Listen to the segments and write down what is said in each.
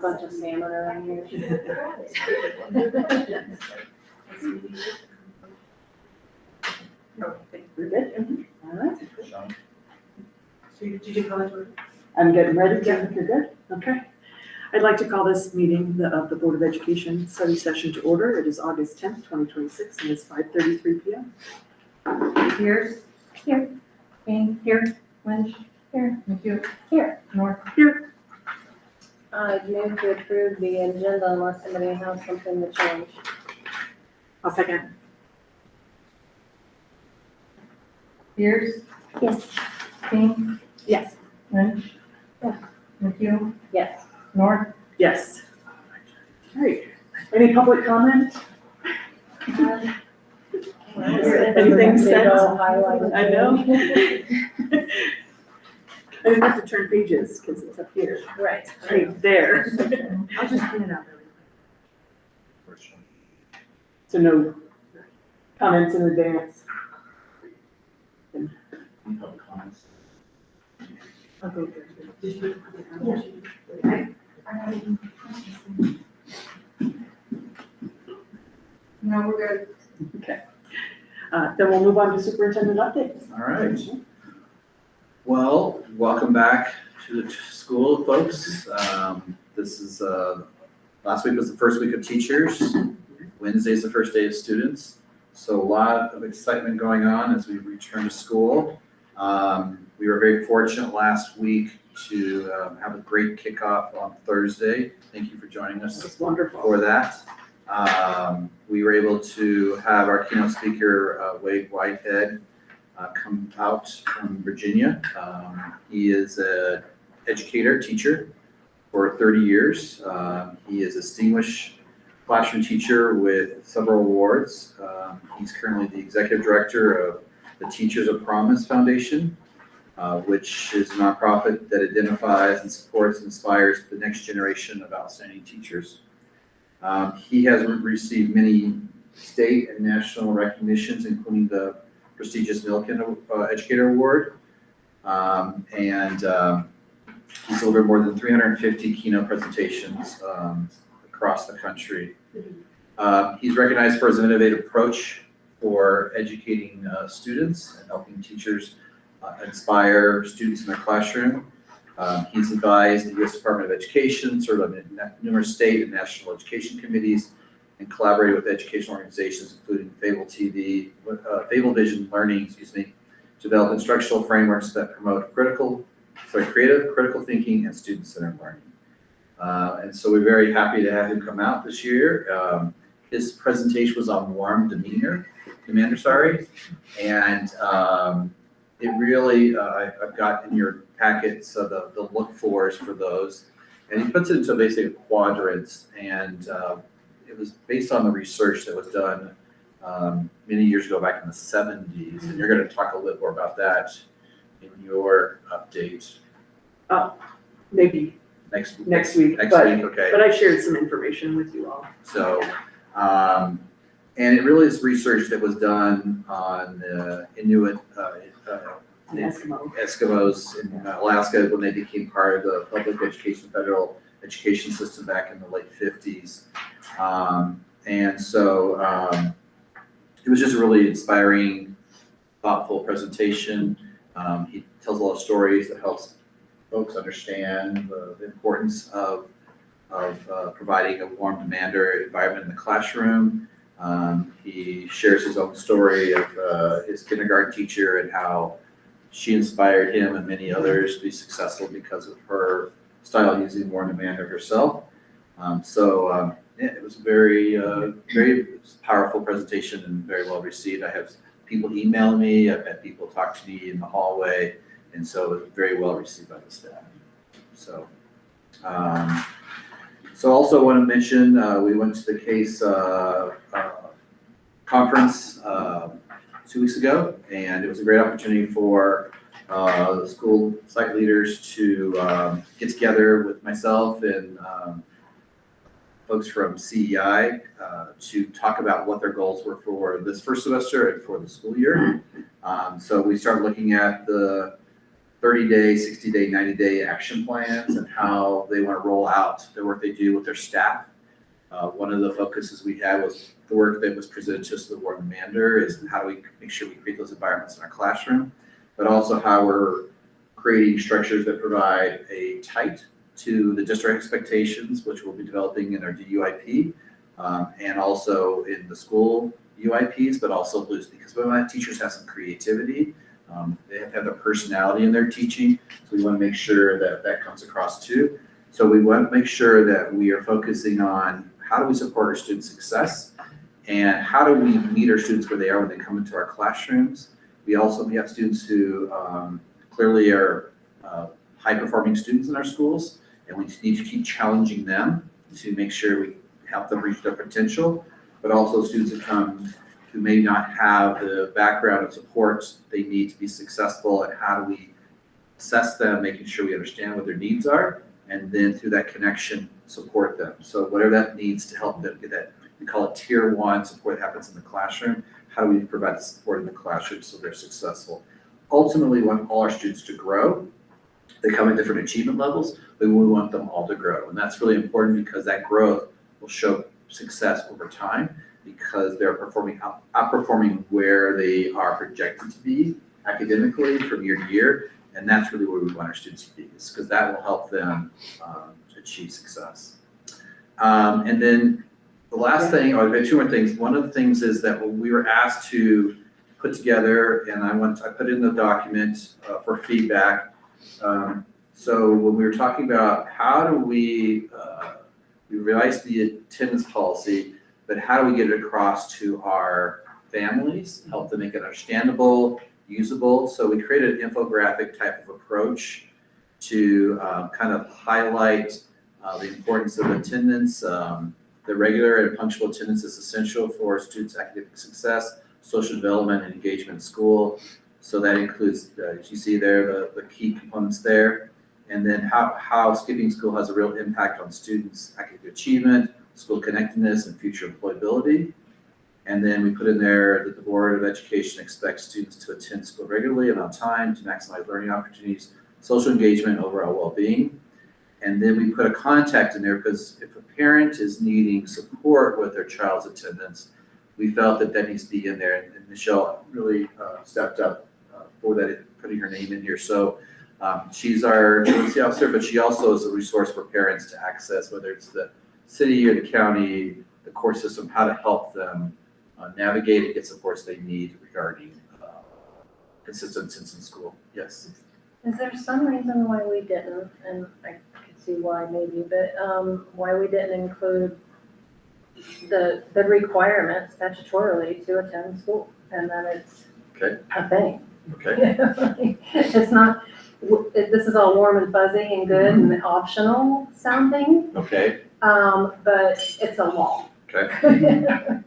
bunch of salmon around here. We're good? All right. Sean? Did you comment? I'm getting ready. You're good? Okay. I'd like to call this meeting of the Board of Education study session to order. It is August 10th, 2026, and it's 5:33 p.m. Here's, here, Kane, here, Lynch, here, McHugh, here, North. Here. I move to approve the agenda unless somebody has something to change. I'll second. Pierce? Yes. Kane? Yes. Lynch? Yes. McHugh? Yes. North? Yes. All right. Any public comment? Anything said? I know. I didn't have to turn pages because it's up here. Right. Right there. I'll just clean it up. So no comments in advance. Any public comments? I'll go No, we're good. Okay. Then we'll move on to superintendent updates. All right. Well, welcome back to the school, folks. This is, last week was the first week of teachers. Wednesday's the first day of students. So a lot of excitement going on as we return to school. We were very fortunate last week to have a great kickoff on Thursday. Thank you for joining us That's wonderful. for that. We were able to have our keynote speaker, Wade Whitehead, come out from Virginia. He is an educator, teacher for 30 years. He is a distinguished classroom teacher with several awards. He's currently the executive director of the Teachers of Promise Foundation, which is a nonprofit that identifies and supports and inspires the next generation of outstanding teachers. He has received many state and national recognitions, including the prestigious Milken Educator Award. He's delivered more than 350 keynote presentations across the country. He's recognized for his innovative approach for educating students and helping teachers inspire students in their classroom. He's advised the U.S. Department of Education, served on numerous state and national education committees, and collaborated with educational organizations, including Fable Vision Learning, to develop instructional frameworks that promote creative, critical thinking, and student-centered learning. And so we're very happy to have him come out this year. His presentation was on warm demeanor, and it really, I've got in your packets the look-fors for those, and he puts it into basically quadrants, and it was based on the research that was done many years ago, back in the 70s, and you're going to talk a little more about that in your update. Maybe next week. Next week, Okay. But I shared some information with you all. So, and it really is research that was done on Inuit Eskimos in Alaska when they became part of the public education, federal education system back in the late 50s. And so it was just a really inspiring, thoughtful presentation. He tells a lot of stories that helps folks understand the importance of providing a warm demander environment in the classroom. He shares his own story of his kindergarten teacher and how she inspired him and many others to be successful because of her style using warm demander herself. Yeah, it was a very powerful presentation and very well received. I have people email me, I've had people talk to me in the hallway, and so it was very well received by the staff. So, also want to mention, we went to the CASE conference 2 weeks ago, and it was a great opportunity for the school site leaders to get together with myself and folks from CEI to talk about what their goals were for this first semester and for the school year. So we started looking at the 30-day, 60-day, 90-day action plans and how they want to roll out the work they do with their staff. One of the focuses we had was the work that was presented to us to the board commander is how do we make sure we create those environments in our classroom, but also how we're creating structures that provide a tight to the district expectations, which we'll be developing in our DUIP, and also in the school UIPs, but also loose, because we want teachers have some creativity. They have to have their personality in their teaching, so we want to make sure that that comes across too. So we want to make sure that we are focusing on how do we support our student success and how do we meet our students where they are when they come into our classrooms. We have students who clearly are high-performing students in our schools, and we need to keep challenging them to make sure we help them reach their potential, but also students who come who may not have the background and support they need to be successful, and how do we assess them, making sure we understand what their needs are, and then through that connection, support them. So whatever that needs to help them get that, we call it tier 1 support that happens in the classroom. How do we provide the support in the classroom so they're successful? Ultimately, we want all our students to grow. They come at different achievement levels, but we want them all to grow. And that's really important because that growth will show success over time because they're outperforming where they are projected to be academically from year to year. And that's really where we want our students to be, because that will help them achieve success. And then the last thing, or there are 2 more things. One of the things is that when we were asked to put together, and I put in the document for feedback. So when we were talking about how do we revise the attendance policy, but how do we get it across to our families, help them make it understandable, usable. So we created an infographic type of approach to kind of highlight the importance of attendance. The regular and punctual attendance is essential for students' academic success, social development, and engagement in school. So that includes, as you see there, the key components there. And then how skipping school has a real impact on students' academic achievement, school connectedness, and future employability. And then we put in there that the Board of Education expects students to attend school regularly and on time to maximize learning opportunities, social engagement, and overall well-being. And then we put a contact in there because if a parent is needing support with their child's attendance, we felt that that needs to be in there. And Michelle really stepped up for that, putting her name in here. So she's our truancy officer, but she also is a resource for parents to access, whether it's the city or the county, the court system, how to help them navigate and get supports they need regarding consistent attendance in school. Yes. Is there some reason why we didn't, and I could see why maybe, but why we didn't include the requirement statutorily to attend school, and that it's a thing? Okay. It's not, this is all warm and fuzzy and good and optional sounding, Okay. but it's a law. Okay.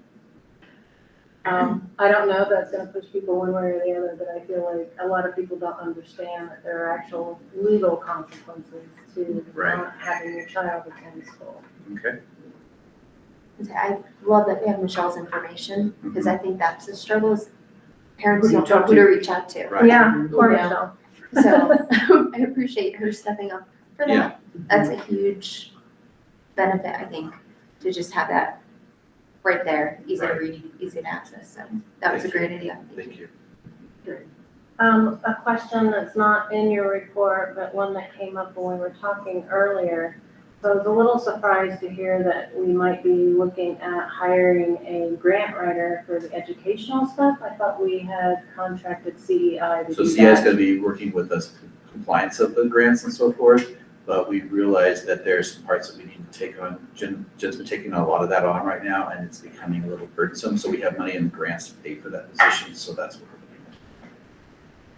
I don't know if that's gonna push people one way or the other, but I feel like a lot of people don't understand that there are actual legal consequences to not having your child attend school. Okay. I love that we have Michelle's information, because I think that's the struggle, is parents Who do you don't know talk who to? to reach out to. Right. Yeah, poor Yeah. Michelle. So I appreciate her stepping up for that. Yeah. That's a huge benefit, I think, to just have that right there, easy to read, easy to access. So that was a great idea. Thank you. A question that's not in your report, but one that came up when we were talking earlier. So I was a little surprised to hear that we might be looking at hiring a grant writer for the educational stuff. I thought we had contracted CEI to So do CI is that. going to be working with us for compliance of the grants and so forth, but we realized that there's some parts that we need to take on. Jen's been taking a lot of that on right now, and it's becoming a little burdensome. So we have money in grants to pay for that position. So that's what we're doing.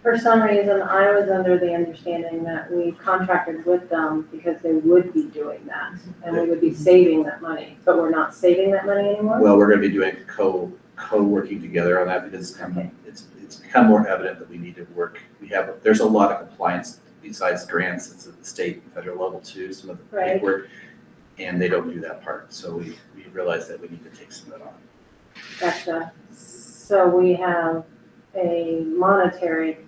For some reason, I was under the understanding that we contracted with them because they would be doing that and we would be saving that money, but we're not saving that money anymore? Well, we're going to be doing co-working together on that because it's become more evident that we need to work. There's a lot of compliance besides grants. It's at the state and federal level too, some of the paperwork, and they don't do that part. So we realized that we need to take some of that on. Gotcha. So we have a monetary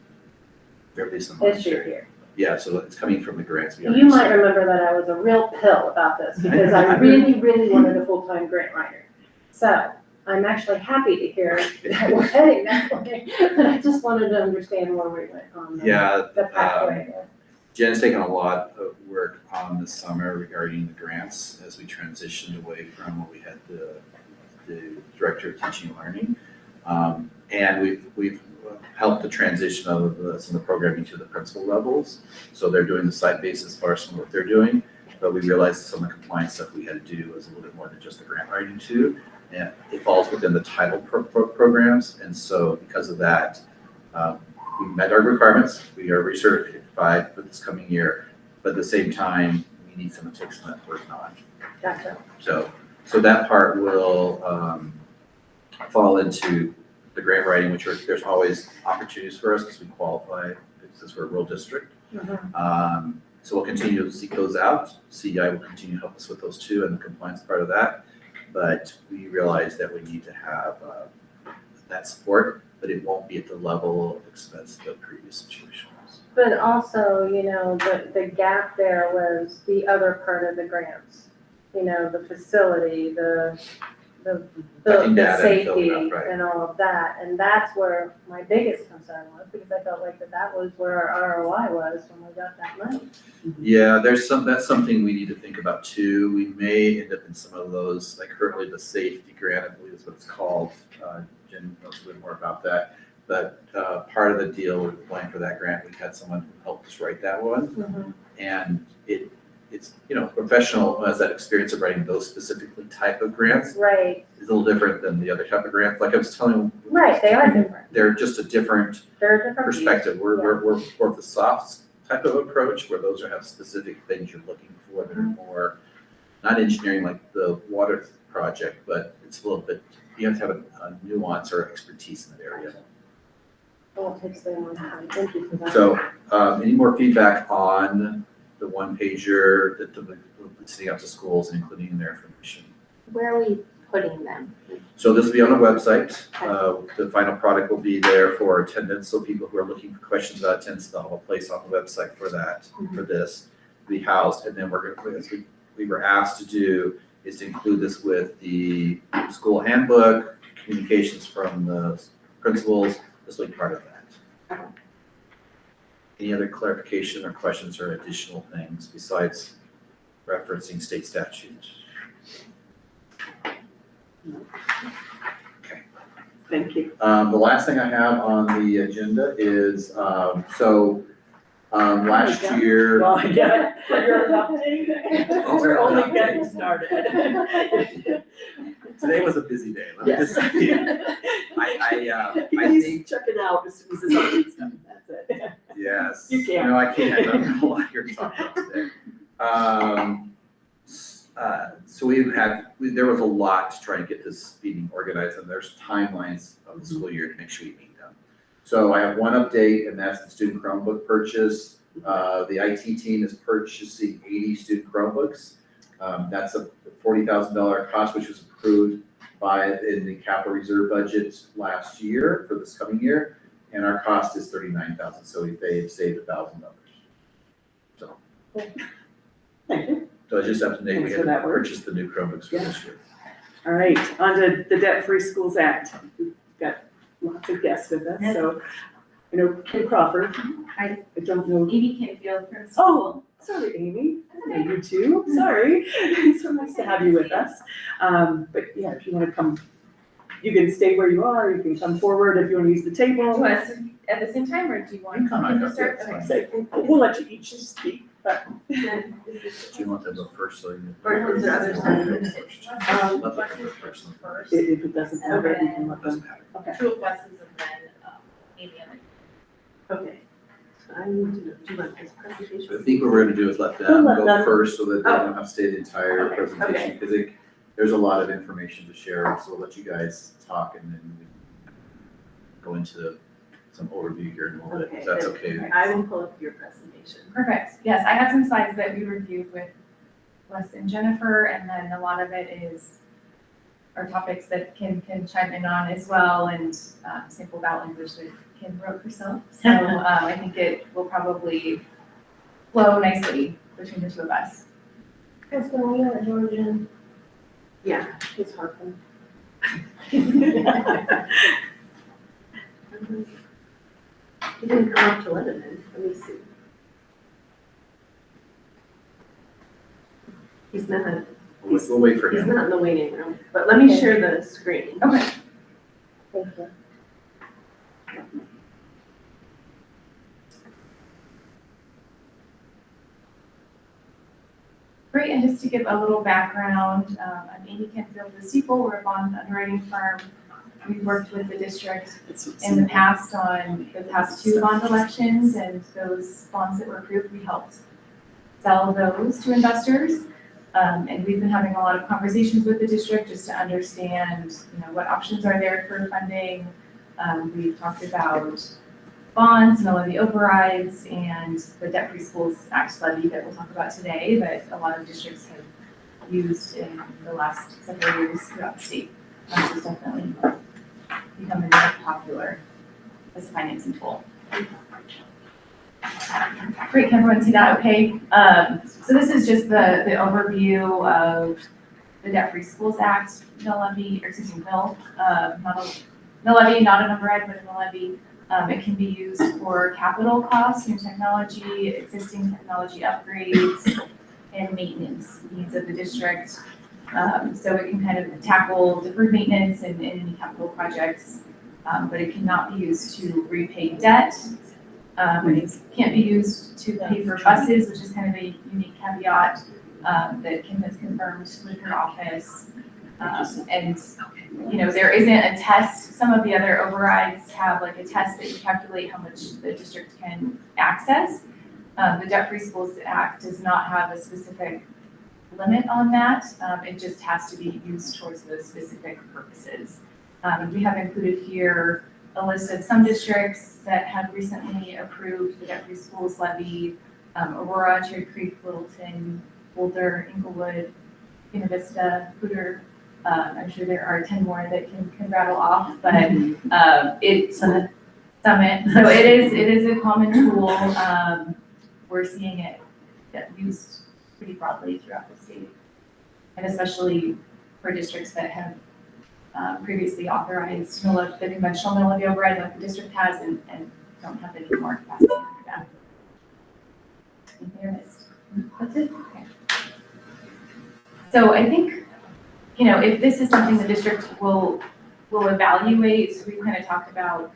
There is some money issue sharing. here. Yeah, so it's coming from the grants. We You already might said. remember that I was a real pill about this because I really, really wanted a full-time grant writer. So I'm actually happy to hear that we're heading that way, but I just wanted to understand where we went on Yeah, the pathway. Jen's taken a lot of work on this summer regarding the grants as we transitioned away from what we had the director of teaching and learning. And we've helped the transition of some of the programming to the principal levels. So they're doing the site based as far as some of what they're doing, but we realized some of the compliance stuff we had to do was a little bit more than just the grant writing too. And it falls within the title programs. And so because of that, we met our requirements. We are recertified for this coming year, but at the same time, we need someone to explain what we're not. Gotcha. So that part will fall into the grant writing, which there's always opportunities for us because we qualify since we're a rural district. So we'll continue to seek those out. CEI will continue to help us with those too and the compliance part of that. But we realize that we need to have that support, but it won't be at the level of expense the previous situation was. But also, you know, the gap there was the other part of the grants. You know, the facility, the Collecting data and safety filling out, right. and all of that. And that's where my biggest concern was, because I felt like that was where our ROI was when we got that money. Yeah, that's something we need to think about too. We may end up in some of those, like currently the safety grant, I believe is what it's called. Jen knows a bit more about that. But part of the deal with applying for that grant, we had someone who helped us write that one. And it's, you know, professional who has that experience of writing those specifically type of grants. Right, Is a little different than the other type of grants. Like I was telling you. right, they are different. They're just a different They're different. perspective. We're more of the soft type of approach where those have specific things you're looking for that are more, not engineering like the water project, but it's a little bit, you have to have a nuance or expertise in that area. Oh, it takes them a long time. Thank you for that. So, any more feedback on the one pager that we'll be sending out to schools and including in their information? Where are we putting them? So this will be on the website. The final product will be there for attendance. So people who are looking for questions about attendance, they'll have a place on the website for that, for this to be housed. And then we're going to, as we were asked to do, is to include this with the school handbook, communications from the principals. This will be part of that. Any other clarification or questions or additional things besides referencing state statute? Okay. Thank you. The last thing I have on the agenda is, last year. Well, yeah, you're we're only getting started. Today was a busy day, let me just say. I He's think, checking out as soon as his update's done, that's it. yes. You can't. No, I can't, I don't know what you're talking about today. So there was a lot to try and get this meeting organized, and there's timelines of the school year to make sure we meet them. So I have one update, and that's the student Chromebook purchase. The IT team is purchasing 80 student Chromebooks. That's a $40,000 cost, which was approved in the capital reserve budget last year for this coming year, and our cost is $39,000. So they've saved $1,000. So. Thank you. So I just have to make, we Thanks had for that to work. purchase the new Chromebooks for this year. All right, on to the Debt Free Schools Act. We've got lots of guests with us, so, you know, Kim Crawford. Hi. I don't know. Amy Canfield, principal. Oh, sorry, Amy. I know you too. Sorry. It's so nice to have you with us. But yeah, if you want to come, you can stay where you are. You can come forward if you want to use the Do you table. want us at the same time, or do you want You come on, him to go, start? yeah, it's Okay. So we'll let you each speak, but Do you want them to go first, so you? Or is there other side? Let them go first. First, if it doesn't matter, we can let Doesn't them. matter. Okay. two of us and then Amy and Okay. So I need to do like this presentation. I think what we're gonna do is let them Let go them- first so that they don't have to say the entire Okay, presentation, because there's a lot of information to share, so we'll let you guys talk and then we can go into some overview here in a little bit, if that's okay. I will pull up your presentation. Perfect. Yes, I have some slides that we reviewed with Les and Jennifer, and then a lot of it is our topics that Kim can chime in on as well, and sample ballot language that can wrote herself. So I think it will probably flow nicely between the two of us. Kristen, we got Georgian. Yeah. She's harping. He didn't come up to let it in. Let me see. He's not, We'll wait for he's him. not in the waiting room, but let me share the screen. Okay. Thank you. Great, and just to give a little background, I'm Amy Kenfield with Steeple. We're a bond underwriting firm. We've worked with the district in the past on the past 2 bond elections, and those bonds that were approved, we helped sell those to investors. And we've been having a lot of conversations with the district just to understand, what options are there for funding. We've talked about bonds, mill levy overrides, and the Debt-Free Schools Act levy that we'll talk about today that a lot of districts have used in the last several years throughout the state. It's definitely becoming more popular as a financing tool. Great, can everyone see that okay? So this is just the overview of the Debt-Free Schools Act, mill levy, or excuse me, mill levy, not an override, but a mill levy. It can be used for capital costs, new technology, existing technology upgrades, and maintenance needs of the district. So it can kind of tackle deferred maintenance and any capital projects, but it cannot be used to repay debt. It can't be used to pay for buses, which is kind of a unique caveat that Kim has confirmed with her office. And there isn't a test. Some of the other overrides have like a test that you calculate how much the district can access. The Debt-Free Schools Act does not have a specific limit on that. It just has to be used towards those specific purposes. We have included here a list of some districts that have recently approved the Debt-Free Schools levy: Aurora, Cherry Creek, Littleton, Boulder, Inglewood, Buena Vista, Hooter. I'm sure there are 10 more that can rattle off, but it's Summit. So it is a common tool. We're seeing it used pretty broadly throughout the state, and especially for districts that have previously authorized the conventional mill levy override like the district has and don't have any more capacity for that. Anything I missed? That's it? Okay. So I think, if this is something the district will evaluate, so we kind of talked about,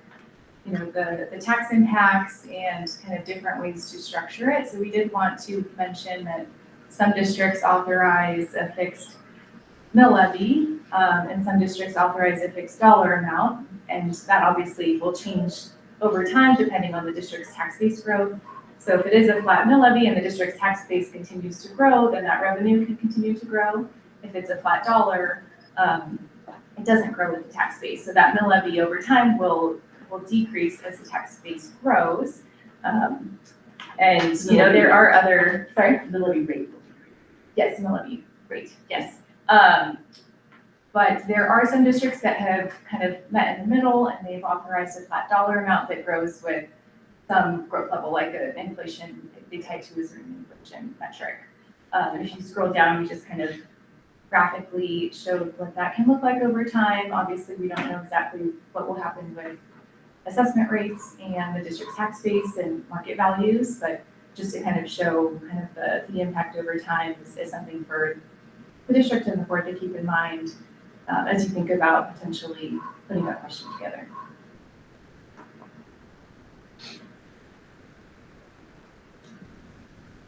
the tax impacts and kind of different ways to structure it. So we did want to mention that some districts authorize a fixed mill levy, and some districts authorize a fixed dollar amount, and that obviously will change over time depending on the district's tax base growth. So if it is a flat mill levy and the district's tax base continues to grow, then that revenue can continue to grow. If it's a flat dollar, it doesn't grow with the tax base. So that mill levy over time will decrease as the tax base grows. And there are other, sorry? The levy rate. Yes, mill levy rate, yes. But there are some districts that have kind of met in the middle and they've authorized a flat dollar amount that grows with some growth level, like an inflation, they tie to a certain inflation metric. If you scroll down, we just kind of graphically showed what that can look like over time. Obviously, we don't know exactly what will happen with assessment rates and the district's tax base and market values, but just to kind of show kind of the impact over time is something for the district and the board to keep in mind as you think about potentially putting that question together.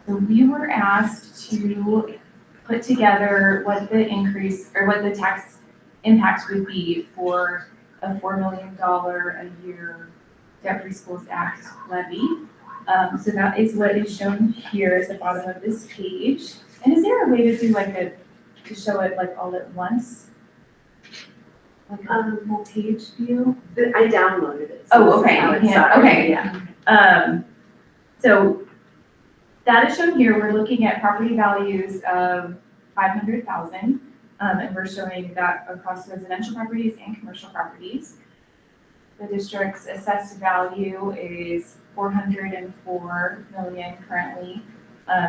So we were asked to put together what the increase or what the tax impact would be for a $4 million a year Debt-Free Schools Act levy. So that is what is shown here at the bottom of this page. And is there a way to do to show it like all at once? Like a full page view? I downloaded it. Oh, okay. Okay. Yeah. So that is shown here. We're looking at property values of $500,000, and we're showing that across residential properties and commercial properties. The district's assessed value is 404 million currently.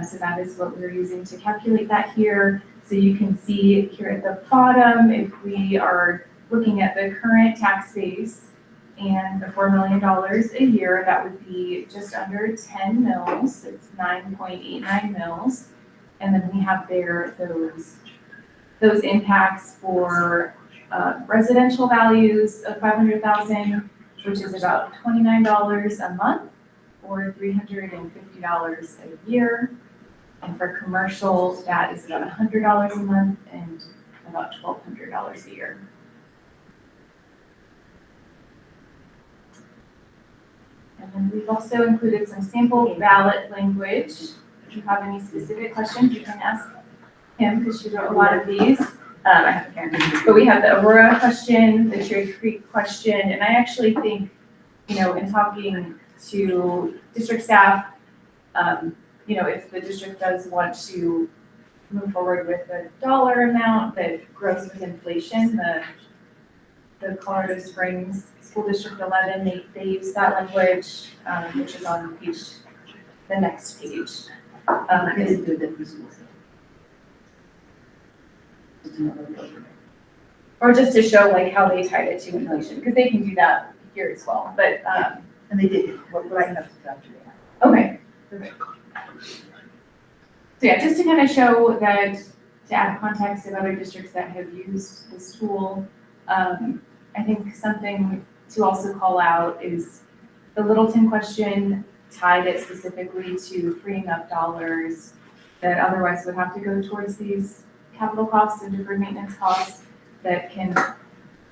So that is what we're using to calculate that here. So you can see here at the bottom, if we are looking at the current tax base and the $4 million a year, that would be just under 10 mils. It's 9.89 mils. And then we have there those impacts for residential values of 500,000, which is about $29 a month or $350 a year. And for commercial, that is about $100 a month and about $1,200 a year. And then we've also included some sample ballot language. If you have any specific questions, you can ask him because she wrote a lot of these. I have Karen. But we have the Aurora question, the Cherry Creek question, and I actually think, in talking to district staff, if the district does want to move forward with a dollar amount that grows with inflation, the Colorado Springs School District 11, they use that language, which is on the next page. Or just to show how they tied it to inflation, because they can do that here as well, but, And they did, what I have to after okay. Perfect. So yeah, just to kind of show that, to add context of other districts that have used this tool, I think something to also call out is the Littleton question tied it specifically to freeing up dollars that otherwise would have to go towards these capital costs and deferred maintenance costs that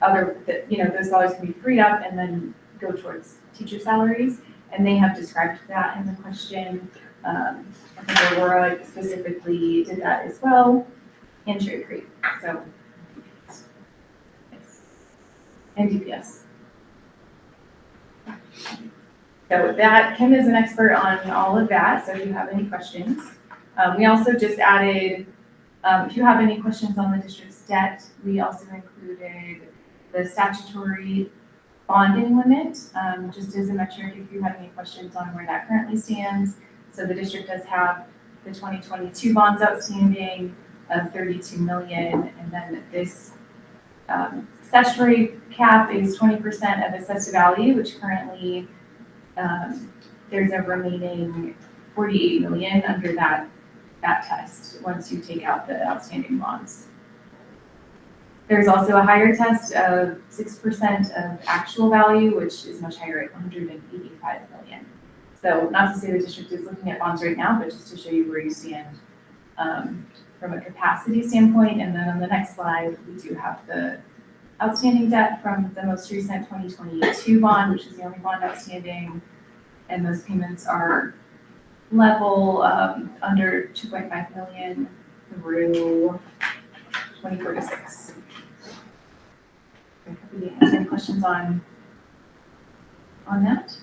those dollars can be freed up and then go towards teacher salaries. And they have described that in the question. I think Aurora specifically did that as well, and Cherry Creek. So, yes. And DPS. So with that, Kim is an expert on all of that, so if you have any questions. We also just added, if you have any questions on the district's debt, we also included the statutory bonding limit, just as a metric if you have any questions on where that currently stands. So the district does have the 2022 bonds outstanding of 32 million, and then this statutory cap is 20% of assessed value, which currently there's a remaining 48 million under that test once you take out the outstanding bonds. There's also a higher test of 6% of actual value, which is much higher at 185 million. So not to say the district is looking at bonds right now, but just to show you where you stand from a capacity standpoint. And then on the next slide, we do have the outstanding debt from the most recent 2022 bond, which is the only bond outstanding. And those payments are level under 2.5 million through 2046. Any questions on that?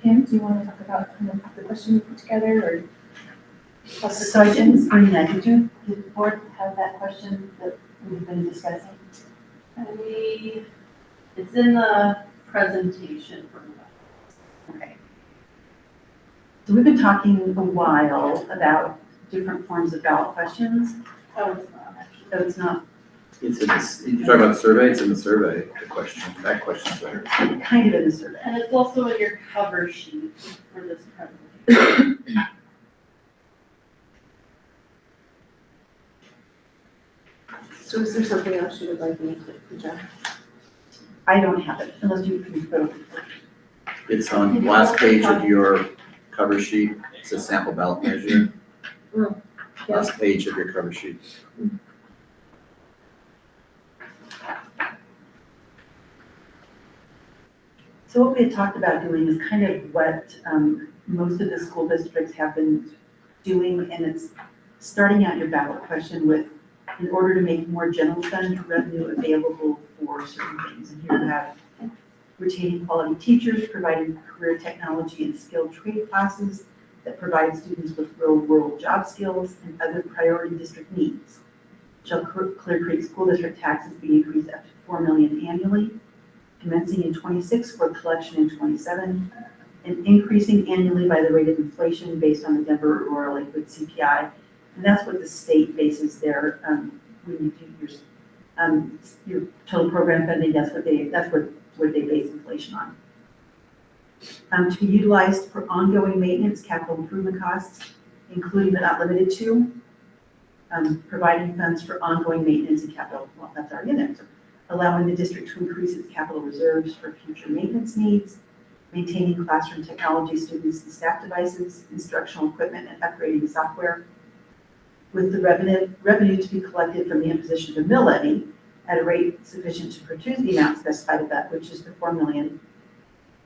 Kim, do you want to talk about the question you put together or? So I didn't bring that. Did the board have that question that we've been discussing? It's in the presentation from us. Okay. So we've been talking a while about different forms of ballot questions. Oh, it's not actually. So it's not It's in this, you're talking about the survey, it's in the survey, that question's there. kind of in the survey. And it's also in your cover sheet for this presentation. So is there something else you would like me to, Jeff? I don't have it unless you can go. It's on the last page of your cover sheet, it's a sample ballot measure. Mm, yeah. Last page of your cover sheet. So what we had talked about doing is kind of what most of the school districts have been doing, and it's starting out your ballot question with, in order to make more general fund revenue available for certain things. And here we have retaining quality teachers, providing career technology and skilled trade classes that provide students with real-world job skills and other priority district needs. Shall Clear Creek School District taxes be increased up to $4 million annually? commencing in 26 for collection in 27, and increasing annually by the rate of inflation based on the Denver Aurora Lakewood CPI. And that's what the state bases their, when you do your total program funding, that's what they base inflation on. To be utilized for ongoing maintenance, capital improvement costs, including but not limited to, providing funds for ongoing maintenance and capital, well, that's already in there, so allowing the district to increase its capital reserves for future maintenance needs, maintaining classroom technology, students and staff devices, instructional equipment, and upgrading software, with the revenue to be collected from the imposition of a mill levy at a rate sufficient to produce the amount specified above, which is the $4 million,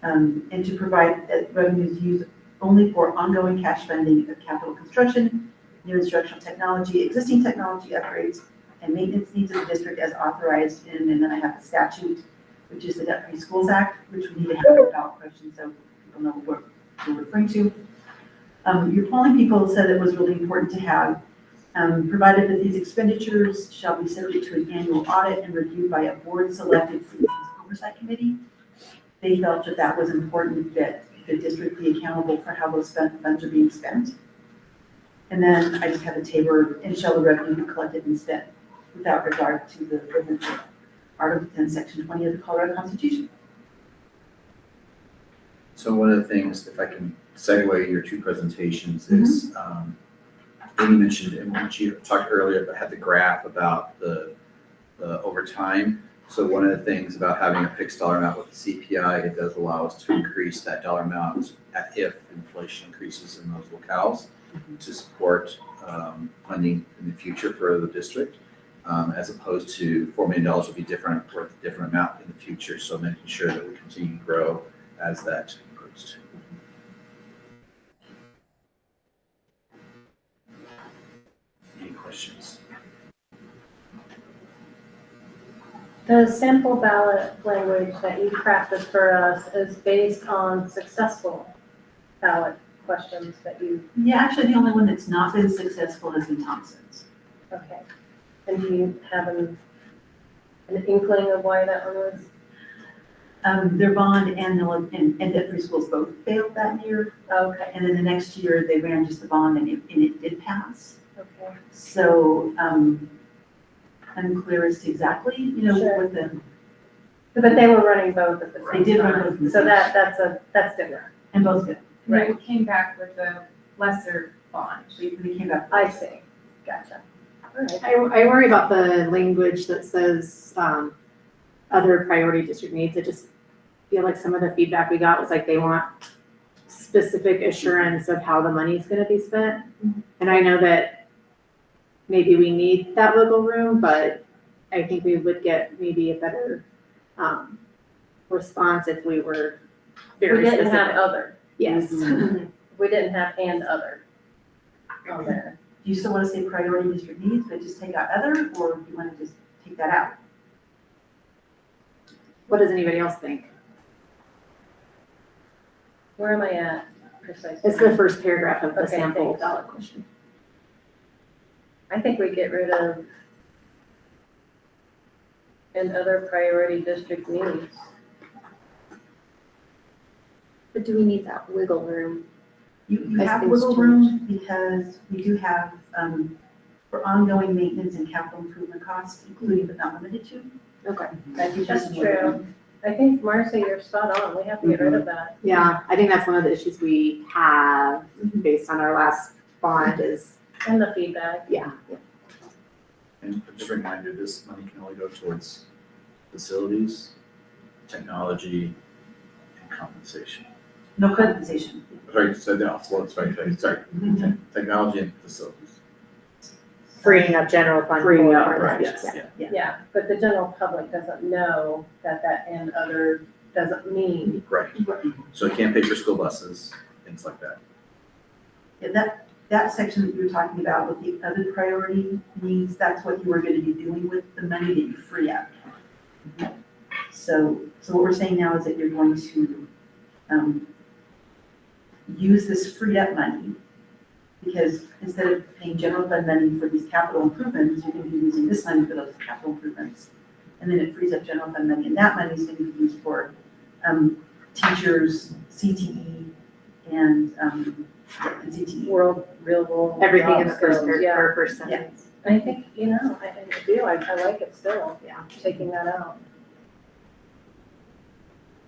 and to provide that revenues used only for ongoing cash funding of capital construction, new instructional technology, existing technology upgrades, and maintenance needs of the district as authorized in, and then I have the statute, which is the Debt-Free Schools Act, which we need to have a ballot question so people know what we're referring to. Your polling people said it was really important to have, provided that these expenditures shall be subject to an annual audit and reviewed by a board-selected citizens oversight committee. They felt that that was important, that the district be accountable for how those funds are being spent. And then I just have a table, and shall the revenue be collected and spent without regard to the provisions of Article 10, Section 20 of the Colorado Constitution. So one of the things, if I can segue your two presentations, is Amy mentioned, and she talked earlier, but had the graph about the overtime. So one of the things about having a fixed dollar amount with the CPI, it does allow us to increase that dollar amount if inflation increases in those locales to support funding in the future for the district, as opposed to $4 million will be different, worth a different amount in the future. So making sure that we continue to grow as that improves. Any questions? The sample ballot language that you crafted for us is based on successful ballot questions that you, Yeah, actually, the only one that's not been successful is in Thompson's. okay. And do you have an inkling of why that one was? Their bond and Debt-Free Schools both failed that year. Okay, And then the next year, they ran just the bond and it did pass. okay. So, unclear as to exactly, Sure. what the, But they were running both at the they same did run time. both. at the So same that's different. And both did. Right. We came back with a lesser bond. They came back. I see. Gotcha. All right. I worry about the language that says, other priority district needs. I just feel like some of the feedback we got was like they want specific assurance of how the money's gonna be spent. And I know that maybe we need that wiggle room, but I think we would get maybe a better, response if we were very We didn't specific. have other. Yes. We didn't have and other on there. Do you still want to say priority district needs, but just take out other, or do you want to just take that out? What does anybody else think? Where am I at precisely? It's the first paragraph of the Okay, sample thanks. ballot question. I think we get rid of and other priority district needs. But do we need that wiggle room? You As have things wiggle change. room because we do have, for ongoing maintenance and capital improvement costs, including but not limited to. Okay. That gives you That's some wiggle true. room. I think, Marcia, you're spot on. We have to get rid of that. Yeah, I think that's one of the issues we have based on our last bond is, And the feedback. yeah. And just a reminder, this money can only go towards facilities, technology, and compensation. No compensation. Sorry, so no, sorry, technology and facilities. Freeing up general fund. Freeing up, for- right, yes. yeah. Yeah, but the general public doesn't know that and other doesn't mean. Right, so it can't pay for school buses, things like that. Yeah, that section that you were talking about with the other priority needs, that's what you are going to be doing with the money that you free up. So what we're saying now is that you're going to use this freed up money, because instead of paying general fund money for these capital improvements, you're going to be using this money for those capital improvements. and then it frees up general fund money, and that money is gonna be used for, teachers, CTE, and CTE. Real world. Everything in the jobs, first so, paragraph, yeah. or first sentence. I think, I do, I like it still, Yeah. taking that out.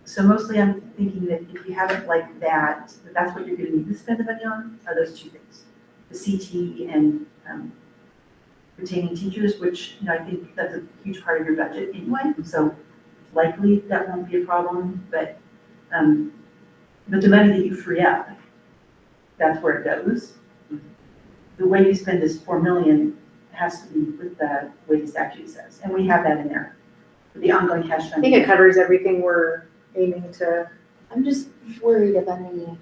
So mostly I'm thinking that if you have it like that, that's what you're gonna need to spend the money on, are those two things. The CTE and retaining teachers, which, I think that's a huge part of your budget anyway, so likely that won't be a problem, but the money that you free up, that's where it goes. The way you spend this 4 million has to be with the way the statute says, and we have that in there. The ongoing cash I fund. think it covers everything we're aiming to. I'm just worried of any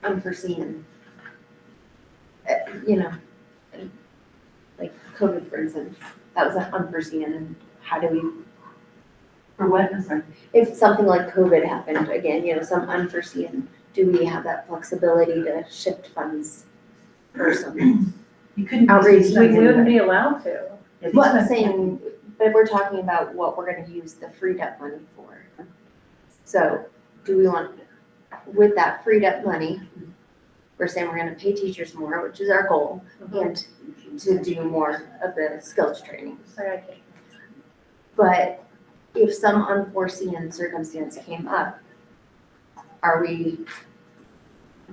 unforeseen, like COVID, for instance, that was unforeseen, and how do we, For what, I'm sorry? if something like COVID happened again, some unforeseen, do we have that flexibility to shift funds or something? You couldn't. Outreach, We wouldn't be allowed to. Yeah, these Well, I'm funds- saying, but we're talking about what we're gonna use the freed up money for. So, do we want, with that freed up money, we're saying we're gonna pay teachers more, which is our goal, and to do more of the skills training. Sorry, I can't. But if some unforeseen circumstance came up, are we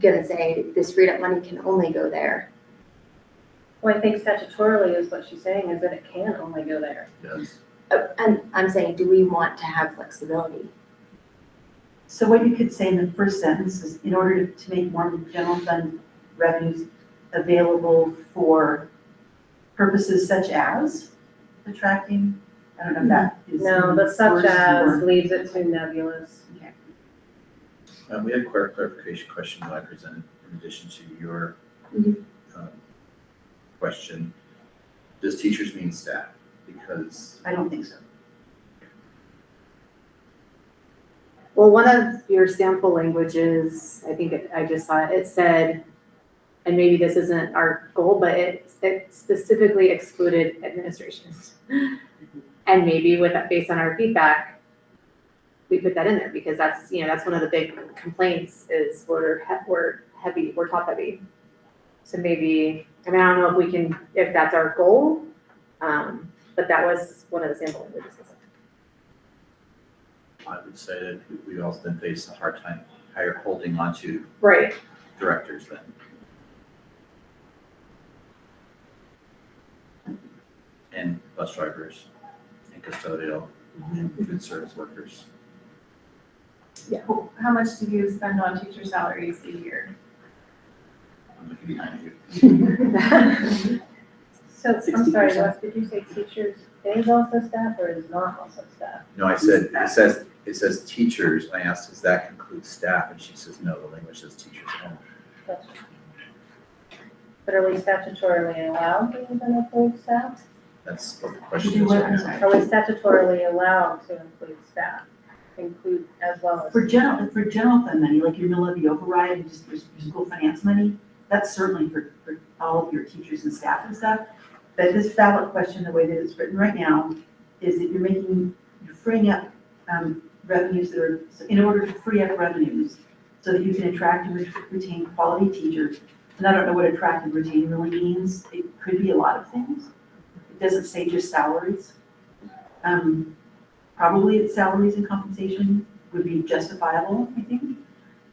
gonna say this freed up money can only go there? Well, I think statutorily is what she's saying, is that it can only go there. Yes. And I'm saying, do we want to have flexibility? So what you could say in the first sentence is, in order to make more general fund revenues available for purposes such as attracting, I don't know if that is. No, the such worse as or- leaves it too nebulous. We had clarification question that I presented in addition to your Mhm. question. Does teachers mean staff? Because I don't think so. Well, one of your sample languages, I think I just saw it, it said, and maybe this isn't our goal, but it specifically excluded administration. And maybe based on our feedback, we put that in there because that's one of the big complaints is we're heavy, we're top heavy. So maybe, I don't know if that's our goal, but that was one of the sample languages. I would say that we also then face a hard time holding on to Right. directors then. And bus drivers, and custodial, and food service workers. How much do you spend on teacher salaries a year? I'm looking behind you. So, I'm sorry, Wes, did you say teachers is also staff or is not also staff? No, I said, it says teachers, I asked, does that include staff? And she says, no, the language says teachers only. That's- But are we statutorily allowed to even include staff? That's what the To question do is what, right I'm now. sorry? Are we statutorily allowed to include staff? Include as well as? For general fund money, like your mill levy override and just your school finance money, that's certainly for all of your teachers and staff and stuff. But this ballot question, the way that it's written right now, is that you're freeing up revenues in order to free up revenues so that you can attract and retain quality teachers. And I don't know what attract and retain really means. It could be a lot of things. It doesn't say just salaries. Probably it's salaries and compensation would be justifiable, I think.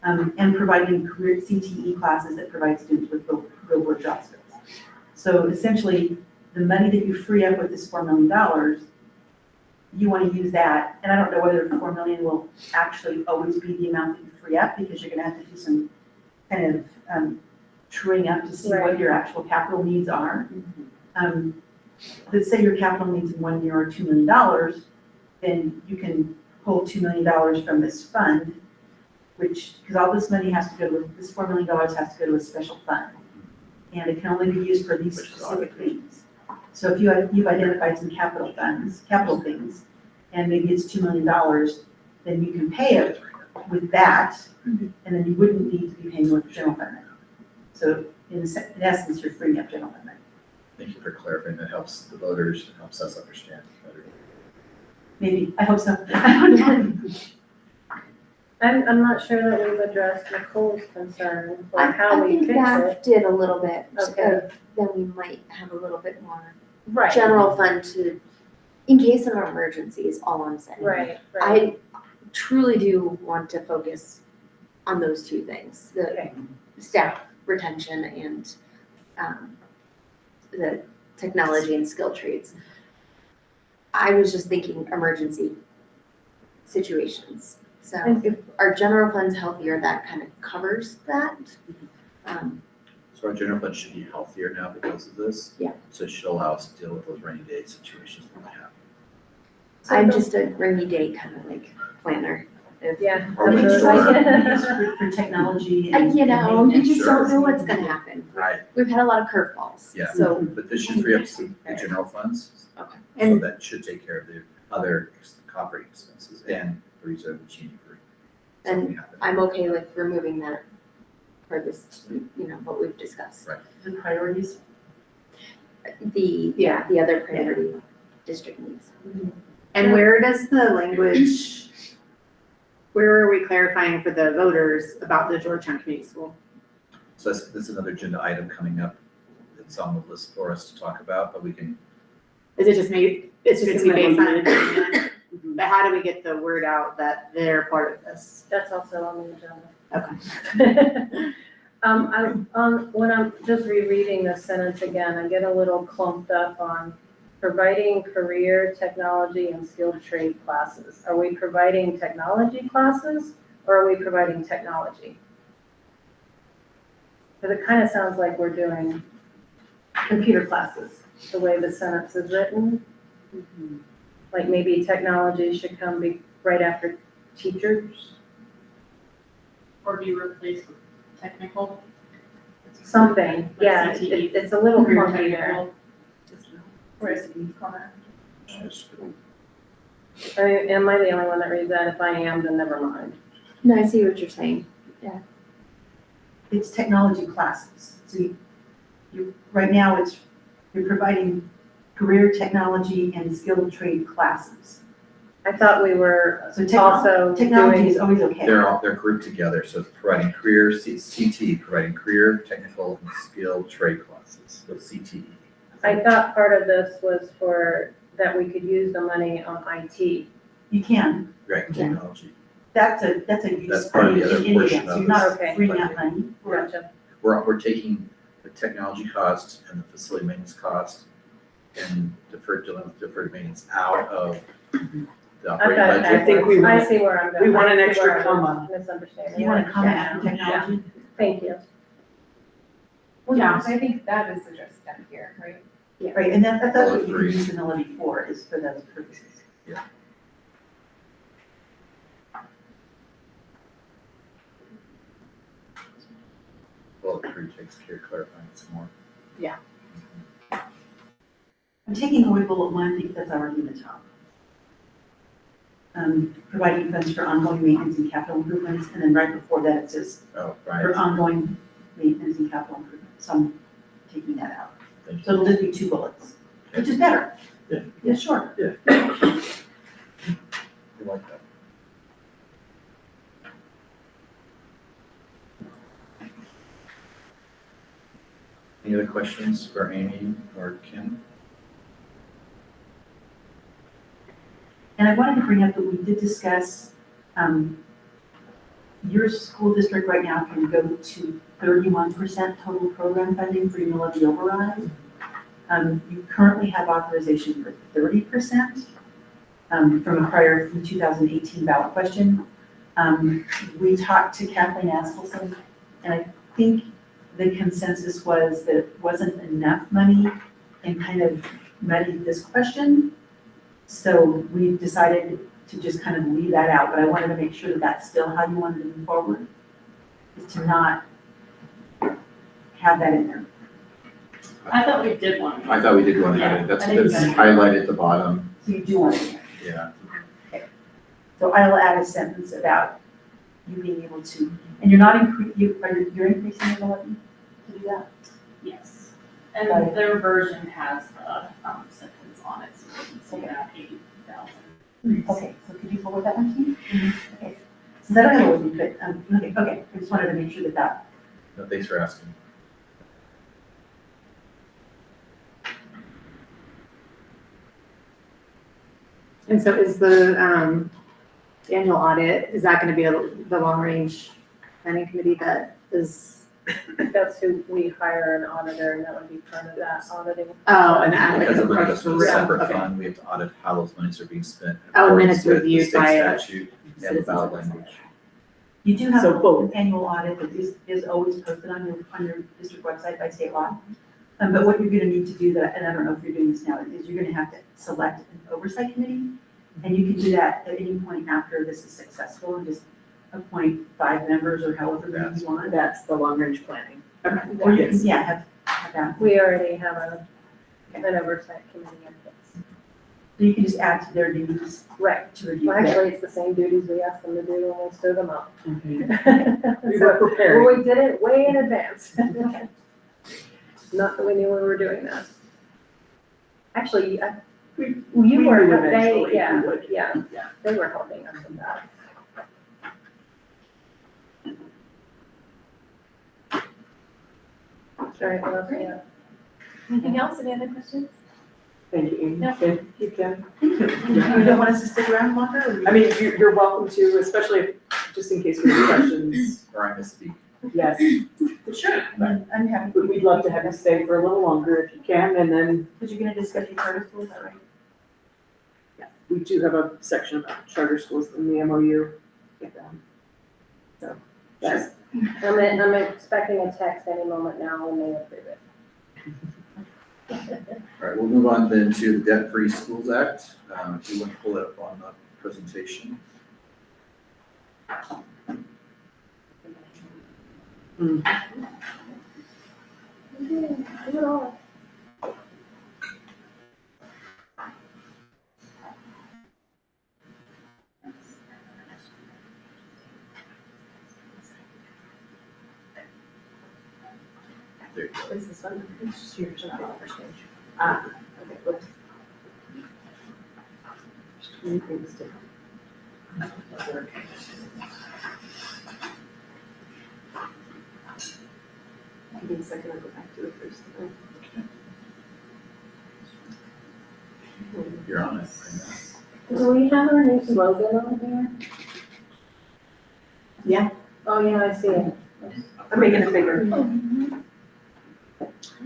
And providing career CTE classes that provide students with real world job skills. So essentially, the money that you free up with this $4 million, you want to use that. And I don't know whether $4 million will actually always be the amount that you free up because you're going to have to do some kind of truing up to see what your actual capital needs are. Let's say your capital needs in 1 year are $2 million, then you can pull $2 million from this fund, because all this money has to go to, this $4 million has to go to a special fund. And it can only be used for these Which is specific things. So if you've identified some capital things, and maybe it's $2 million, then you can pay it with that, and then you wouldn't need to be paying with general fund money. So in essence, you're freeing up general fund money. Thank you for clarifying. That helps the voters, it helps us understand better. Maybe, I hope so. I don't know. I'm not sure that we've addressed Nicole's concern, or how I we think fix that it. did a little bit Okay. of, then we might have a little bit more Right, general fund to, in case of an emergency is all I'm saying. right. I truly do want to focus on those two things, the Okay. staff retention and the technology and skill trades. I was just thinking emergency situations. So if our general fund's healthier, that kind of covers that. So our general fund should be healthier now because of this. Yeah. So it should allow us to deal with those rainy day situations when they happen. I'm just a rainy day kind of like planner. Yeah. Or we absolutely. can Use for technology and. You know, you just don't Sure. know what's gonna happen. Right, We've had a lot of curveballs. Yeah. So, but this should free up some the general funds. Okay. So And- that should take care of the other operating expenses and the reserve machine for something happening. I'm okay with removing that for this, you know, what we've discussed. Right. The priorities. The other priority district needs. And where does the language, where are we clarifying for the voters about the Georgetown Community School? So that's another agenda item coming up. It's on the list for us to talk about, but we can, Is it just maybe, it's just It's gonna be based on not- an agreement? But how do we get the word out that they're part of this? That's also on the agenda. Okay. When I'm just rereading this sentence again, I get a little clumped up on providing career, technology, and skilled trade classes. Are we providing technology classes, or are we providing technology? Because it kind of sounds like we're doing computer classes, the way the sentence is written. Like maybe technology should come right after teachers, Or be replaced with technical. something, yeah, CTE. it's a little Career clunky there. technical. Where's the corner? I mean, am I the only one that reads that? If I am, then never mind. No, I see what you're saying. It's technology classes. So right now you're providing career, technology, and skilled trade classes. I thought we were So also technology doing, is always okay. they're grouped together, so it's providing career, CT, providing career, technical, and skilled trade classes, so CTE. I thought part of this was that we could use the money on IT. You can. Right, technology. That's a use That's part of the in other any portion event. So of you're not this. Okay. freeing up money. Gotcha. We're taking the technology cost and the facility maintenance cost and deferred maintenance out of the I operating got it. budget. I think we I want- see where I'm going. we want an I see extra where I'm comma. Misunderstanding. You want to comment Yeah. after technology? Thank you. Well, Yeah. so I think that is addressed down here, right? Right, and that's Well, what you agreed. use the melody for, is for those purposes. Well, the crew takes care of clarifying some more. I'm taking away bullet one, I think that's already in the top. Providing funds for ongoing maintenance and capital improvements, and then right before that it says Oh, for right, ongoing maintenance and capital improvements, so I'm taking that out. thank you. So it'll just be 2 bullets, which is better. Yeah. Yeah, sure. I like that. Any other questions for Amy or Kim? And I wanted to bring up that we did discuss, your school district right now can go to 31% total program funding for your levy override. You currently have authorization for 30%, from a prior, from 2018 ballot question. We talked to Kathleen Askelson, and I think the consensus was that it wasn't enough money and kind of muddied this question. So we decided to just kind of leave that out, but I wanted to make sure that that's still how you wanted to move forward, is to not have that in there. I thought we did one. I thought we did one, Yeah, that's I think that's so. highlighted at the bottom, So you do want it in there. yeah. So I'll add a sentence about you being able to, and you're not you're increasing the levy to do that? Yes. And Right. their version has the sentence on it, so you can see that 80,000. Okay, so could you forward that one to me? Okay, so that'll go with me, but, okay, I just wanted to make sure that No, thanks for asking. And so is the annual audit, is that gonna be the long range planning committee that is, That's who we hire an auditor, and that would be part of that auditing. and that Because it like goes to a a separate okay. fund, we have to audit how those monies are being spent. in Oh, and then accordance it's with the reviewed state by a statute and the ballot language. you do have So both. an annual audit that is always posted on your district website by state law. But what you're gonna need to do that, and I don't know if you're doing this now, is you're gonna have to select an oversight committee. And you can do that at any point after this is successful and just appoint 5 members or however many you want. That's the long range planning. Or you can, have that. We already have an oversight committee in place. So you can just add to their duties Right. to review. Well, actually, it's the same duties we asked them to do when we stood them up. We So, were prepared. well, we did it way in advance. Not that we knew we were doing that. Actually, you We were, knew they, eventually we yeah, would. yeah, Yeah. they were helping us with that. Sorry, what else we have? Anything else? Any other questions? Thank you, Amy. No. Good. You can. Thank you. You don't want us to stick around longer? Or I mean, you're welcome to, especially if, just in case we have questions. Or I misspeak. Yes, Sure, I'm happy. but we'd love to have you stay for a little longer if you can, and then Because you're gonna discuss your charter schools, is that right? we do have a section about charter schools in the MOU. So, that's, I'm expecting a text any moment now when they approve it. All right, we'll move on then to the Debt-Free Schools Act. If you want to pull it up on the presentation. Do it all. There you go. This is one, it's just yours on the first page. Ah, okay, whoops. Give me a second, I'll go back to the first thing. You're on it right Do we have our new slogan on here? Yeah. Oh, yeah, I see it. I'm making it bigger. now.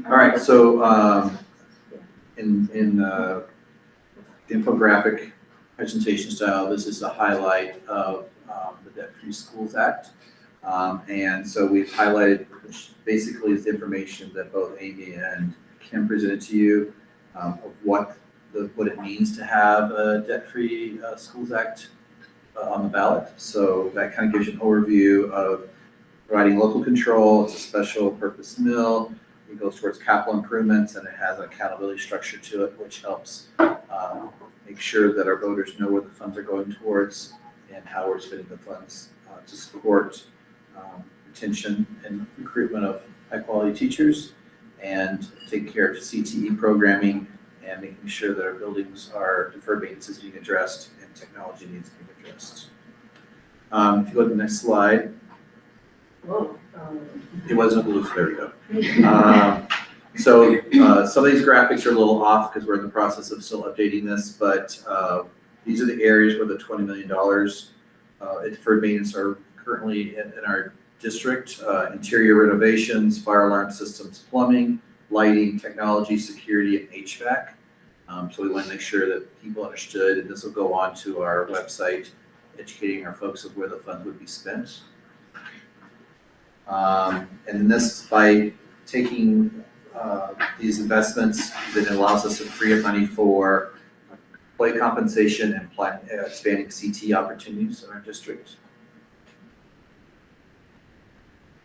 All right, so in infographic presentation style, this is the highlight of the Debt-Free Schools Act. And so we've highlighted, which basically is the information that both Amy and Kim presented to you of what it means to have a Debt-Free Schools Act on the ballot. So that kind of gives you an overview of providing local control. It's a special purpose mill. It goes towards capital improvements, and it has an accountability structure to it, which helps make sure that our voters know where the funds are going towards and how we're spending the funds to support retention and recruitment of high-quality teachers, and take care of CTE programming and making sure that our buildings are deferred maintenance is being addressed and technology needs being addressed. If you go to the next slide. It wasn't blue, so there we go. So some of these graphics are a little off because we're in the process of still updating this, but these are the areas where the $20 million in deferred maintenance are currently in our district. Interior renovations, fire alarm systems, plumbing, lighting, technology, security, and HVAC. So we want to make sure that people understood, and this will go on to our website, educating our folks of where the funds would be spent. And this, by taking these investments, then it allows us to free up money for employee compensation and expanding CT opportunities in our district.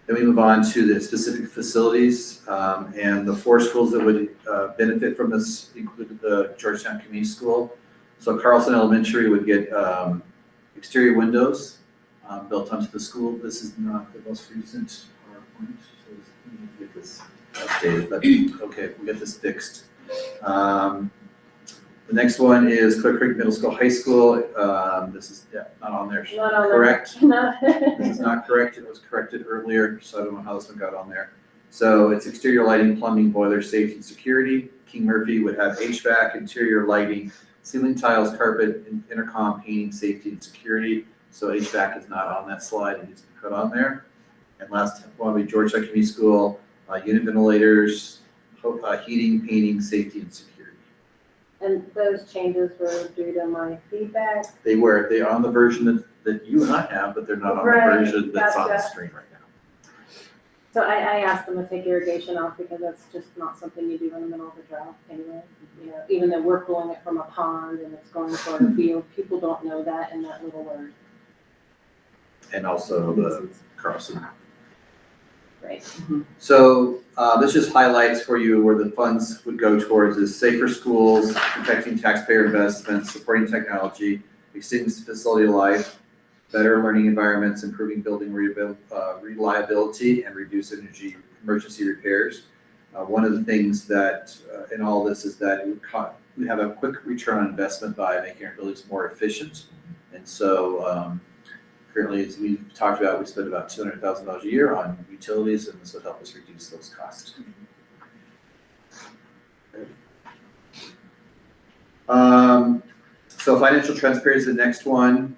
Then we move on to the specific facilities, and the 4 schools that would benefit from this included the Georgetown Community School. So Carlson Elementary would get exterior windows built onto the school. This is not the most recent PowerPoint, so we need to get this updated, but okay, we'll get this fixed. The The next one is Clear Creek Middle School, High School. This is, not on there. Not on there. Correct. No. This is not correct. It was corrected earlier, so I don't know how this one got on there. So it's exterior lighting, plumbing, boiler, safety, and security. King Murphy would have HVAC, interior lighting, ceiling tiles, carpet, intercom, painting, safety, and security. So HVAC is not on that slide. It needs to be put on there. And last one would be Georgetown Community School, unit ventilators, heating, painting, safety, and security. And those changes were due to my feedback. They're on the version that you and I have, but they're not on the Right, version that's on the gotcha. screen right now. So I asked them to take irrigation off because that's just not something you do in the middle of a drought anyway. You know, even though we're pulling it from a pond and it's going toward a field, people don't know that in that little word. And also the Carlson. Right. So this just highlights for you where the funds would go towards is safer schools, protecting taxpayer investments, supporting technology, extending facility life, better learning environments, improving building reliability, and reduce emergency repairs. One of the things that in all this is that we have a quick return on investment by making our buildings more efficient. And so currently, as we talked about, we spend about $200,000 a year on utilities, and this would help us reduce those costs. So financial transparency is the next one.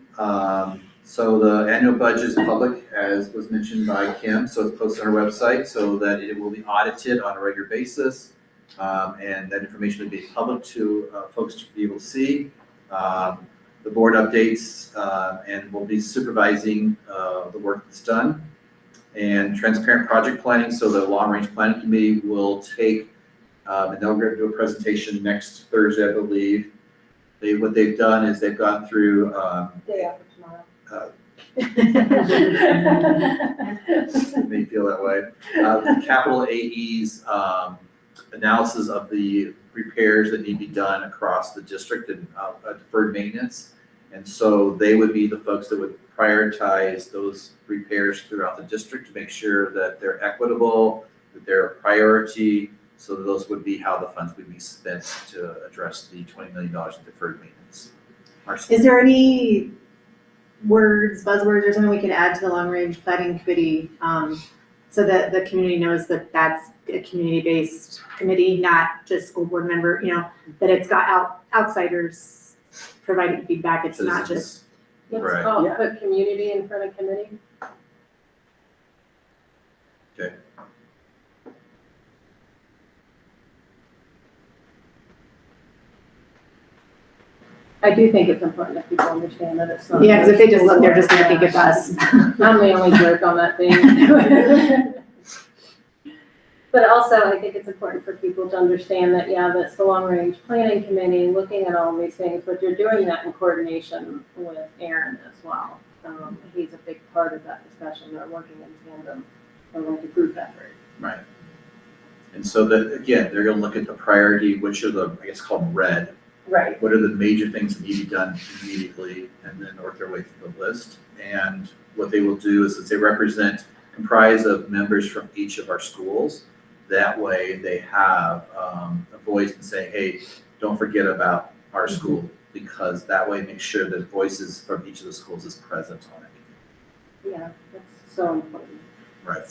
So the annual budget is public, as was mentioned by Kim, so it's posted on our website so that it will be audited on a regular basis. And that information will be public to folks to be able to see. The board updates and will be supervising the work that's done. And transparent project planning, so the long-range planning committee will take, and they'll do a presentation next Thursday, I believe. What they've done is they've gone through Day after tomorrow. it may feel that way. The capital AE's analysis of the repairs that need to be done across the district and deferred maintenance. And so they would be the folks that would prioritize those repairs throughout the district to make sure that they're equitable, that they're a priority. So those would be how the funds would be spent to address the $20 million in deferred maintenance. Is there any buzzwords or something we can add to the long-range planning committee, so that the community knows that that's a community-based committee, not just school board member, that it's got outsiders providing feedback, it's not just. Let's Right. call Yeah. put community in front of committee. Okay. I do think it's important that people understand that it's not. Yeah, because if they just look, they're just gonna think it's us. I'm the only jerk on that thing. But also, I think it's important for people to understand that, yeah, that's the long-range planning committee, looking at all these things, but you're doing that in coordination with Aaron as well. He's a big part of that discussion. They're working in tandem or like a group effort. Right. And so that, again, they're gonna look at the priority, which are the, I guess, called red. Right. What are the major things that need to be done immediately, and then work their way through the list. And what they will do is that they comprise of members from each of our schools. That way they have a voice in saying, hey, don't forget about our school, because that way make sure that voices from each of the schools is present on it. Yeah, that's so important. Right.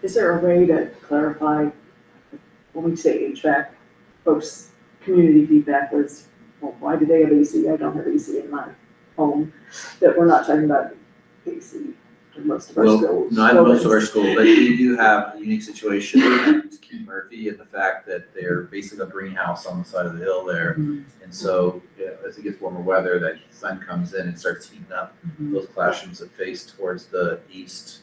Is there a way to clarify, when we say HVAC, folks, community feedback was, well, why do they have AC? I don't have AC in my home, that we're not talking about AC in most of our Well, schools. not in most of our schools, but we do have a unique situation with King Murphy and the fact that they're basically a greenhouse on the side of the hill there. Mhm. And so, as it gets warmer weather, that sun comes in and starts heating up those classrooms that face towards the east.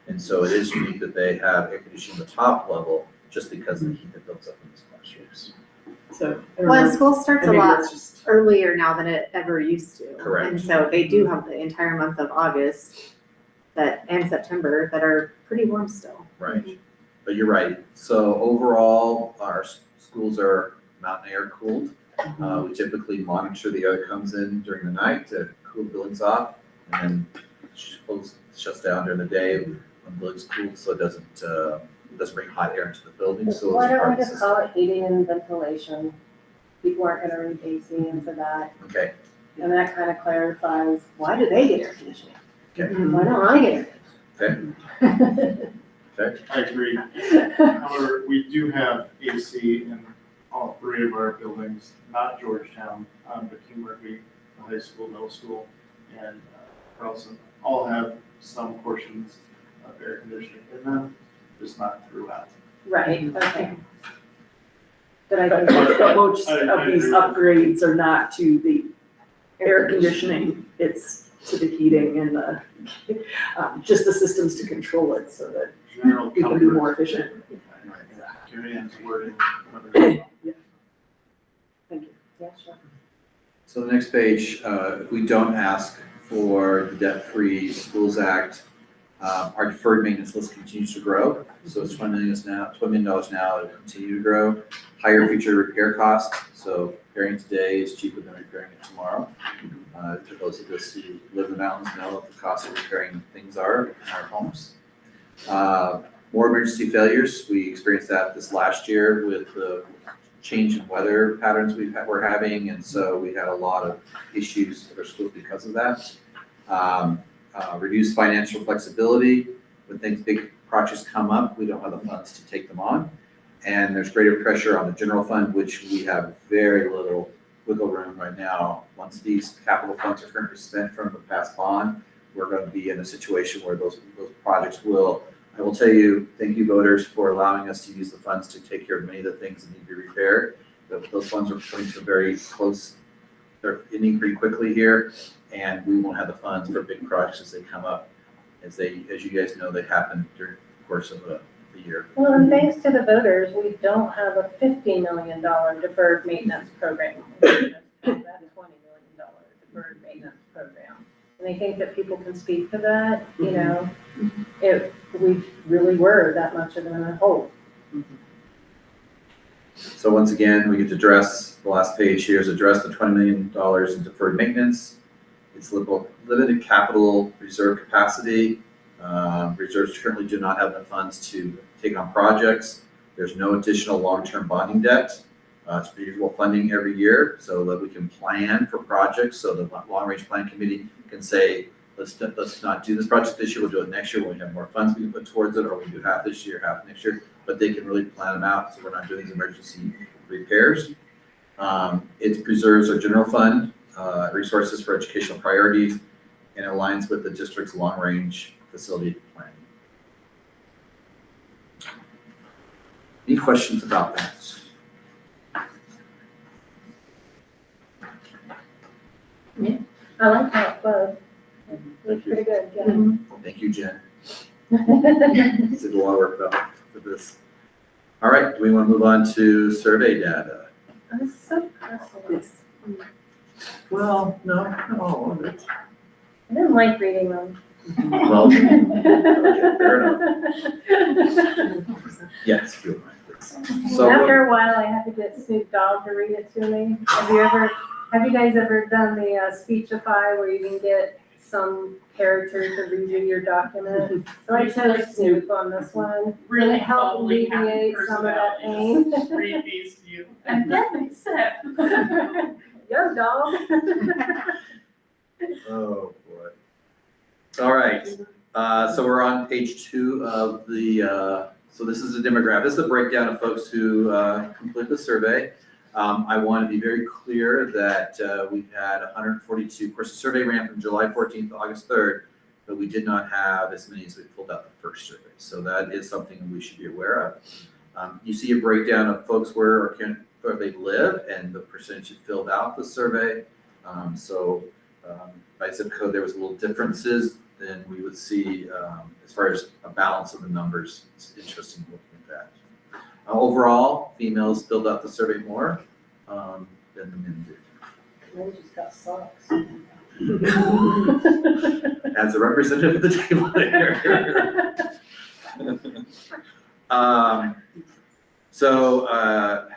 And so it is unique that they have air conditioning on the top level, just because of the heat that builds up in those classrooms. So. Well, school starts a maybe lot that's just- earlier now than it ever used to. Correct. And so they do have the entire month of August and September that are pretty warm still. Right, but you're right. So overall, our schools are mountain air cooled. We typically monitor the air that comes in during the night to cool the buildings off, and then shuts down during the day when the building's cooled, so it doesn't bring hot air into the building. So Why it's a don't part we of the just system. call it heating and ventilation? people aren't gonna read AC into that. Okay, And that kind of clarifies, why do they get air conditioning? okay, Why don't I get okay, air I agree. conditioning? However, we do have AC in all three of our buildings, not Georgetown, but King Murphy, the high school, middle school, and Carlson, all have some portions of air conditioning in them, just not throughout. Right, okay. But I But think that's most I of these agree. upgrades are not to the air conditioning, it's to the heating and the, just the systems to control it so that General we can be comfort. more efficient. Julian's wording. Thank you. yeah, sure. so the next page, if we don't ask for the debt-free schools act, our deferred maintenance list continues to grow. So it's $20 million now, it'll continue to grow. Higher future repair costs, so repairing today is cheaper than repairing it tomorrow. For those of us who live in the mountains know what the cost of repairing things are in our homes. More emergency failures, we experienced that this last year with the change in weather patterns we're having, and so we had a lot of issues at our schools because of that. Reduced financial flexibility, when big projects come up, we don't have the funds to take them on. And there's greater pressure on the general fund, which we have very little wiggle room right now. Once these capital funds are currently spent from the past bond, we're going to be in a situation where those projects will, I will tell you, thank you voters for allowing us to use the funds to take care of many of the things that need to be repaired. Those funds are coming to very close, they're ending pretty quickly here, and we won't have the funds for big projects as they come up. As you guys know, they happen during the course of the year. Well, and thanks to the voters, we don't have a $50 million deferred maintenance program. We just have that $20 million deferred maintenance program. And I think that people can speak to that, you know, if we really were that much of a hole. So once again, we get to address, the last page here is address the $20 million in deferred maintenance. It's limited capital reserve capacity. Reserves currently do not have the funds to take on projects. There's no additional long-term bonding debt. It's reusable funding every year so that we can plan for projects. So the long-range plan committee can say, let's not do this project this year, we'll do it next year when we have more funds we can put towards it, or we do half this year, half next year. But they can really plan them out so we're not doing these emergency repairs. It preserves our general fund, resources for educational priorities, and aligns with the district's long-range facility planning. Any questions about that? I like how it flows. Looks pretty good, yeah. Thank you, Jen. Did a lot of work for this. All right, do we want to move on to survey data? That's so personal. Yes. Well, no, not all of it. I didn't like reading them. Well, okay, fair enough. Yes, if you don't mind, please. So, After a while, I had to get Snoop Dogg to read it to me. Have you guys ever done the Speechify where you can get some character to read you your document? So I chose Snoop on this one. Really It helped bubbly, happy alleviate some of that pain. personality. Read these to you. And then they said. Yo, dog. oh, boy. All right, so we're on page 2 of the, so this is the demographic. This is a breakdown of folks who complete the survey. I want to be very clear that we've had 142, of course, the survey ran from July 14th to August 3rd, but we did not have as many as we filled out the first survey. So that is something we should be aware of. You see a breakdown of folks where they live and the percentage that filled out the survey. By zip code, there was a little differences than we would see as far as a balance of the numbers. It's interesting looking at that. Overall, females filled out the survey more than the men did. I just got socks. As a representative of the table here.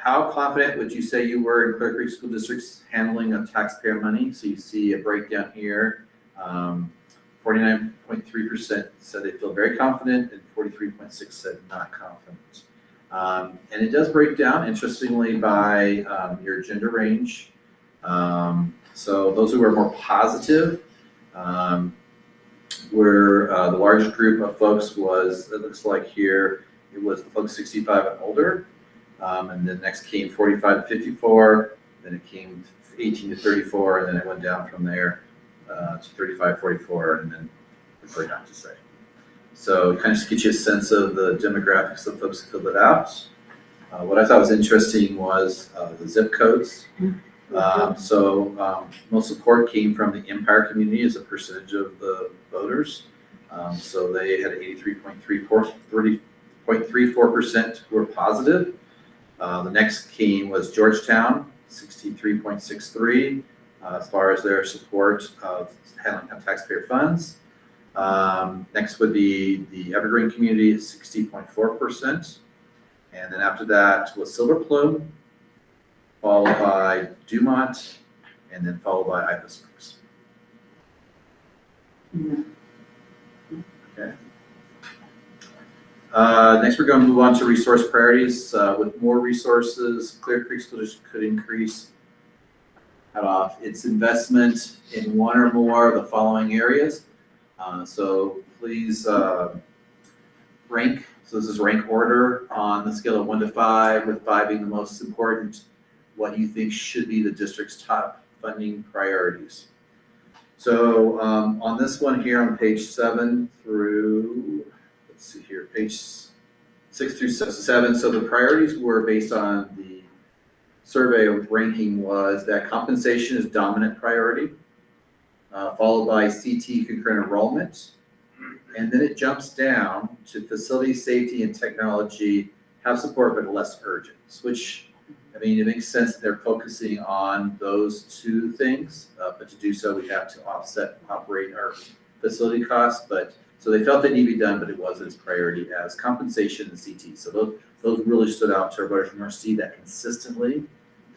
How confident would you say you were in Clear Creek School District's handling of taxpayer money? So you see a breakdown here. 49.3% said they feel very confident, and 43.6% said not confident. And it does break down interestingly by your gender range. So those who are more positive were the largest group of folks was, it looks like here, it was the folks 65 and older. And then next came 45 to 54, then it came 18 to 34, and then it went down from there to 35, 44, and then it's not to say. So it kind of just gives you a sense of the demographics of folks who filled it out. What I thought was interesting was the zip codes. Most support came from the Empire community as a percentage of the voters. So they had 30.34% who were positive. The next was Georgetown, 63.63, as far as their support of handling taxpayer funds. Next would be the Evergreen community at 60.4%. And then after that was Silver Plume, followed by Dumont, and then followed by Idaho Springs. Okay. Next, we're going to move on to resource priorities. With more resources, Clear Creek School District could increase its investment in one or more of the following areas. So please rank. So this is rank order on the scale of 1 to 5, with 5 being the most important. What you think should be the district's top funding priorities. So on this one here on page 7 through, let's see here, page 6 through 7. So the priorities were based on the survey of ranking was that compensation is dominant priority, followed by CT concurrent enrollment. And then it jumps down to facility safety and technology have support but less urgent, which, I mean, it makes sense that they're focusing on those two things, but to do so, we have to operate our facility costs. But so they felt they need to be done, but it wasn't as priority as compensation and CT. So those really stood out to our voters. You're going to see that consistently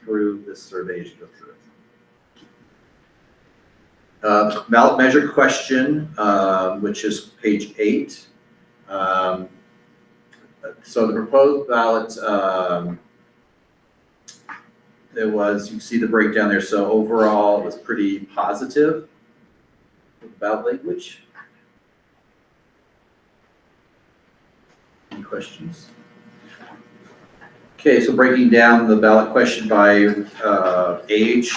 through this survey as you go through it. Ballot measure question, which is page 8. So the proposed ballot, you can see the breakdown there. So overall, it was pretty positive with ballot language. Any questions? Okay, so breaking down the ballot question by age.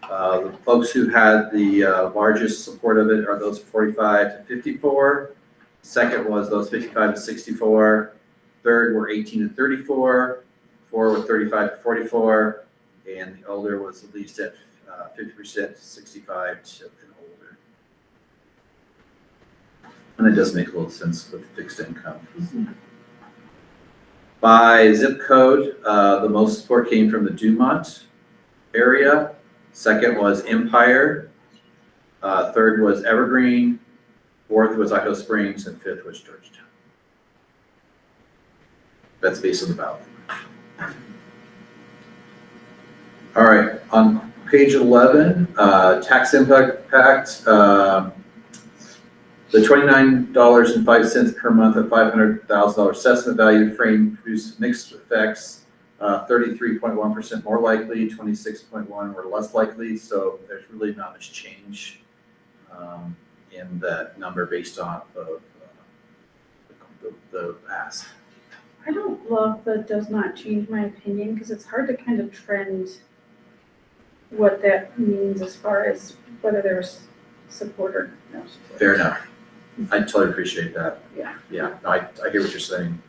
The folks who had the largest support of it are those 45 to 54. Second was those 55 to 64. Third were 18 to 34. 4 were 35 to 44. And the older was at least at 50%, 65 to and older. And it does make a little sense with fixed income. By zip code, the most support came from the Dumont area. Second was Empire. Third was Evergreen. Fourth was Idaho Springs, and fifth was Georgetown. That's based on the ballot. All right, on page 11, tax impact. The $29.05 per month of $500,000 assessment value frame produced mixed effects. 33.1% more likely, 26.1% were less likely. So there's really not much change in that number based on the ask. I don't love that does not change my opinion, because it's hard to kind of trend what that means as far as whether there's support or no support. Fair enough. I totally appreciate that. Yeah. Yeah, no, I hear what you're saying.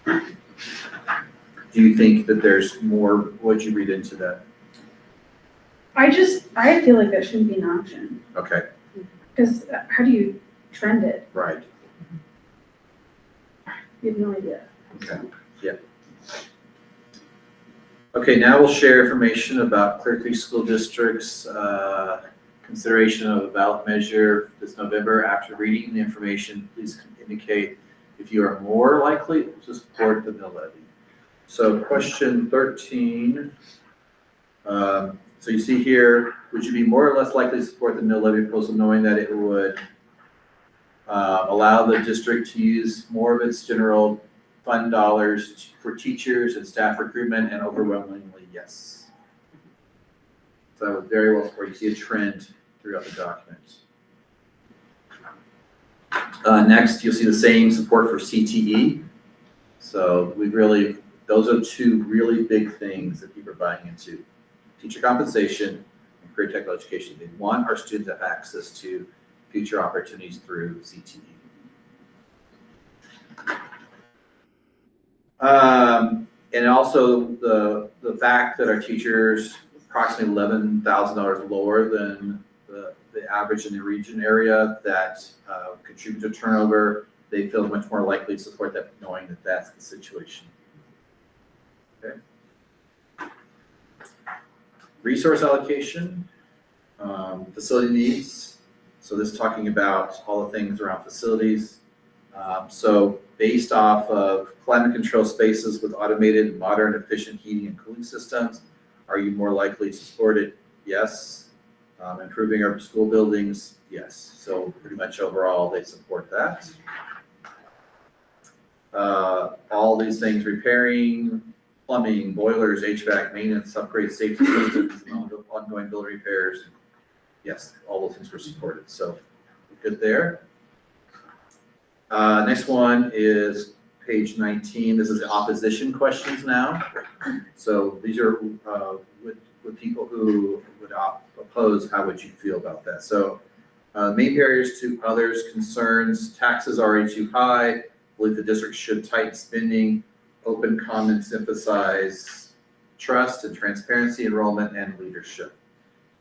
Do you think that there's more? What'd you read into that? I feel like that shouldn't be an option, Okay, because how do you trend it? right. You have no idea. Okay, yeah. Okay, now we'll share information about Clear Creek School District's consideration of a ballot measure this November. After reading the information, please indicate if you are more likely to support the mill levy. So question 13. So you see here, would you be more or less likely to support the mill levy proposal, knowing that it would allow the district to use more of its general fund dollars for teachers and staff recruitment, and overwhelmingly, yes. So that was very well supported. You see a trend throughout the document. Next, you'll see the same support for CTE. So those are two really big things that people are buying into. Teacher compensation and career technical education. They want our students to have access to future opportunities through CTE. And also the fact that our teachers approximately $11,000 lower than the average in the region area that contribute to turnover, they feel much more likely to support that knowing that that's the situation. Okay. Resource allocation, facility needs. So this is talking about all the things around facilities. So based off of climate control spaces with automated, modern, efficient heating and cooling systems, are you more likely to support it? Yes. Improving our school buildings? Yes. So pretty much overall, they support that. All these things, repairing, plumbing, boilers, HVAC, maintenance, upgrade, safety systems, and ongoing building repairs. Yes, all those things were supported. So good there. Next one is page 19. This is the opposition questions now. So these are with people who would oppose, how would you feel about that? So main barriers to others' concerns, taxes already too high, believe the district should tighten spending, open comments emphasize trust and transparency, enrollment, and leadership.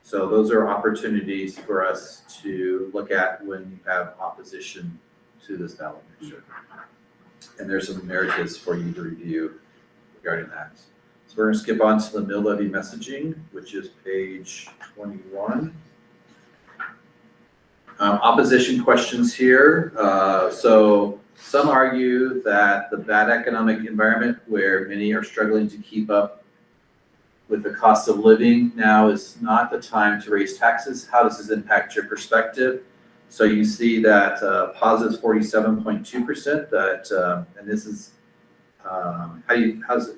So those are opportunities for us to look at when you have opposition to this ballot measure. And there's some narratives for you to review regarding that. So we're gonna skip on to the mill levy messaging, which is page 21. Opposition questions here. So some argue that the bad economic environment where many are struggling to keep up with the cost of living now is not the time to raise taxes. How does this impact your perspective? So you see that positive 47.2%. That and this is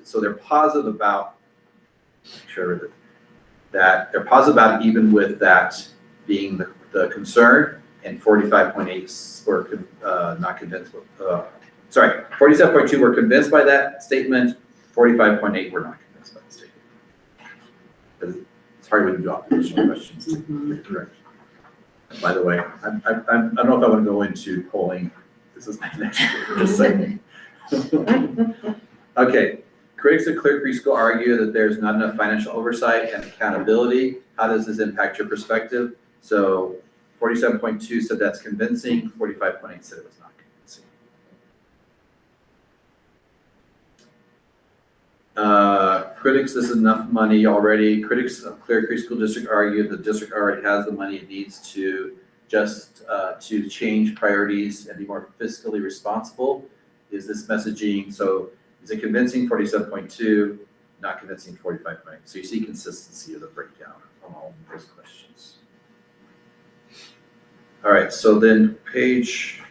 so they're positive about. Make sure that they're positive about even with that being the concern, and 45.8 were not convinced. Sorry, 47.2 were convinced by that statement. 45.8 were not convinced by the statement. It's hard when you do oppositional questions to be correct. By the way, I don't know if I want to go into polling. This is my next year, just saying. Okay, critics of Clear Creek School argue that there's not enough financial oversight and accountability. How does this impact your perspective? So 47.2 said that's convincing, 45.8 said it was not convincing. Critics, this is enough money already. Critics of Clear Creek School District argue the district already has the money it needs to just to change priorities and be more fiscally responsible. Is this messaging, so is it convincing 47.2, not convincing 45.8? So you see consistency of the breakdown on all of those questions. All right, so then page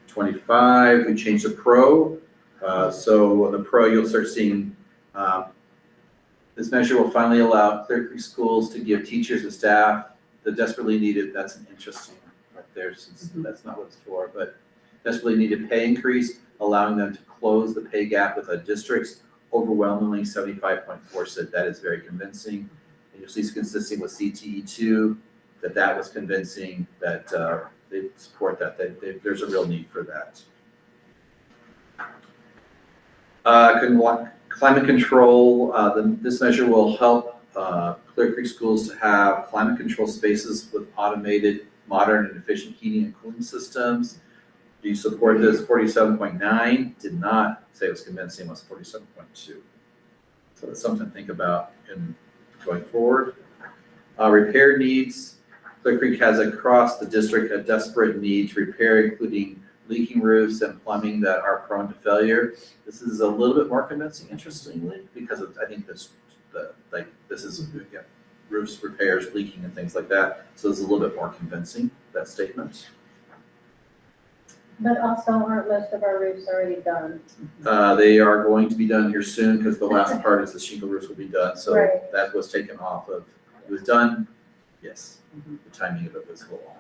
25, we changed to pro. So the pro, you'll start seeing this measure will finally allow Clear Creek schools to give teachers and staff the desperately needed, that's an interesting right there, since that's not what it's for, but desperately needed pay increase, allowing them to close the pay gap with the districts. Overwhelmingly, 75.4 said that is very convincing. And you'll see it's consistent with CTE2, that was convincing, that they support that, there's a real need for that. Climate control, this measure will help Clear Creek schools to have climate control spaces with automated, modern, and efficient heating and cooling systems. Do you support this? 47.9 did not say it was convincing, it was 47.2. So that's something to think about in going forward. Repair needs, Clear Creek has across the district a desperate need to repair, including leaking roofs and plumbing that are prone to failure. This is a little bit more convincing, interestingly, because I think this is again, roofs, repairs, leaking, and things like that. So it's a little bit more convincing, that statement. But also, aren't most of our roofs already done? They are going to be done here soon, because the last part is the shingle roofs will be done, so Right. that was taken off of, it was done, yes, the timing of it was a little off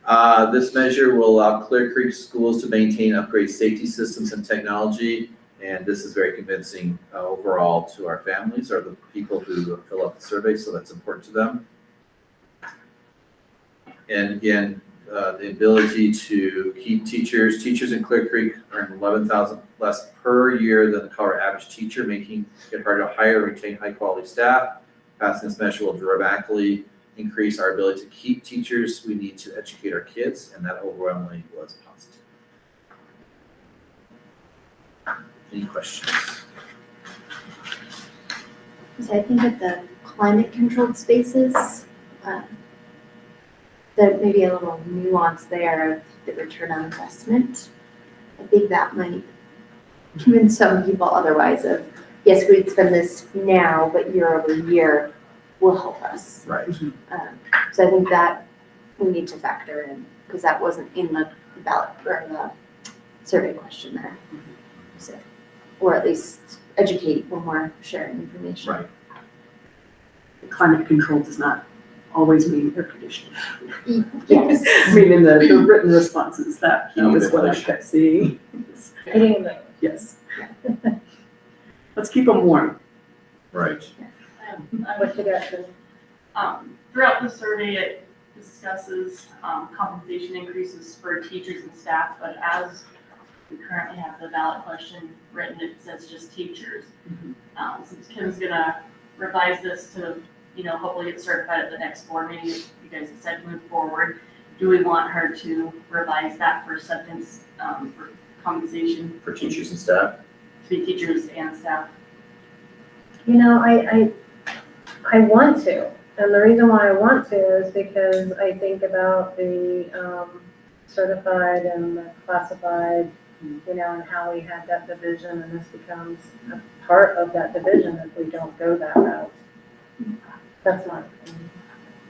there. This measure will allow Clear Creek schools to maintain, upgrade safety systems and technology, and this is very convincing overall to our families or the people who fill out the survey, so that's important to them. And again, the ability to keep teachers in Clear Creek earn $11,000 less per year than the Colorado average teacher, making it harder to hire and retain high-quality staff. Passing this measure will dramatically increase our ability to keep teachers we need to educate our kids, and that overwhelmingly was positive. Any questions? So I think at the climate controlled spaces, there may be a little nuance there of the return on investment. I think that might convince some people otherwise of, yes, we'd spend this now, but year over year will help us. Right. So I think that we need to factor in, because that wasn't in the ballot or the survey question there. So, or at least educate when we're sharing information. Right. Climate control does not always mean air conditioning. Yes. I mean, in the written responses, that was what I kept seeing. Hitting the, Yes. Let's keep them warm. Right. what you got to, Throughout the survey, it discusses compensation increases for teachers and staff, but as we currently have the ballot question written, it says just teachers. Since Kim's gonna revise this to, hopefully get certified at the next board meeting, if you guys decide to move forward, do we want her to revise that first sentence for compensation For teachers and staff? to be teachers and staff? I want to, and the reason why I want to is because I think about the certified and the classified, and how we had that division, and this becomes a part of that division if we don't go that route. That's my opinion.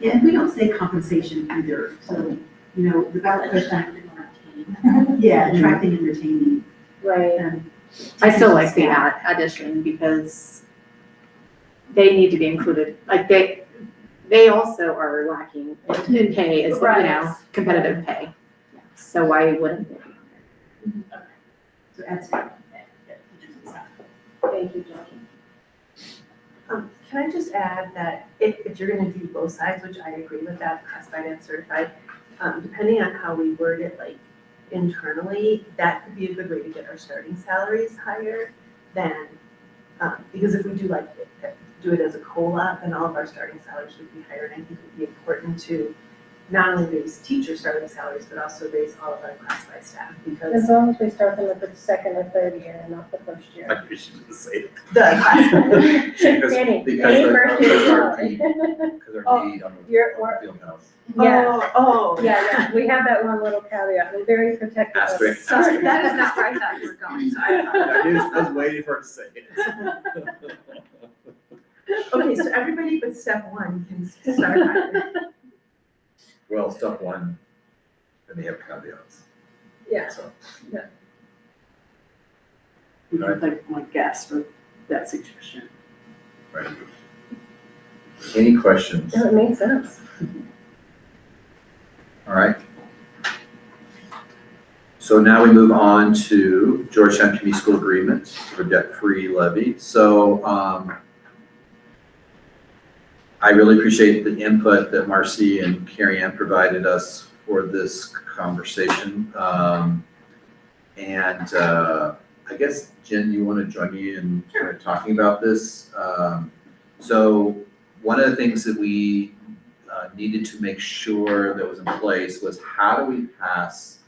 Yeah, and we don't say compensation either, so, the ballot question, yeah, attracting and retaining. Right. And I still like the staff. addition because they need to be included, like they also are lacking in pay as well, Right. competitive pay. So why wouldn't they be on there? So add staff. Teachers and staff. Thank you, Jackie. Can I just add that if you're gonna do both sides, which I agree with that, classified and certified, depending on how we word it, like internally, that could be a good way to get our starting salaries higher than, because if we do do it as a COLA, then all of our starting salaries would be higher, and I think it would be important to not only raise teacher starting salaries, but also raise all of our classified staff, because As long as we start them at the second or third year and not the first year. I wish you didn't say it. the classified. Because Any our- first year. because our need- because our need on the You're- field house. Yeah, Oh, yeah, we have that one little caveat, we're very protective of. Asterisk. sorry, that is not where I thought you were going, so I apologize. I was waiting for it to say it. Okay, so everybody but step one can start higher. Well, step one, then they have caveats. Yeah. So, We can thank my guests for that suggestion. right. Any questions? No, it makes sense. All right. So now we move on to Georgetown Community School Agreement for debt-free levy. So I really appreciate the input that Marcy and Carrie Ann provided us for this conversation. I guess, Jen, you want to join me in kind of talking about this? So one of the things that we needed to make sure that was in place was how do we pass,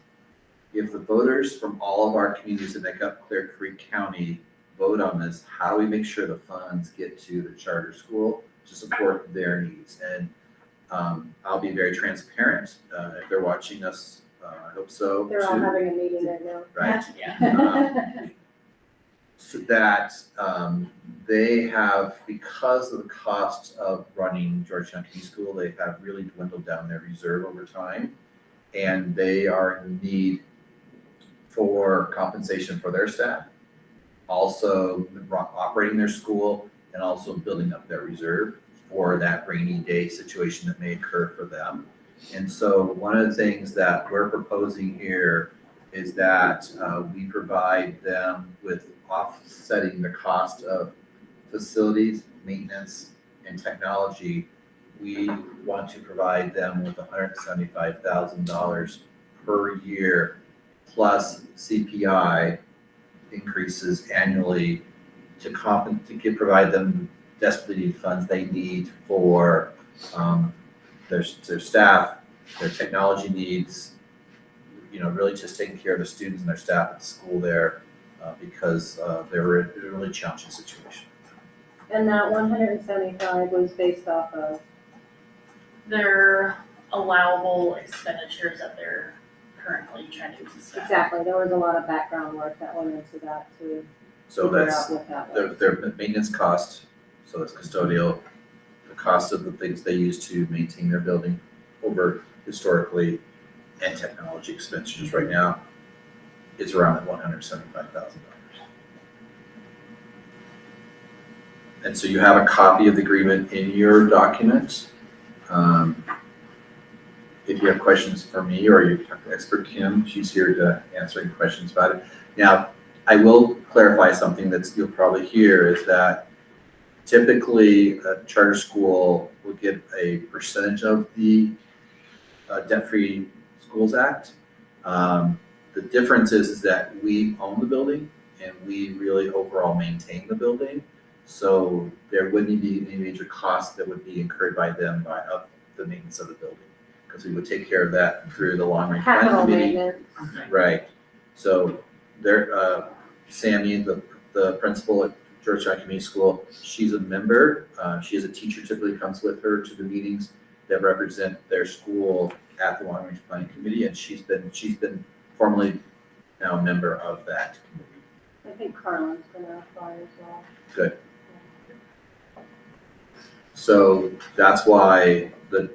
if the voters from all of our communities that make up Clear Creek County vote on this, how do we make sure the funds get to the charter school to support their needs? And I'll be very transparent, if they're watching us, I hope so. They're all too, having a meeting right now. right? Yeah. So that they have, because of the cost of running Georgetown Community School, they have really dwindled down their reserve over time. and they are in need for compensation for their staff, also operating their school, and also building up their reserve for that rainy day situation that may occur for them. And so one of the things that we're proposing here is that we provide them with offsetting the cost of facilities, maintenance, and technology. We want to provide them with $175,000 per year plus CPI increases annually to provide them desperately needed funds they need for their staff, their technology needs, really just taking care of the students and their staff at the school there because they're in a really challenging situation. And that 175 was based off of, Their allowable expenditures that they're currently trying to staff. exactly, there was a lot of background work that went into that to So figure that's out what that was. their maintenance cost, so that's custodial, the cost of the things they use to maintain their building over historically, and technology expenditures right now is around that $175,000. And so you have a copy of the agreement in your document. If you have questions for me or you talk to expert Kim, she's here to answer any questions about it. Now, I will clarify something that you'll probably hear is that typically a charter school will get a percentage of the Debt-Free Schools Act. The difference is that we own the building and we really overall maintain the building. So there wouldn't be any major costs that would be incurred by them of the maintenance of the building. Because we would take care of that through the long range planning Capital committee. maintenance. Right. So there, Sammy, the principal at Georgetown Community School, she's a member. She is a teacher, typically comes with her to the meetings that represent their school at the long range planning committee, and she's been formally now a member of that committee. I think Carlin's gonna apply as well. Good. So that's why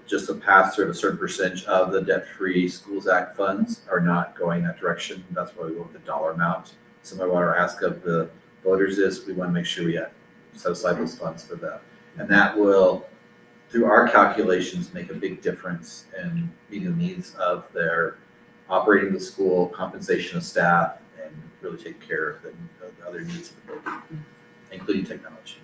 just the pass-through of a certain percentage of the Debt-Free Schools Act funds are not going that direction. That's why we go with the dollar amount. Some of our ask of the voters is we want to make sure we set aside those funds for that. And that will, through our calculations, make a big difference in meeting the needs of their operating the school, compensation of staff, and really take care of the other needs of the building, including technology.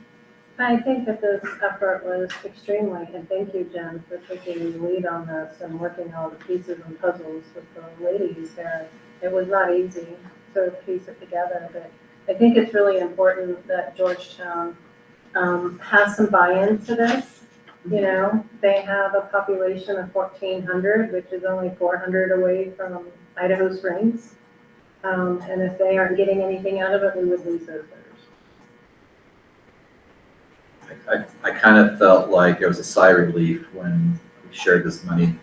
I think that this effort was extremely, and thank you, Jen, for taking the lead on this and working all the pieces and puzzles with the ladies there. It was not easy to piece it together, but I think it's really important that Georgetown has some buy-in to this. They have a population of 1,400, which is only 400 away from Idaho Springs. And if they aren't getting anything out of it, we would lose those voters. I kind of felt like there was a sigh of relief when we shared this money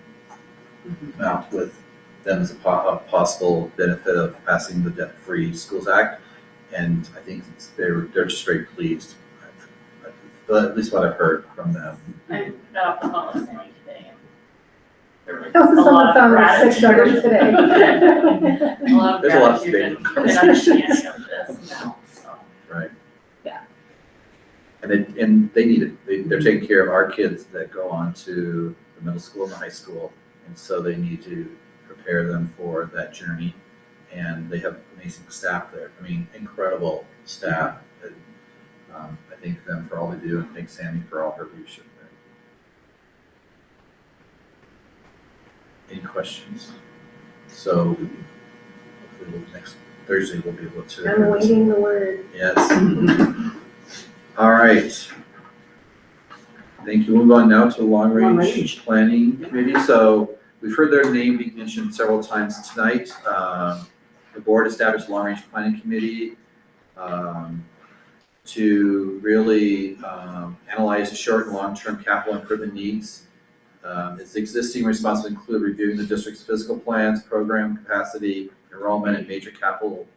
amount with them as a possible benefit of passing the Debt-Free Schools Act. And I think they're just very pleased, at least what I've heard from them. I got off the phone with Sammy today. And there was I was a lot of on the phone with 6 today. A lot of There's a lot of gratitude debating and understanding of this now, so. Right. Yeah. And they need it. They're taking care of our kids that go on to the middle school and the high school. And so they need to prepare them for that journey. And they have amazing staff there. I mean, incredible staff. And, I thank them for all they do and thank Sammy for all her leadership there. Any questions? So hopefully next Thursday we'll be able to. I'm waiting the word. Yes. All right. Thank you. We'll move on now to the Long Range Planning Committee. So we've heard their name being mentioned several times tonight. The board established a Long Range Planning Committee to really analyze the short and long-term capital improvement needs. Its existing responsibilities include reviewing the district's physical plans, program capacity, enrollment, and major capital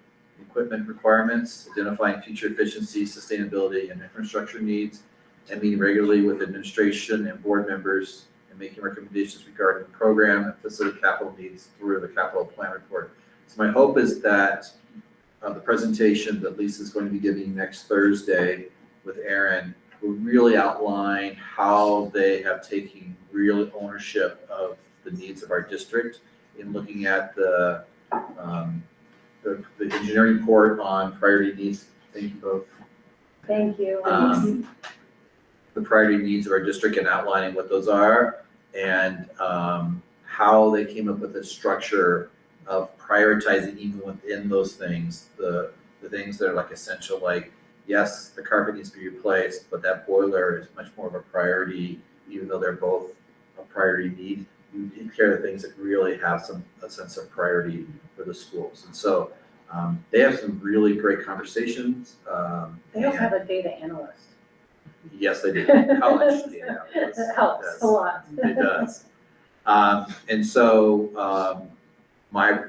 equipment requirements, identifying future efficiency, sustainability, and infrastructure needs, and meeting regularly with administration and board members and making recommendations regarding the program and facility capital needs through the capital plan report. So my hope is that the presentation that Lisa's going to be giving next Thursday with Aaron will really outline how they have taken real ownership of the needs of our district in looking at the engineering report on priority needs. Thank you both. Thank you. The priority needs of our district and outlining what those are, and how they came up with a structure of prioritizing even within those things, the things that are like essential, like, yes, the carpet needs to be replaced, but that boiler is much more of a priority, even though they're both a priority need. You take care of the things that really have a sense of priority for the schools. And so they have some really great conversations. They also have a data analyst. Yes, they do. College data. It helps a lot. It does. And so my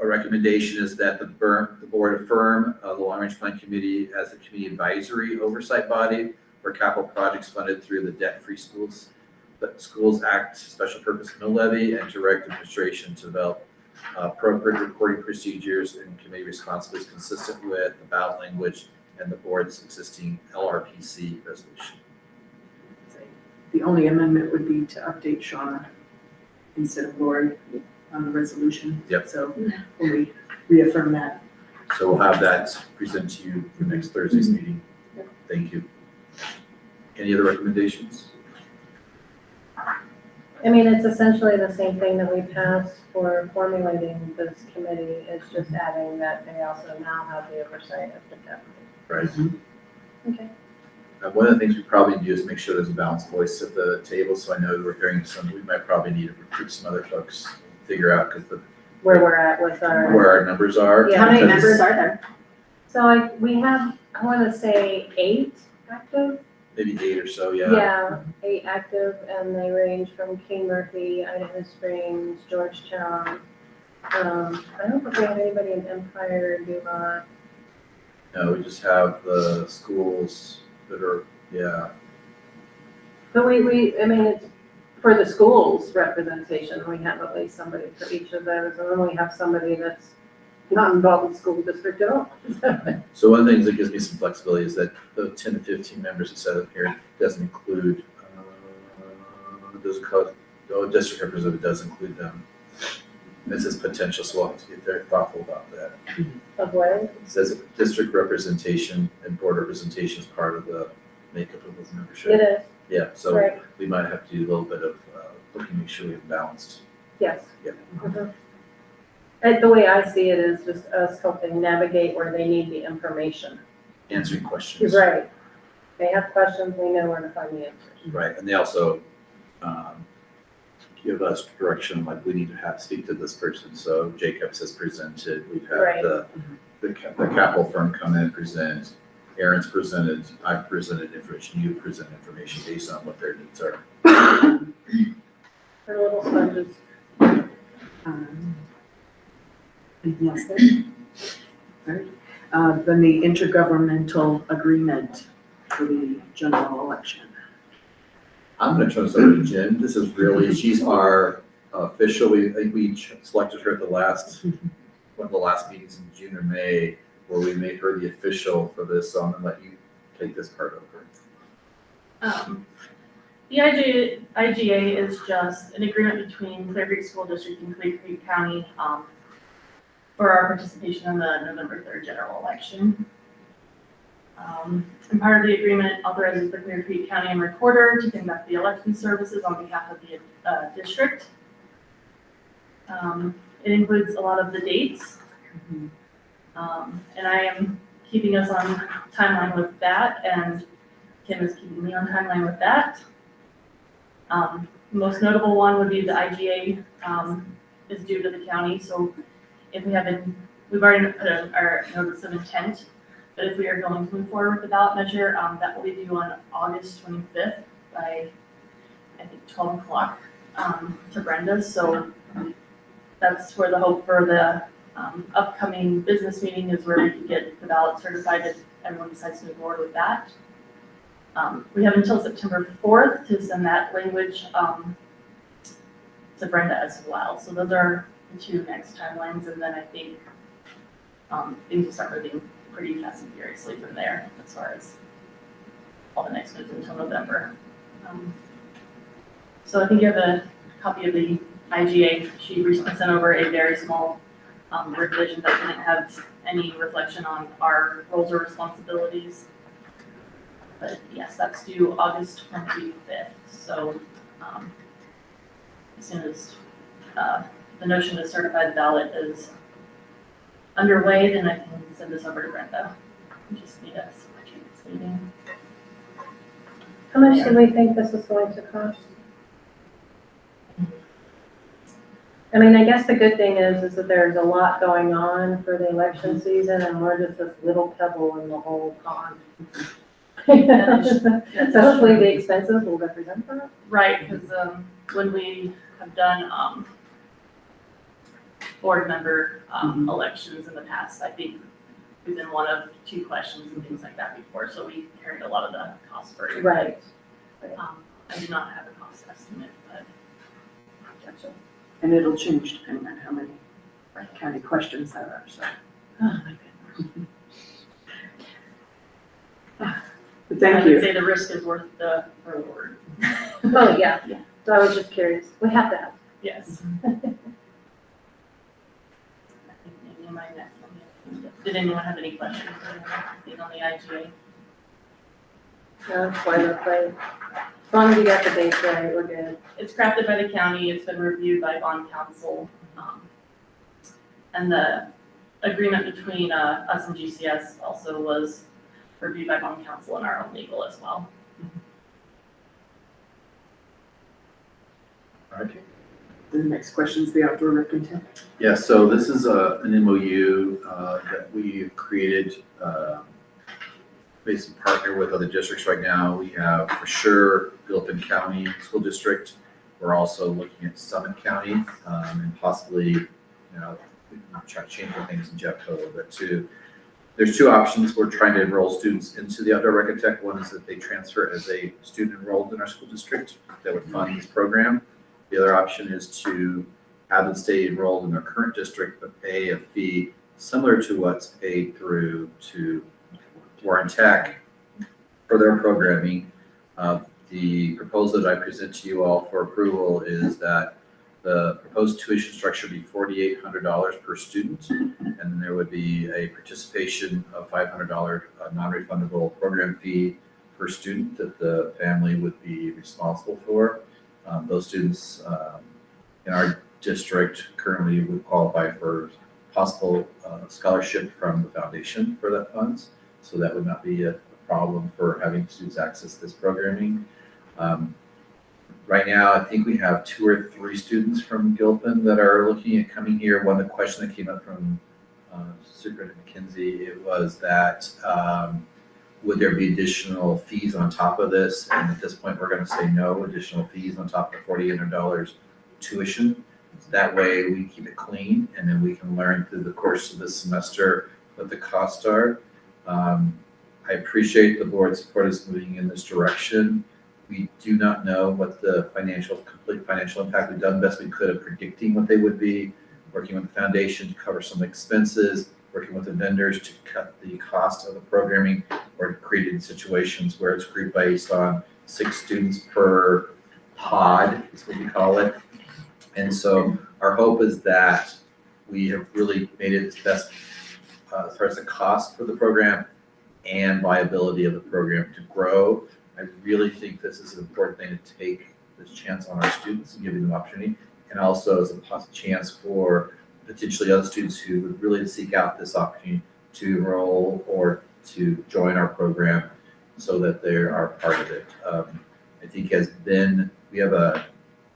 recommendation is that the board affirm the Long Range Plan Committee as the community advisory oversight body for capital projects funded through the Debt-Free Schools Act Special Purpose Mill Levy, and direct administration to develop appropriate reporting procedures and committee responsibilities consistent with the ballot language and the board's existing LRPC resolution. The only amendment would be to update Shauna instead of Lori on the resolution. Yep. So when we reaffirm that. So we'll have that presented to you for next Thursday's meeting. Thank you. Any other recommendations? I mean, it's essentially the same thing that we passed for formulating this committee. It's just adding that they also now have the oversight of the debt. Right. Okay. One of the things we probably do is make sure there's a balanced voice at the table. So I know we're hearing we might probably need to recruit some other folks, figure out Where we're at with our. where our numbers are. Yeah. How many because- members are there? So we have, I want to say 8 active. Maybe 8 or so, yeah. Yeah, 8 active, and they range from King Murphy, Idaho Springs, Georgetown. I don't think we have anybody in Empire, Dumont. No, we just have the schools that are, yeah. But I mean, it's for the schools representation, we have at least somebody for each of those, and then we have somebody that's not involved in the school district at all. So one of the things that gives me some flexibility is that the 10 to 15 members that set up here doesn't include, district representative does include them. This is potential, so we'll have to get very thoughtful about that. Of what? It says district representation and board representation is part of the makeup of this membership. It is, Yeah, so right, we might have to do a little bit of looking to make sure we have balanced. yes. Yeah. Mhm. And the way I see it is just us helping navigate where they need the information. Answering questions. You're right. They have questions, we know where to find the answers. Right, and they also give us direction, like we need to speak to this person. So Jacobs has presented, we've had Right. the capital firm come in and present, Aaron's presented, I've presented information, you present information based on what their needs are. They're little sponges. Anything else there? All right. Then the intergovernmental agreement for the general election. I'm gonna turn this over to Jen. This is really, she's our official, I think we selected her at one of the last meetings in June or May, where we made her the official for this, so I'm gonna let you take this part over. The IGA is just an agreement between Clear Creek School District and Clear Creek County, for our participation in the November 3rd general election. And part of the agreement authorizes the Clear Creek County and Recorder to conduct the election services on behalf of the district. It includes a lot of the dates. And I am keeping us on timeline with that, and Kim is keeping me on timeline with that. Most notable one would be the IGA is due to the county, so if we've already put our notice of intent, but if we are going to move forward with the ballot measure, that will be due on August 25th by, I think, 12 o'clock to Brenda. So that's where the hope for the upcoming business meeting is, where we can get the ballot certified if everyone decides to move forward with that. We have until September 4th to send that language Brenda as well. So those are the two next timelines, and then I think things will start moving pretty fast and furiously from there as far as all the next moves until November. So I think you have a copy of the IGA. She recently sent over a very small revision that didn't have any reflection on our roles or responsibilities. But yes, that's due August 25th. So as soon as the notion to certify the ballot is underway, then I can send this over to Brenda. We just need a secretary meeting. How much do we think this is going to cost? I mean, I guess the good thing is that there's a lot going on for the election season, and we're just this little pebble in the whole pond. So hopefully the expenses will represent that. Right, because when we have done board member elections in the past, I think we've been one of 2 questions and things like that before, so we carried a lot of the costs for it. Right. I do not have a cost estimate, but. Gotcha. And it'll change depending on how many county questions there are, so. Oh, my goodness. But thank I would you. say the risk is worth the reward. Oh, yeah. So I was just curious. We have to have. Yes. Did anyone have any questions on the IGA? No, boilerplate. As long as you got the dates right, we're good. It's crafted by the county, it's been reviewed by bond council. And the agreement between us and GCS also was reviewed by bond council and our own legal as well. Okay. The next question is the outdoor rec intent. Yeah, so this is an MOU that we created, basically partner with other districts right now. We have for sure Gilpin County School District. We're also looking at Summit County and possibly, we can try to change things in Jeffco a little bit too. There's 2 options. We're trying to enroll students into the outdoor rec and tech. One is that they transfer as a student enrolled in our school district that would fund this program. The other option is to have them stay enrolled in their current district, but pay a fee similar to what's paid through to Warren Tech for their programming. The proposal that I present to you all for approval is that the proposed tuition structure be $4,800 per student, and then there would be a participation of $500 non-refundable program fee per student that the family would be responsible for. Those students in our district currently would qualify for possible scholarship from the foundation for that funds. So that would not be a problem for having students access this programming. Right now, I think we have 2 or 3 students from Gilpin that are looking at coming here. One of the questions that came up from Superintendent McKenzie, it was that would there be additional fees on top of this? And at this point, we're going to say no additional fees on top of $4,800 tuition. That way we keep it clean, and then we can learn through the course of this semester what the costs are. I appreciate the board's support is moving in this direction. We do not know what the complete financial impact. We've done the best we could at predicting what they would be, working with the foundation to cover some expenses, working with the vendors to cut the cost of the programming, or creating situations where it's group based on 6 students per pod, is what we call it. And so our hope is that we have really made it the best as far as the cost for the program and viability of the program to grow. I really think this is an important thing to take this chance on our students and giving them opportunity, and also as a possible chance for potentially other students who would really seek out this opportunity to enroll or to join our program so that they are part of it. I think we have a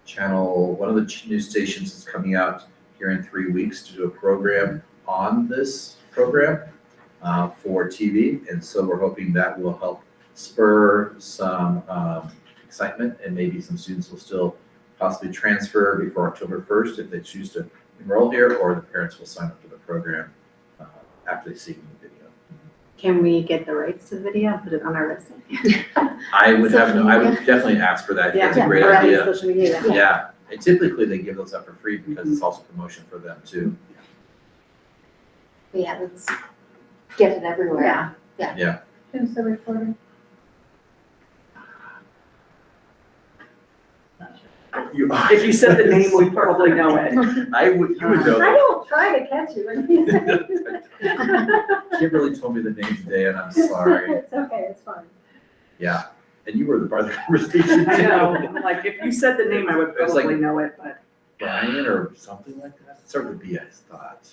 channel, one of the news stations is coming out here in 3 weeks to do a program on this program for TV. And so we're hoping that will help spur some excitement, and maybe some students will still possibly transfer before October 1st if they choose to enroll here, or the parents will sign up for the program after they see the video. Can we get the rights to the video and put it on our website? I would definitely ask for that. That's a great or at least idea. social media. Yeah, And typically they give those out for free because it's also promotion for them too. But yeah, let's get it everywhere. Yeah. Who's the reporter? If you said the name, we'd probably know it. You would know I that. don't try to catch you. Kimberly told me the name today and I'm sorry. It's okay, it's fine. Yeah, and you were the part of the conversation too. I know, I'm like, if you said the name, I would It was like- probably know it, but. Brian or something like that. It started with B, I thought.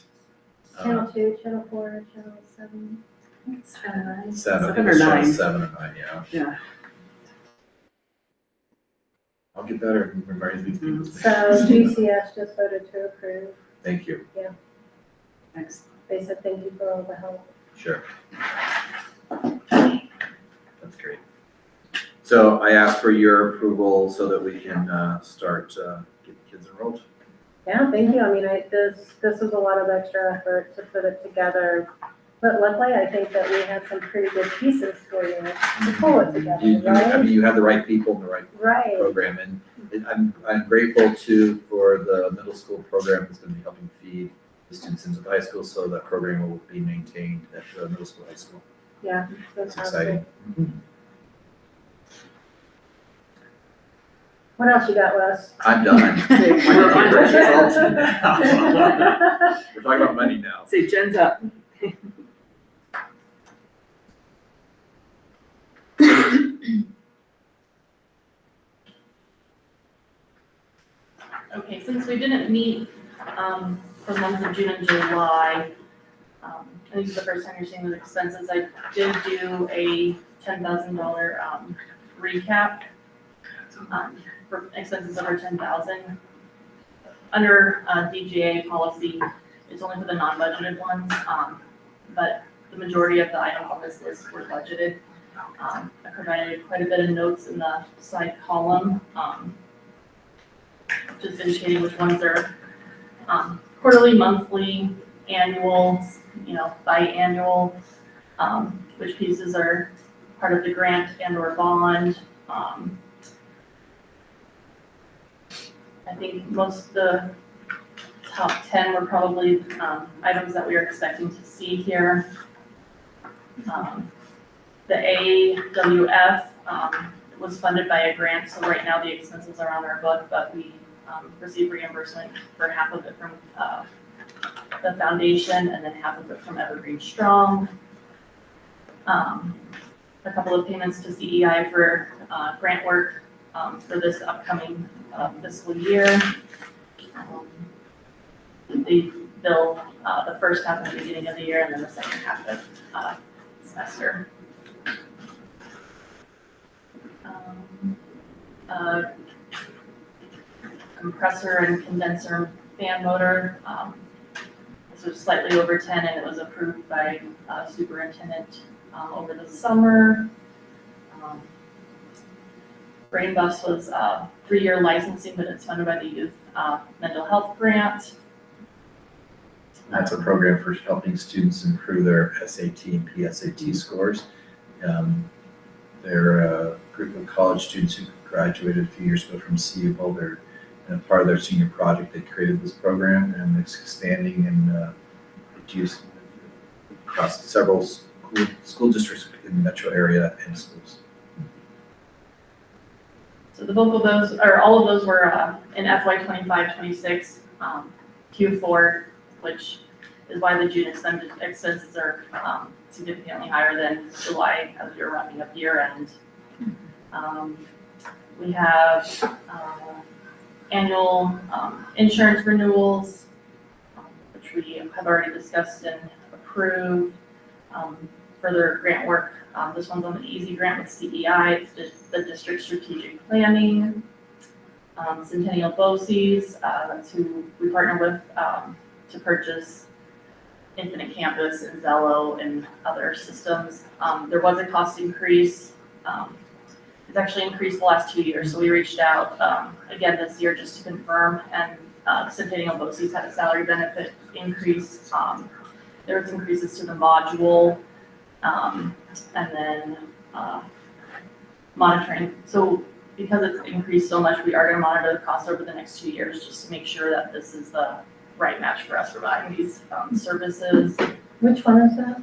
Channel 2, Channel 4, Channel 7. Seven, Seven it or was nine. 7 or 9, yeah. Yeah. I'll get better at remembering these people's So names. GCS just voted to approve. Thank you, Excellent. They said thank you for all the help. sure. That's great. So I ask for your approval so that we can start getting kids enrolled. Yeah, thank you. I mean, this was a lot of extra effort to put it together. But luckily, I think that we had some pretty good pieces for you to pull it together, I right? mean, you have the right people in the right Right. program, and I'm grateful too for the middle school program that's going to be helping feed the students into the high school, so that program will be maintained at the middle school, high school. Yeah. It's exciting. What else you got, Wes? I'm done. We're on to We're talking about money now. Say Jen's up. Okay, since we didn't meet, for the months of June and July, I think it's the first time you're seeing the expenses, I did do a $10,000, recap, for expenses over 10,000. Under, DGA policy, it's only for the non-budgeted ones, but the majority of the items on this list were budgeted. I provided quite a bit of notes in the side column, just indicating which ones are quarterly, monthly, annual, biannual, which pieces are part of the grant and or bond. I think most of the top 10 were probably items that we are expecting to see here. The AWF was funded by a grant, so right now the expenses are on our book, but we receive reimbursement for half of it from the foundation and then half of it from Evergreen Strong. A couple of payments to CEI for grant work for this upcoming fiscal year. They bill the first half at the beginning of the year and then the second half of semester. Compressor and condenser fan motor. This was slightly over 10 and it was approved by superintendent over the summer. Brain Buffs was a 3-year licensing, but it's funded by the youth mental health grant. That's a program for helping students improve their SAT and PSAT scores. They're a group of college students who graduated a few years ago from CU Boulder. And part of their senior project, they created this program, and it's expanding and it's used across several school districts in the metro area and schools. So the bulk of those, or all of those were in FY 25-26 Q4, which is why the June expenses are significantly higher than July as you're wrapping up year end. We have annual insurance renewals, which we have already discussed and approved. Further grant work, this one's on the EASY grant with CEI, it's just the district strategic planning. Centennial BOCES, that's who we partner with to purchase Infinite Campus and Zello and other systems. There was a cost increase. It's actually increased the last 2 years, so we reached out again this year just to confirm, and Centennial BOCES had a salary benefit increase. There was increases to the module, and then monitoring. So because it's increased so much, we are gonna monitor the cost over the next 2 years, just to make sure that this is the right match for us providing these, services. Which one is that?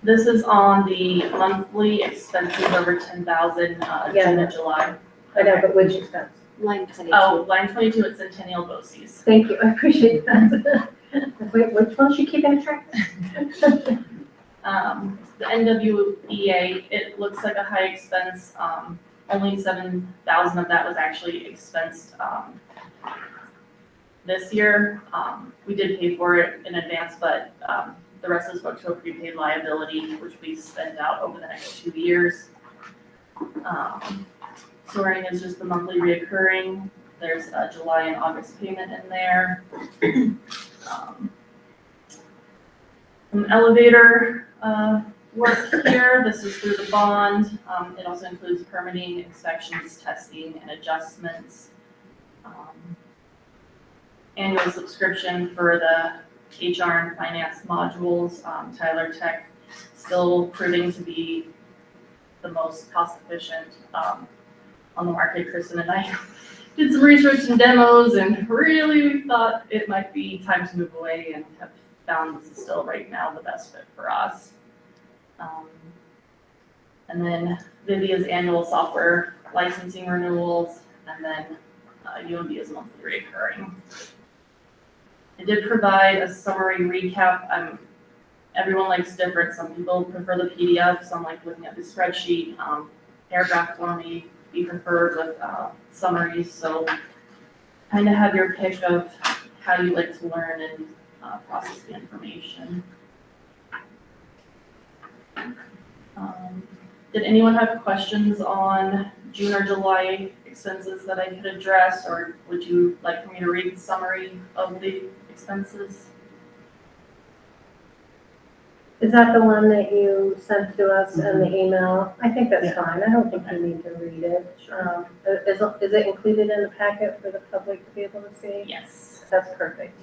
This is on the monthly expenses over 10,000, Yeah. June and July. I know, but which expense? Line 22. Oh, line 22, it's Centennial BOCES. Thank you, I appreciate that. Wait, which one is she keeping track? The NWEA, it looks like a high expense, only 7,000 of that was actually expensed, this year. We did pay for it in advance, but, the rest is booked to a prepaid liability, which we spend out over the next 2 years. Soaring is just the monthly reoccurring. There's a July and August payment in there. Some elevator work here. This is through the bond. It also includes permitting, inspections, testing, and adjustments. Annual subscription for the HR and finance modules. Tyler Tech still proving to be the most cost efficient on the market. Kristen and I did some research and demos and really thought it might be time to move away, and have found this is still right now the best fit for us. And then Vivia's annual software licensing renewals, and then UMB is monthly recurring. I did provide a summary recap. Everyone likes different. Some people prefer the PDF, some like looking at the spreadsheet. Paragraph form may be preferred with summaries, so kind of have your pick of how you like to learn and process the information. Did anyone have questions on June or July expenses that I could address, or would you like for me to read the summary of the expenses? Is that the one that you sent to us in the email? I think that's fine, I don't think you need to read it. Is it included in the packet for the public to be able to see? Yes. That's perfect.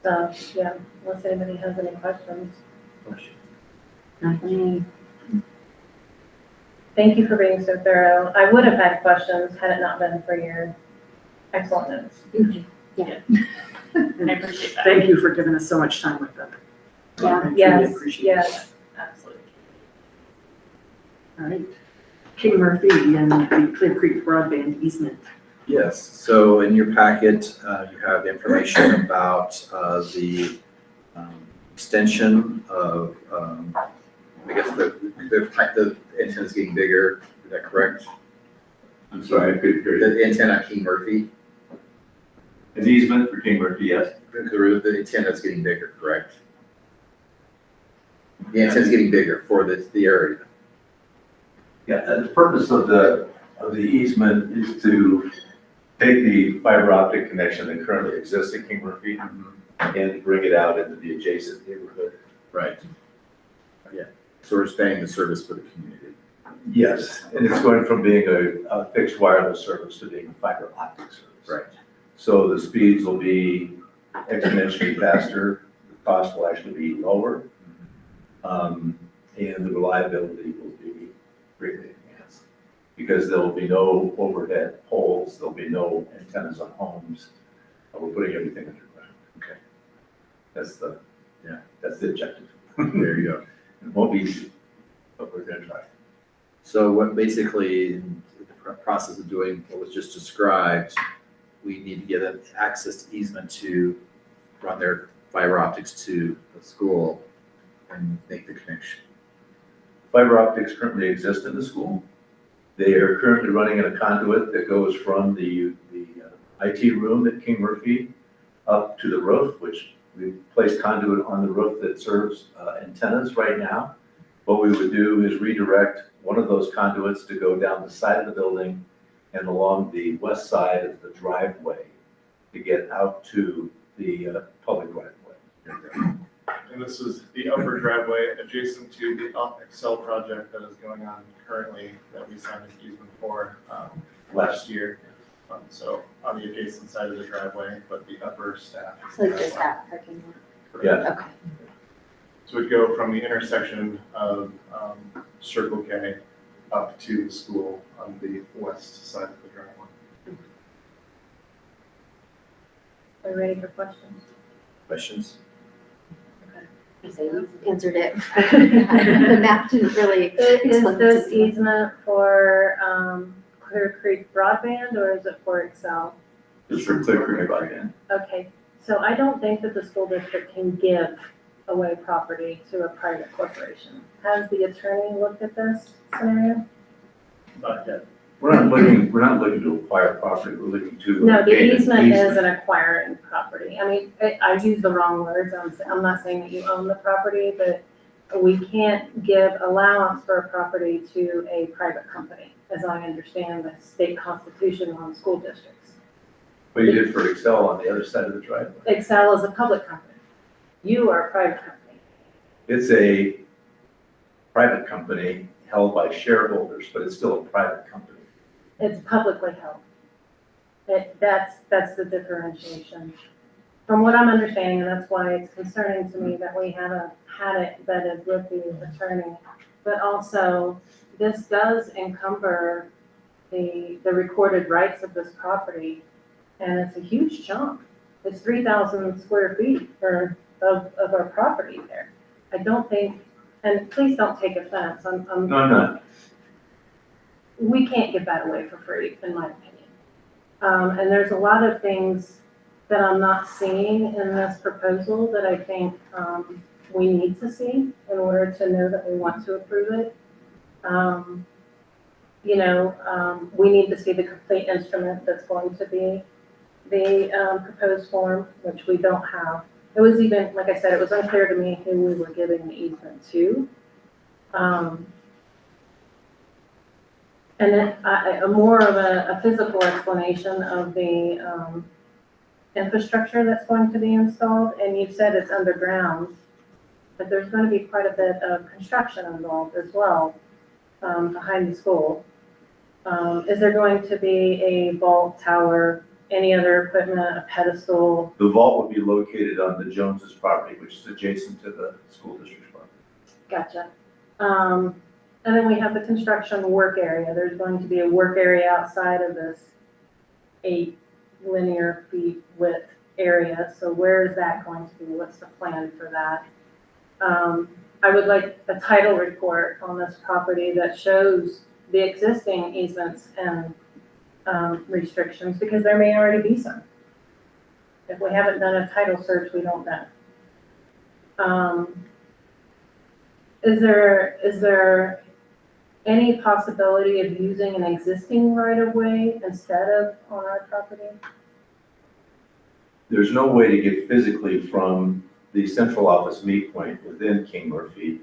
So, yeah, unless anybody has any questions. Thank you for being so thorough. I would have had questions had it not been for your excellent notes. I appreciate that. Thank you for giving us so much time with them. Yeah, I truly yes, appreciate it. yes. Absolutely. All right. King Murphy and the Clear Creek broadband easement. Yes, so in your packet, you have information about the extension of, I guess the antenna is getting bigger, is that correct? I'm sorry, I couldn't hear you. The antenna at King Murphy, An easement for King Murphy, yes? the antenna is getting bigger, correct? The antenna is getting bigger for the area. Yeah, and the purpose of the easement is to take the fiber optic connection that currently exists at King Murphy and bring it out into the adjacent neighborhood. Right. Yeah, so we're expanding the service for the community. Yes, and it's going from being a fixed wireless service to being a fiber optic service. Right. So the speeds will be exponentially faster, the cost will actually be lower, and the reliability will be greatly enhanced. Because there will be no overhead poles, there'll be no antennas on homes. We're putting everything underground. Okay. That's the objective. There you go. It won't be easy, but we're gonna try. So what basically, in the process of doing what was just described, we need to get access to easement to run their fiber optics to the school and make the connection. Fiber optics currently exist in the school. They are currently running in a conduit that goes from the IT room at King Murphy up to the roof, which we've placed conduit on the roof that serves antennas right now. What we would do is redirect one of those conduits to go down the side of the building and along the west side of the driveway to get out to the public right of way. And this is the upper driveway adjacent to the Excel project that is going on currently that we signed an easement for last year. So on the adjacent side of the driveway, but the upper staff. So like just that parking lot? Yeah. Okay. So we'd go from the intersection of Circle K up to the school on the west side of the driveway. Are you ready for questions? Questions? I say you answered it. The map didn't really Is explain this it to me. easement for, Clear Creek broadband or is it for Excel? Just for Clear Creek broadband. Okay, so I don't think that the school district can give away property to a private corporation. Has the attorney looked at this scenario? Not yet. We're not looking to acquire property, we're looking to. No, the gain an easement is an acquiring property. I mean, I use the wrong words. I'm not saying that you own the property, but we can't give allowance for a property to a private company, as I understand the state constitution on school districts. What you did for Excel on the other side of the driveway. Excel is a public company. You are a private company. It's a private company held by shareholders, but it's still a private company. It's publicly held. That's the differentiation. From what I'm understanding, and that's why it's concerning to me that we haven't had it vetted with the attorney. But also, this does encumber the recorded rights of this property, and it's a huge chunk. It's 3,000 square feet of our property there. I don't think, and please don't take offense, No, I'm not. we can't give that away for free, in my opinion. And there's a lot of things that I'm not seeing in this proposal that I think, we need to see in order to know that we want to approve it. We need to see the complete instrument that's going to be the, proposed form, which we don't have. It was even, like I said, it was unclear to me who we were giving the easement to. And then a more of a physical explanation of the infrastructure that's going to be installed. And you said it's underground, but there's going to be quite a bit of construction involved as well behind the school. Is there going to be a vault tower, any other equipment, a pedestal? The vault would be located on the Jones's property, which is adjacent to the school district's property. Gotcha. And then we have the construction work area. There's going to be a work area outside of this 8 linear feet width area. So where is that going to be? What's the plan for that? I would like a title report on this property that shows the existing easements and restrictions, because there may already be some. If we haven't done a title search, we don't know. Is there any possibility of using an existing right-of-way instead of on our property? There's no way to get physically from the central office meet point within King Murphy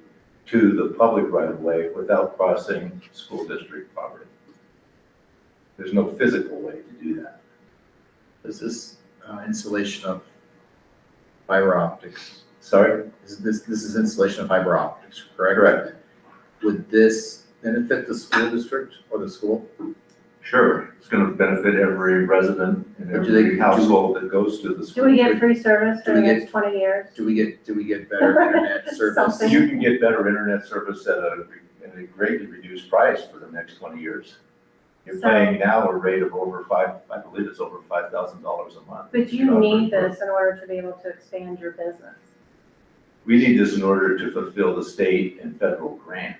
to the public right-of-way without crossing school district property. There's no physical way to do that. This is installation of fiber optics. Sorry? This is installation of fiber optics, correct? Correct. Would this benefit the school district or the school? Sure, it's gonna benefit every resident and But do they- every household that goes to the Do school. we get free service for Do the we get- next 20 years? Do we get better internet service? Something. You can get better internet service at a greatly reduced price for the next 20 years. You're So- paying now a rate of over I believe it's over $5,000 a month. But you need this in order to be able to expand your business. We need this in order to fulfill the state and federal grant.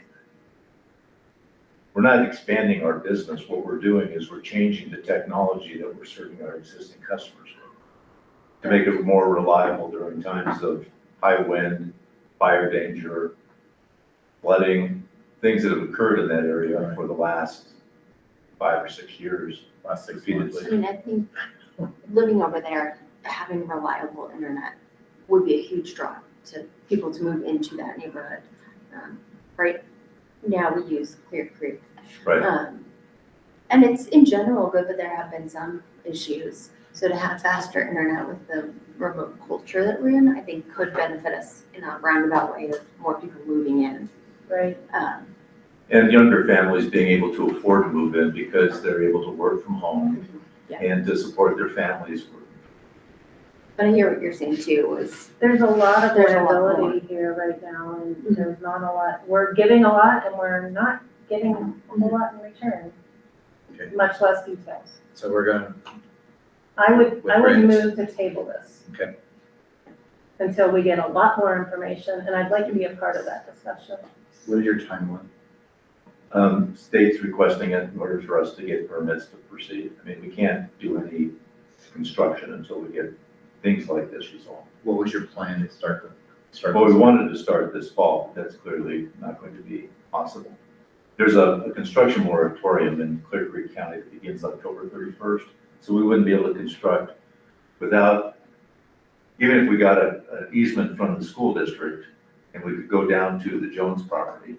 We're not expanding our business. What we're doing is we're changing the technology that we're serving our existing customers with to make it more reliable during times of high wind, fire danger, flooding, things that have occurred in that area for the last 5 or 6 years. Last 6 I months. mean, I think living over there, having reliable internet would be a huge draw to people to move into that neighborhood. Right now, we use Clear Creek. Right. And it's in general good, but there have been some issues. So to have faster internet with the remote culture that we're in, I think could benefit us in a roundabout way of more people moving in. Right. And younger families being able to afford to move in because they're able to work from home Yeah. and to support their families. But I hear what you're saying too, is There's a lot of There's a lot liability here right now, and there's not a lot. We're giving a lot and we're not getting a whole lot in return, Okay. much less details. So we're gonna, I would With Rich. move to table this. Okay. Until we get a lot more information, and I'd like to be a part of that discussion. what is your timeline? State's requesting it in order for us to get permits to proceed. I mean, we can't do any construction until we get things like this resolved. What was your plan to start Well, we this? wanted to start this fall, but that's clearly not going to be possible. There's a construction moratorium in Clear Creek County that begins October 31st, so we wouldn't be able to construct without, even if we got an easement from the school district and we could go down to the Jones property,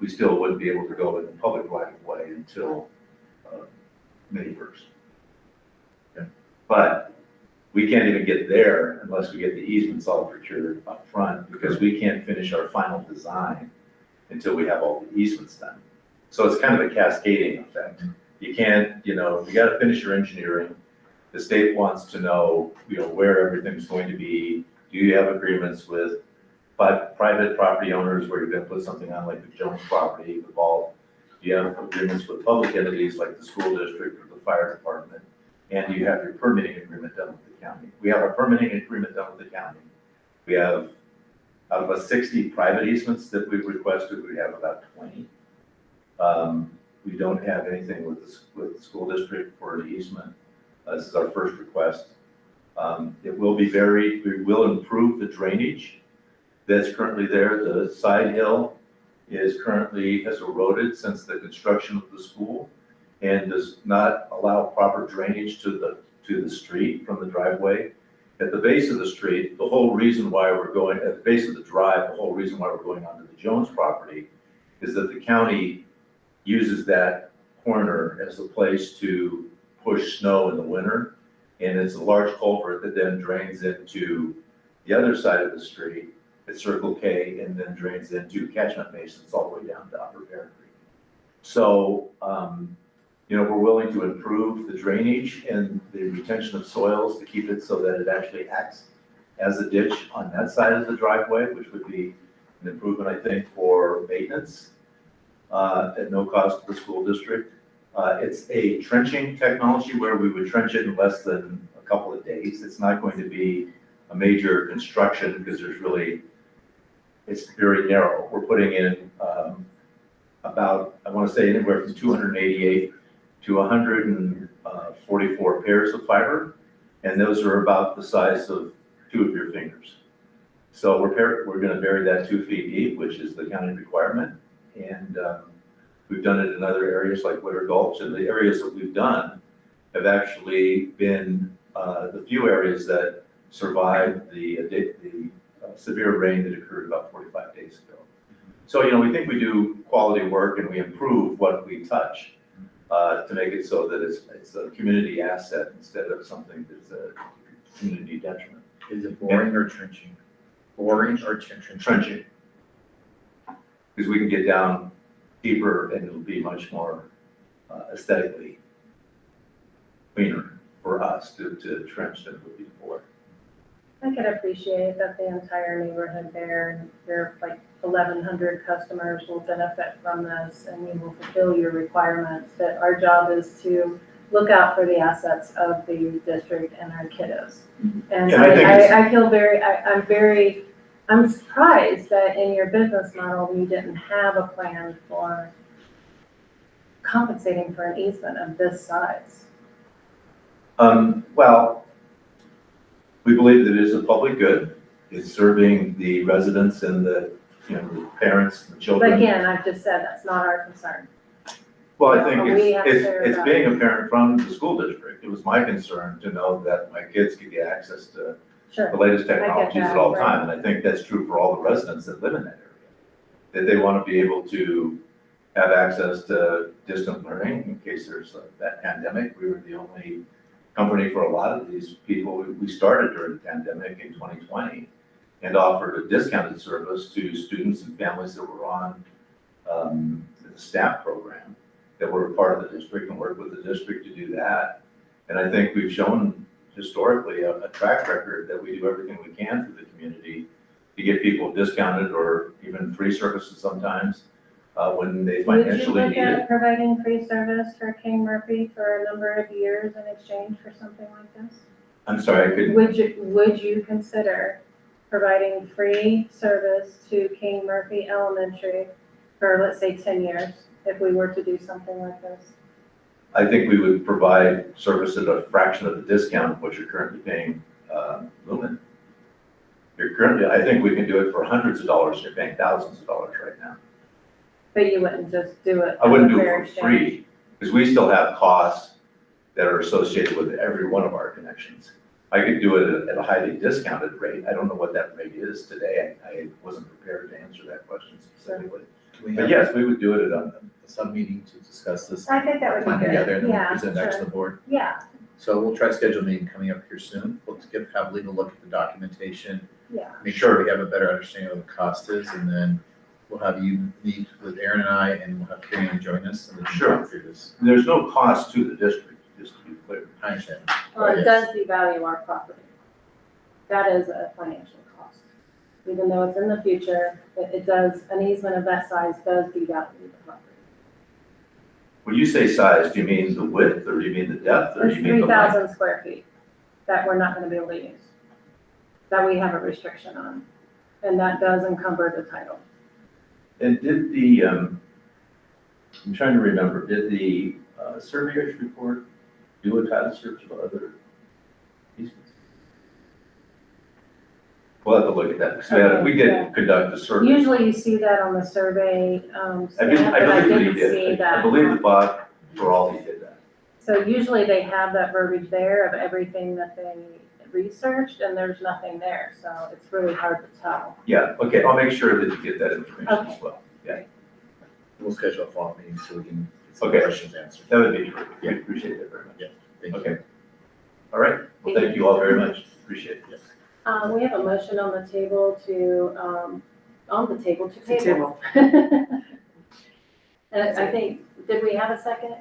we still wouldn't be able to go in the public right of way until May 1st. Okay. But we can't even get there unless we get the easements all procured up front, because we can't finish our final design until we have all the easements done. So it's kind of a cascading effect. You can't, you gotta finish your engineering. The state wants to know, where everything's going to be. Do you have agreements with private property owners where you're gonna put something on, like the Jones property, the vault? Do you have agreements with public entities like the school district or the fire department? And do you have your permitting agreement done with the county? We have our permitting agreement done with the county. We have, out of the 60 private easements that we've requested, we have about 20. We don't have anything with the school district for an easement. This is our first request. It will be we will improve the drainage that's currently there. The side hill has eroded since the construction of the school and does not allow proper drainage to the street from the driveway. At the base of the street, the whole reason why we're going, at the base of the drive, the whole reason why we're going onto the Jones property is that the county uses that corner as a place to push snow in the winter. And it's a large culvert that then drains into the other side of the street at Circle K and then drains into catchment basins all the way down to Upper Bear Creek. So, we're willing to improve the drainage and the retention of soils to keep it so that it actually acts as a ditch on that side of the driveway, which would be an improvement, I think, for maintenance at no cost to the school district. It's a trenching technology where we would trench it in less than a couple of days. It's not going to be a major construction because it's very narrow. We're putting in about, I want to say anywhere from 288 to 144 pairs of fiber, and those are about the size of 2 of your fingers. So we're going to bury that 2 feet deep, which is the county requirement, and we've done it in other areas like Witter Gulch, and the areas that we've done have actually been the few areas that survived the severe rain that occurred about 45 days ago. So, we think we do quality work and we improve what we touch to make it so that it's a community asset instead of something that's a community detriment. Is it boring or trenching? Boring or trenching? Trenching. Because we can get down deeper and it'll be much more aesthetically cleaner for us to trench than it would be before. I could appreciate that the entire neighborhood there, your like 1,100 customers will benefit from this and you will fulfill your requirements, but our job is to look out for the assets of the district and our kiddos. And Yeah, I think I feel I'm surprised that in your business model, you didn't have a plan for compensating for an easement of this size. Well, we believe that it is a public good. It's serving the residents and the parents, the But children. again, I've just said that's not our concern. Well, I think We have to it's share it's that. being a parent from the school district. It was my concern to know that my kids could get access to Sure. the latest get technologies that, at all right. time. And I think that's true for all the residents that live in that area. That they want to be able to have access to distant learning in case there's that pandemic. We were the only company for a lot of these people. We started during the pandemic in 2020 and offered a discounted service to students and families that were on the SNAP program that were a part of the district and worked with the district to do that. And I think we've shown historically a track record that we do everything we can for the community to get people discounted or even free services sometimes when they Would you financially look need it. at providing free service for King Murphy for a number of years in exchange for something like this? I'm sorry, I couldn't, Would you consider providing free service to King Murphy Elementary for, let's say, 10 years, if we were to do something like this? I think we would provide service at a fraction of the discount of what you're currently paying, Lumen. You're currently, I think we can do it for hundreds of dollars, you're paying thousands of dollars right now. But you wouldn't just do it I wouldn't as a do fair it for exchange? free, because we still have costs that are associated with every one of our connections. I could do it at a highly discounted rate. I don't know what that rate is today. I wasn't prepared to answer that question specifically. Can we But have yes, we would do it at a sub-meeting to discuss this? I think that would Plan be good. together and then we'll Yeah, present back to sure. the board. Yeah, So we'll try to schedule a meeting coming up here soon. We'll have legal look at the documentation, yeah. make sure we have a better understanding of what the cost is, and then we'll have you meet with Aaron and I, and we'll have Karen join us, and we can Sure. talk through this. There's no cost to the district, just to be clear. I understand. Well, it does devalue our property. That is a financial cost. Even though it's in the future, it does, an easement of that size does devalue the property. When you say size, do you mean the width, or do you mean the depth, or do It's you mean the length? 3,000 square feet that we're not gonna be able to use, that we have a restriction on. And that does encumber the title. And did the, I'm trying to remember, did the surveyor's report do a title search of other easements? We'll have to look at that, because we Okay, did conduct a survey. Usually you see that on the survey, I stamp, believe but I that he didn't see did. that. I believe that Bob, for all, he did that. So usually they have that verbiage there of everything that they researched, and there's nothing there, so it's really hard to tell. Yeah, okay, I'll make sure that you get that information Okay. as well. Yeah, We'll schedule a follow-up meeting so we can get some Okay. questions answered. that would be terrific. We appreciate that very much. Thank you. Okay. All right, well, thank you all very much. Appreciate it. We have a motion on the table to table. table. I think, did we have a second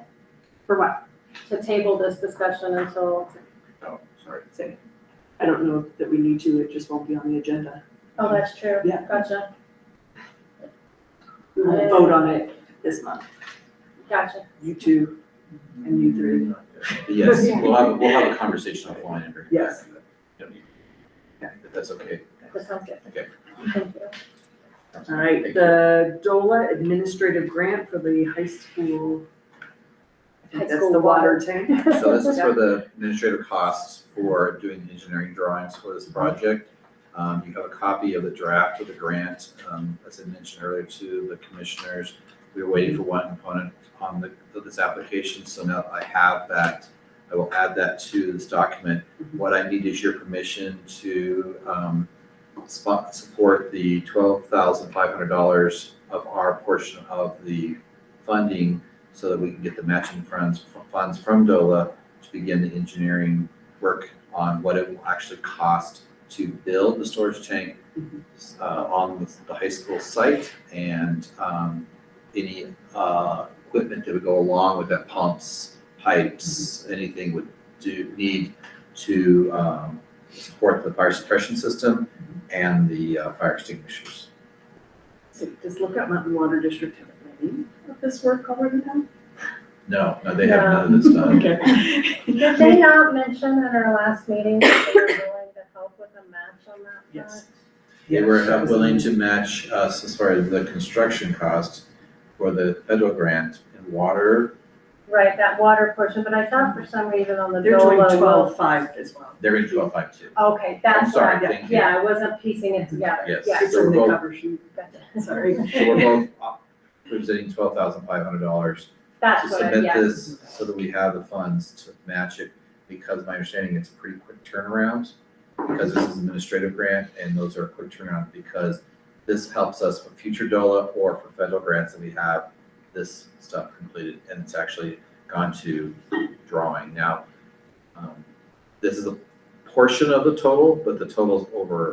For what? to table this discussion until, Oh, sorry. Say, I don't know that we need to, it just won't be on the agenda. oh, that's true. Yeah. Gotcha, We won't vote on it this month. gotcha. You two and you three. Yes, we'll have a conversation offline. and bring it back. Yes. If that's okay. That sounds good. Okay. Thank you. All right, Thank the DOLA administrative grant for the high school. I think High that's school the water water. tank. So this is for the administrative costs for doing engineering drawings for this project. You have a copy of the draft of the grant. As I mentioned earlier to the commissioners, we were waiting for one component on this application, so now I have that. I will add that to this document. What I need is your permission to support the $12,500 of our portion of the funding so that we can get the matching funds from DOLA to begin the engineering work on what it will actually cost to build the storage tank on the high school site, and any equipment that would go along with that, pumps, pipes, anything would need to support the fire suppression system and the fire extinguishers. So does Lookout Mountain Water District have any of this work already done? No, they have none of this done. Okay. Did they not mention at our last meeting that they were willing to help with a match on that Yes. front? They were willing to match us as far as the construction cost for the federal grant in water. Right, that water portion, but I thought for some reason on the They're doing DOLA. 12.5 as well. They're in 12.5 too. Okay, that's I'm sorry, right. thank you. Yeah, I wasn't piecing it together. Yes. Yeah, It's So in we're the both- cover sheet. gotcha. Sorry. So we're both presenting $12,500 That's to what, submit yeah. this so that we have the funds to match it, because my understanding it's a pretty quick turnaround, because this is an administrative grant, and those are a quick turnaround, because this helps us for future DOLA or for federal grants that we have this stuff completed, and it's actually gone to drawing. Now, this is a portion of the total, but the total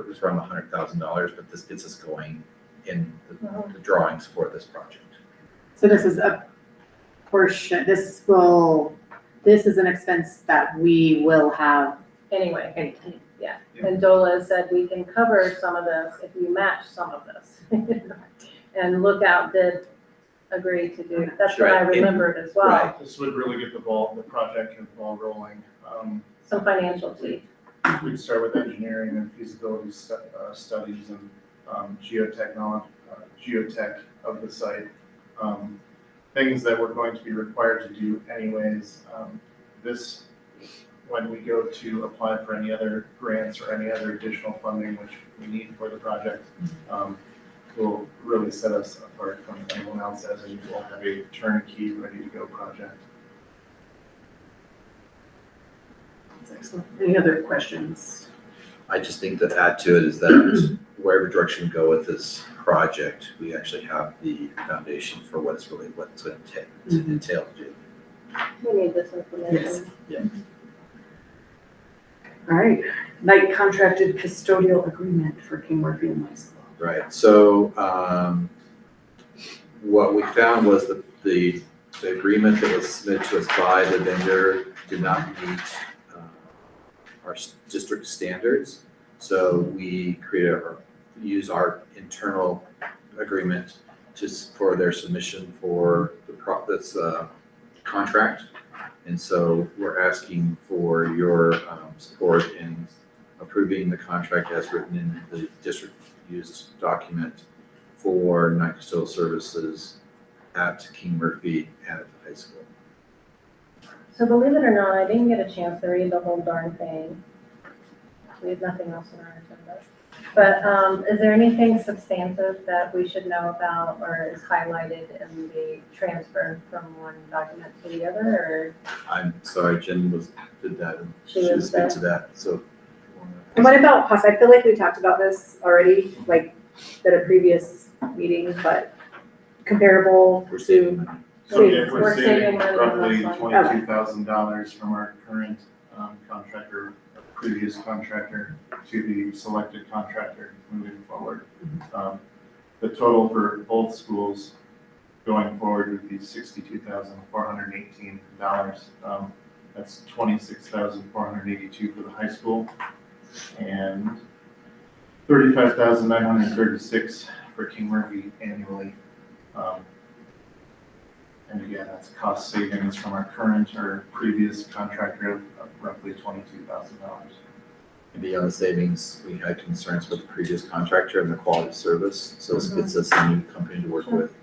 is around $100,000, but this gets us going in the drawings for this project. So this is a portion, this is an expense that we will have Anyway, anytime. and DOLA said we can cover some of this if you match some of this. And Lookout did agreed to do. That's what I Right. remembered as well. Right. This would really get the project and the ball rolling. Some financial teeth. We'd start with engineering and feasibility studies and geotech of the site. Things that we're going to be required to do anyways. This, when we go to apply for any other grants or any other additional funding which we need for the project, will really set us apart from anyone else, as we will have a turnkey, ready to go project. That's excellent. Any other questions? I just think that add to it is that wherever direction we go with this project, we actually have the foundation for what's going to entail to do. We need this information. All right, night contracted custodial agreement for King Murphy and High School. Right, so, what we found was that the agreement that was submitted to us by the vendor did not meet, our district standards. So we use our internal agreement for their submission for this contract. And so we're asking for your support in approving the contract as written in the district used document for night custodial services at King Murphy and at the high school. So believe it or not, I didn't get a chance to read the whole darn thing. We have nothing else on our agenda. But is there anything substantive that we should know about or is highlighted in the transfer from one document to the other, or? I'm sorry, Jen did that, and She she would was speak there. to that, so. And what about cost? I feel like we talked about this already, like at a previous meeting, but comparable We're saving to, money. So yeah, We're we're saving saving money on roughly this one. $22,000 from our current contractor, previous contractor, to the selected contractor moving forward. The total for both schools going forward would be $62,418. That's $26,482 for the high school and $35,936 for King Murphy annually. And again, that's cost savings from our current or previous contractor of roughly $22,000. And beyond the savings, we had concerns with the previous contractor and the quality of service, so this gets us a new company to work with.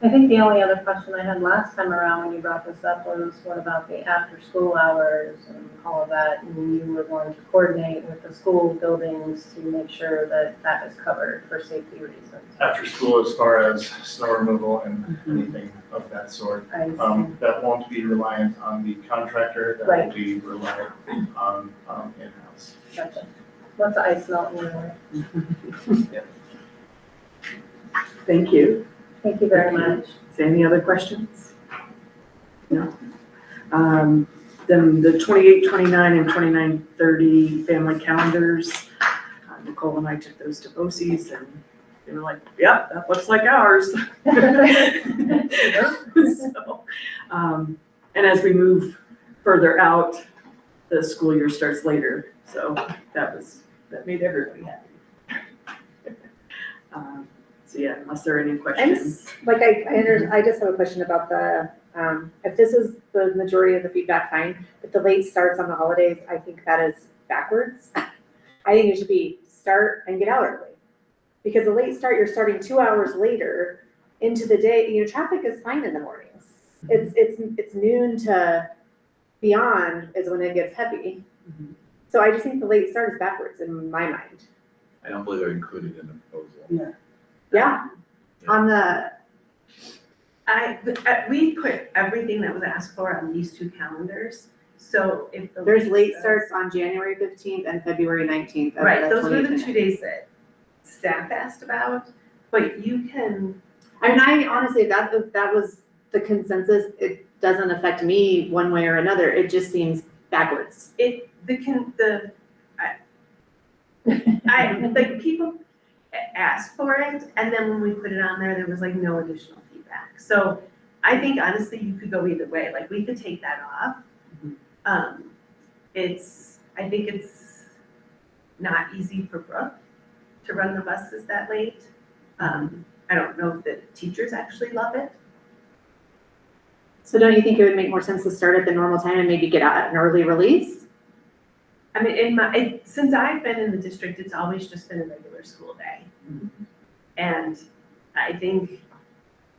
I think the only other question I had last time around when you brought this up was what about the after-school hours and all of that? And you were going to coordinate with the school buildings to make sure that that is covered for safety reasons. After school, as far as snow removal and anything of that sort, I see. that won't be reliant on the contractor, that Right. will be reliant on in-house. Gotcha. What's the ice melt anyway? Thank you. Thank you very much. Is there any other questions? No. Then the 28, 29, and 29, 30 family calendars. Nicole and I took those to BOCES and they were like, yeah, that looks like ours. So, and as we move further out, the school year starts later. So that made everybody happy. So yeah, unless there are any questions. I just have a question about the, if this is the majority of the feedback, fine, but the late starts on the holidays, I think that is backwards. I think it should be start and get out early. Because the late start, you're starting 2 hours later into the day, traffic is fine in the mornings. It's noon to beyond is when it gets heavy. So I just think the late start is backwards in my mind. I don't believe they're included in the proposal. Yeah, on the, We put everything that was asked for on these two calendars, so if the. there's late starts on January 15th and February 19th. of Right, the those were the 28th. 2 days that staff asked about, but you can, I mean, I honestly, that was the consensus. It doesn't affect me one way or another. It just seems backwards. like, people asked for it, and then when we put it on there was like no additional feedback. So I think honestly, you could go either way, like, we could take that off. I think it's not easy for Brooke to run the buses that late. I don't know if the teachers actually love it. So don't you think it would make more sense to start at the normal time and maybe get out an early release? I mean, since I've been in the district, it's always just been a regular school day. And I think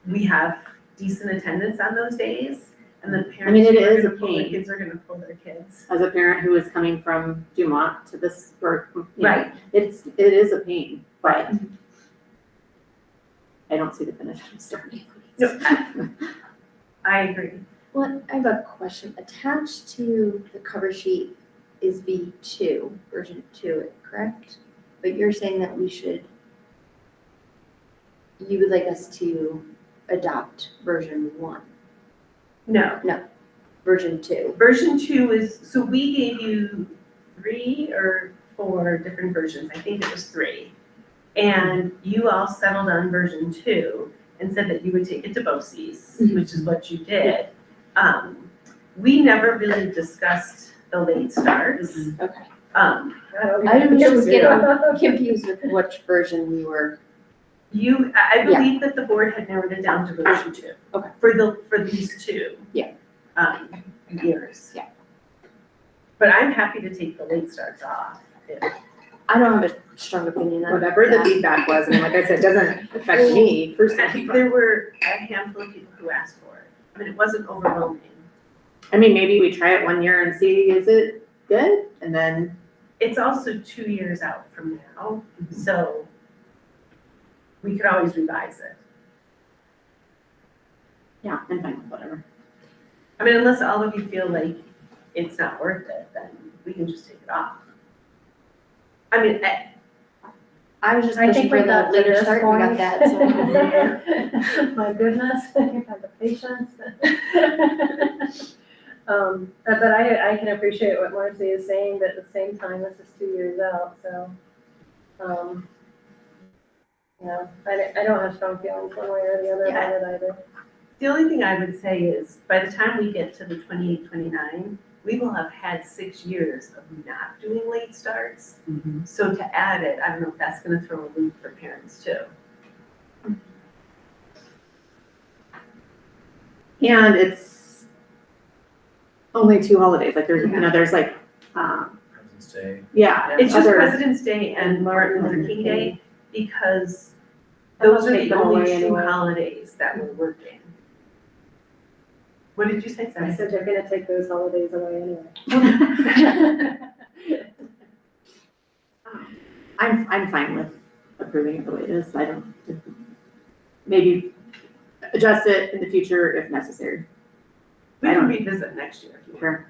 we have decent attendance on those days, and the I mean, parents it who are is gonna a pull their pain. kids are gonna pull their kids. As a parent who is coming from Dumont to this, or, you know, Right. it is a pain, but I don't see the finish line starting. No, I agree. Well, I have a question. Attached to the cover sheet is V2, version 2, correct? But you're saying that you would like us to adopt version 1, No, version 2. version 2 is, so we gave you 3 or 4 different versions, I think it was 3. And you all settled on version 2 and said that you would take it to BOCES, which is what you did. We never really discussed the late starts. Okay. I I was just getting confused with which version we were. I believe that the board had narrowed it down to version 2. Okay. For these 2. Yeah. Years. Yeah. But I'm happy to take the late starts off. I don't have a strong opinion on Whatever the that. feedback was, and like I said, it doesn't affect me I personally. think there were a handful of people who asked for it. I mean, it wasn't overwhelming. I mean, maybe we try it 1 year and see, is it good? And then, It's also 2 years out from now, so we could always revise it. yeah, I'm fine with whatever. I mean, unless all of you feel like it's not worth it, then we can just take it off. I mean, I was just I pushing think for we the got to later this start, we got point. that, so. My goodness, you've had the patience. But I can appreciate what Marcy is saying, but at the same time, this is 2 years out, so. You know, I don't have strong feelings one way or the other about it either. the only thing I would say is, by the time we get to the 28, 29, we will have had 6 years of not doing late starts. So to add it, I don't know if that's gonna throw a loop for parents too. And it's only 2 holidays, like there's, you know, there's like, President's Day. yeah. It's just other- President's Day and Martin Luther King Day, because those are Take the them only away 2 anyway. holidays that we're working. What did you say, I Sarah? said they're gonna take those holidays away anyway. I'm fine with approving it the way it is. I don't, maybe adjust it in the future if necessary. We can revisit next year if you want. Sure.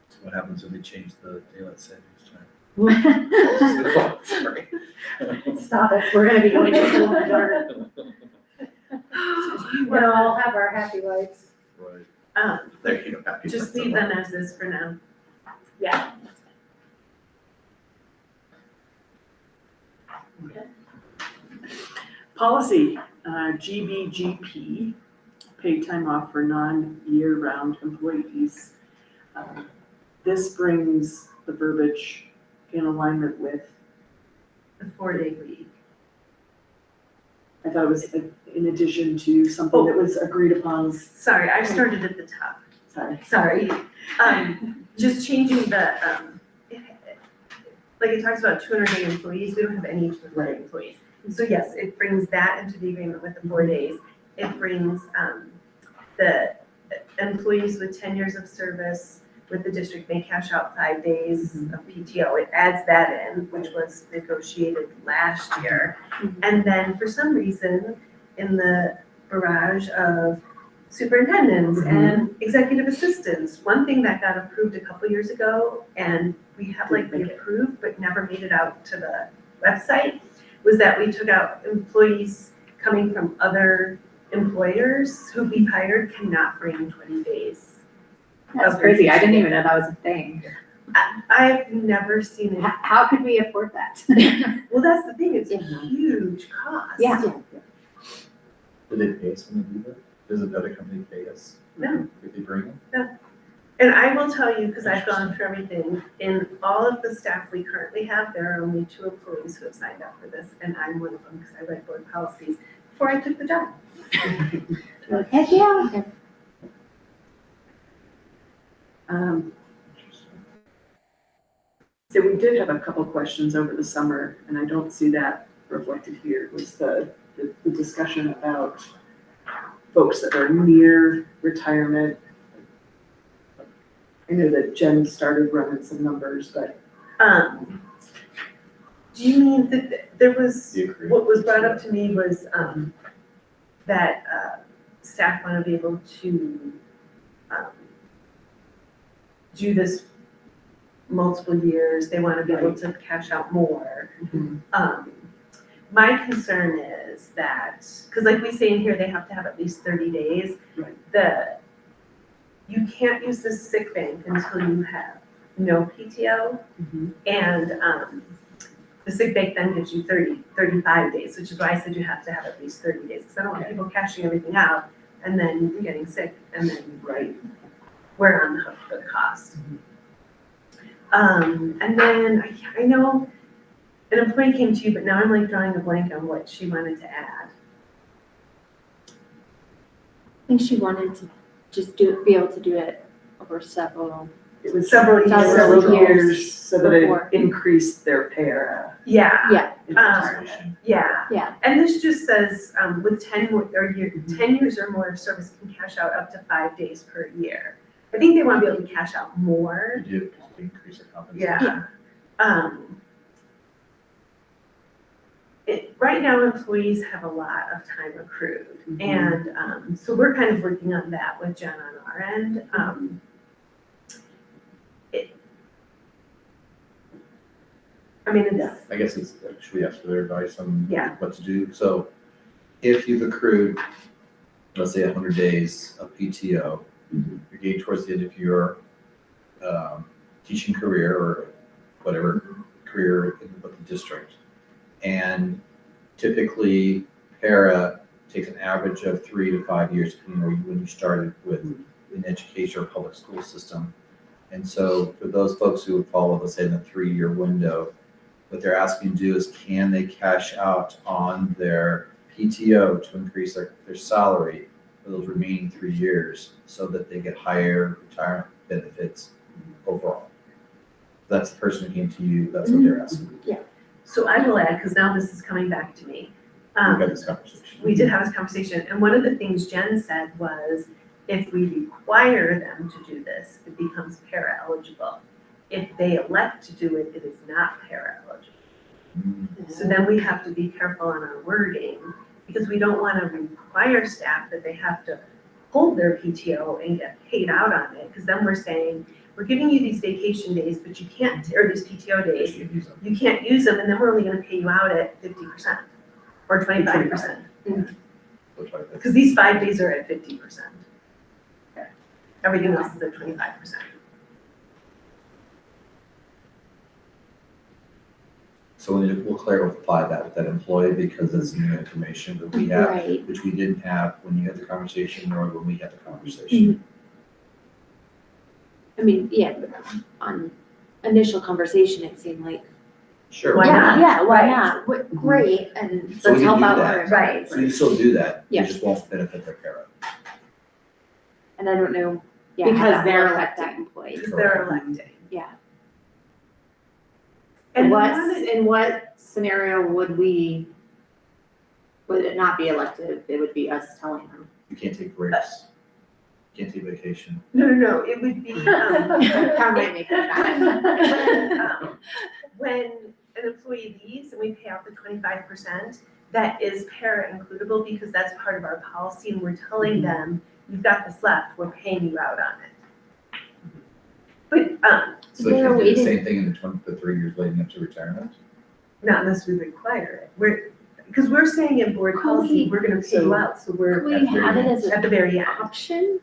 So what happens if we change the daylight savings time? Sorry. Stop it. We're gonna be going to school in the dark. We'll all have our happy lights. Right. There you go. Just leave them as is for now. Yeah. Policy, GBGP, paid time off for non-year-round employees. This brings the verbiage in alignment with, The 4-day week. I thought it was in addition to something that was agreed upon, Sorry, I started at the top. sorry. Sorry. Just changing the, like it talks about 200-day employees, we don't have any 200-day employees. So yes, it brings that into the agreement with the 4 days. It brings the employees with 10 years of service with the district may cash out 5 days of PTO. It adds that in, which was negotiated last year. And then for some reason, in the barrage of superintendents and executive assistants, one thing that got approved a couple years ago, and we have like the approved but never made it out to the website, was that we took out employees coming from other employers who we've hired cannot bring 20 days. That's crazy. I didn't even know that was a thing. I've never seen it. How could we afford that? Well, that's the thing, it's a huge cost. Yeah. Do they pay us when they do that? Does another company pay us? No. If they bring them? And I will tell you, because I've gone through everything, in all of the staff we currently have, there are only 2 employees who have signed up for this, and I'm one of them because I read board policies before I took the job. Heck, yeah. So we did have a couple questions over the summer, and I don't see that reflected here, was the discussion about folks that are near retirement. I know that Jen started running some numbers, but Do you mean that there was, what was brought up to me was, that, staff want to be able to, do this multiple years, they want to be able to cash out more. My concern is that, because like we say in here, they have to have at least 30 days. Right. You can't use the sick bank until you have no PTO. And the sick bank then gives you 35 days, which is why I said you have to have at least 30 days. Because I don't want people cashing everything out and then getting sick and then we're on the hook for the cost. And then I know an employee came to you, but now I'm like drawing a blank on what she wanted to add. I think she wanted to just be able to do it over several. it was Several years. several years so that before. it increased their para. Yeah. in retirement. Yeah. Yeah. And this just says, with 10 years or more of service can cash out up to 5 days per year. I think they want to be able to cash out more. You do, because they increase the compensation. Yeah. Right now, employees have a lot of time accrued. And so we're kind of working on that with Jen on our end. I mean, it's, I guess it's, should we ask for their advice on Yeah. what to do? So if you've accrued, let's say 100 days of PTO, you're getting towards the end of your teaching career or whatever career with the district. And typically para takes an average of 3 to 5 years, depending on when you started with an education or public school system. And so for those folks who would follow, let's say, in the 3-year window, what they're asking to do is, can they cash out on their PTO to increase their salary for those remaining 3 years so that they get higher retirement benefits overall? That's the person who came to you, that's what they're asking. so I will add, because now this is coming back to me. We had this conversation. We did have this conversation, and one of the things Jen said was, if we require them to do this, it becomes para eligible. If they elect to do it, it is not para eligible. So then we have to be careful on our wording, because we don't want to require staff that they have to hold their PTO and get paid out on it, because then we're saying, we're giving you these vacation days, but you can't, or these PTO days, you can't use them, and then we're only gonna pay you out at 50% or 25%. Because these 5 days are at 50%. Everything else is at 25%. So we'll clarify that with that employee, because it's new information that we have, Right. which we didn't have when you had the conversation or when we had the conversation. I mean, yeah, but on initial conversation, it seemed like, Sure. Why not? yeah, why Right. not? Great, and So let's we can help do out that. our Right. employees. So you still do that, you Yeah. just won't benefit their parent. And I don't know, yeah, how Because that they're will affect elected. that employee. Because they're electing. Yeah. And In what scenario would it not be elective? It would be us telling them. You can't take breaks, you can't take vacation. No, it would be, How might make that when an employee leaves and we pay out the 25%, that is para includable, because that's part of our policy, and we're telling them, you've got this left, we're paying you out on it. But, So you They're can do the waiting. same thing in the 3 years leading up to retirement? not unless we require it, because we're saying in board Could policy, we- we're gonna pay you out, so we're Could we have it as at an the very end. option?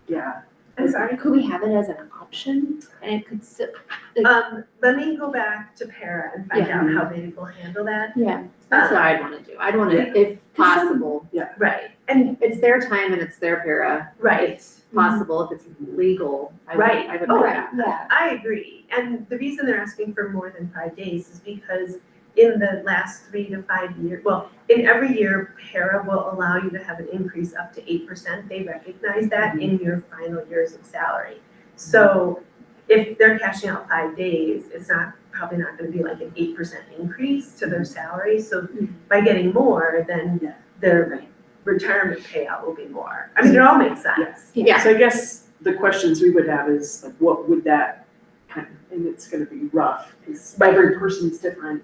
Yeah, I'm sorry. Could we have it as an option? And it could still, Let me go back to para and find Yeah. out how they will handle that. yeah. That's what I'd wanna do. I'd wanna, if possible, Right, and, it's their time and it's their para. right, possible, if it's legal, I would, Right. I would Oh, like Right, that. yeah. I agree, and the reason they're asking for more than 5 days is because in the last 3 to 5 years, well, in every year, para will allow you to have an increase up to 8%. They recognize that in your final years of salary. So if they're cashing out 5 days, it's probably not gonna be like an 8% increase to their salary. So by getting more, then their retirement payout will be more. I mean, it all makes sense. Yeah. So I guess the questions we would have is like, what would that kind of, and it's gonna be rough, because every person's different,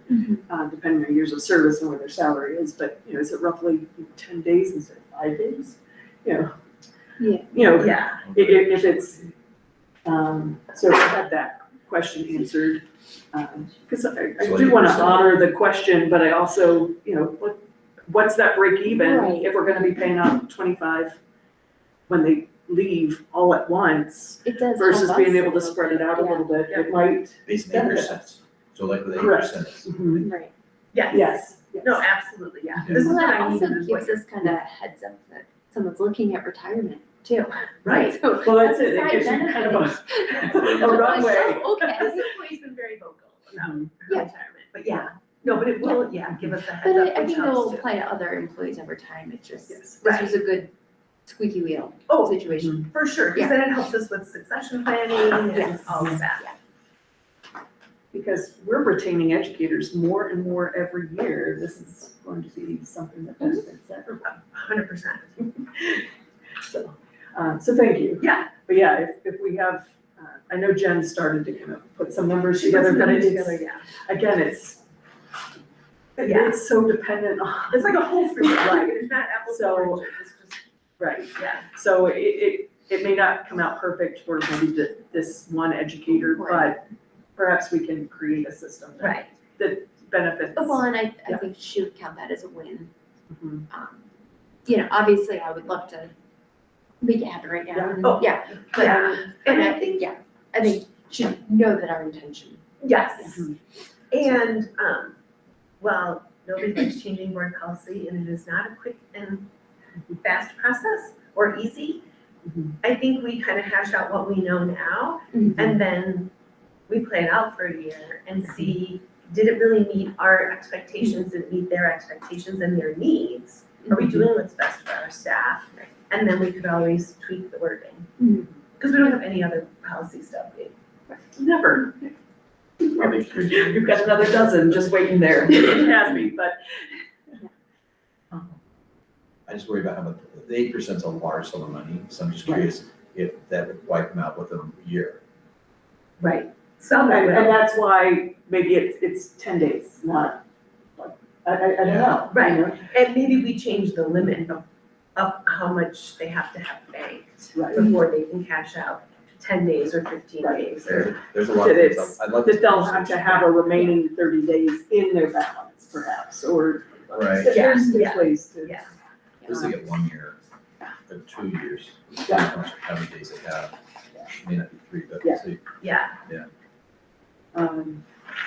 depending on years of service and what their salary is, but, you know, is it roughly 10 days instead of 5 days? You know? Yeah. You know, Yeah, if it's, so to have that question answered, because I So do wanna 8%. honor the question, but I also, you know, what's that break even? Right. If we're gonna be paying out 25 when they leave all at once, It does. versus help being us able to little spread it bit, out a yeah. little bit, it might. Based on 8%. So like with Correct. 8%. Mhm. Right. yes. Yes. No, absolutely, yeah. This is Well, what that I need also in gives us kind of a heads up that someone's looking at retirement too. Right. So Well, that's a it, it side gives you kind of benefit. a runway. This Okay. employee's been very vocal about her Yeah. retirement, but no, but it will, give us a heads But up, I which think that helps will too. apply to other employees over time. It just, Yes. this was a good squeaky wheel Oh, situation. for sure, because then it helps us with succession planning and Yes. all of that. Because we're retaining educators more and more every year, this is going to be something that benefits everyone. 100%. So, so thank you. Yeah. But yeah, if we have, I know Jen started to kind of put some numbers She puts together, but numbers it's, together, yeah. again, it's so dependent on. It's like a whole fruit, right? It's not apples to So- oranges, it's just, Right, yeah. so it may not come out perfect for maybe this one educator, Right. but perhaps we can create a system Right. that benefits. Well, and I Yeah. think she would count that as a win. Mhm. You know, obviously I would love to make it happen right now. Yeah. and- Oh, Yeah, but, yeah. And I think, I think should know that our intention. yes. Mhm. And, well, nobody likes changing board policy, and it is not a quick and fast process or easy. Mhm. I think we kind of hash out what we know now, and then we play it out for a year and see, did it really meet our expectations, did it meet their expectations and their needs? Are we doing what's best for our staff? And then we could always tweak the wording. Because we don't have any other policy stuff. Never. Probably You've got another dozen just waiting there, it has me, but. I just worry about how much, the 8% is a large sum of money, so I'm just curious if that would wipe them out within a year. Right. Some And will. that's why maybe it's 10 days, not, like, I don't know. Right. you know? And maybe we change the limit of how much they have to have banked Right. before they can cash out 10 days or 15 Right. days or. There's a lot of That things, it's, I'd love that they'll have to conversation. have a remaining 30 days in their balance perhaps, or. Right. There's Yeah. ways to. Yeah. This they get 1 year, or 2 years, Yeah. how many days they have. May not be 3, but Yeah. we'll see. Yeah,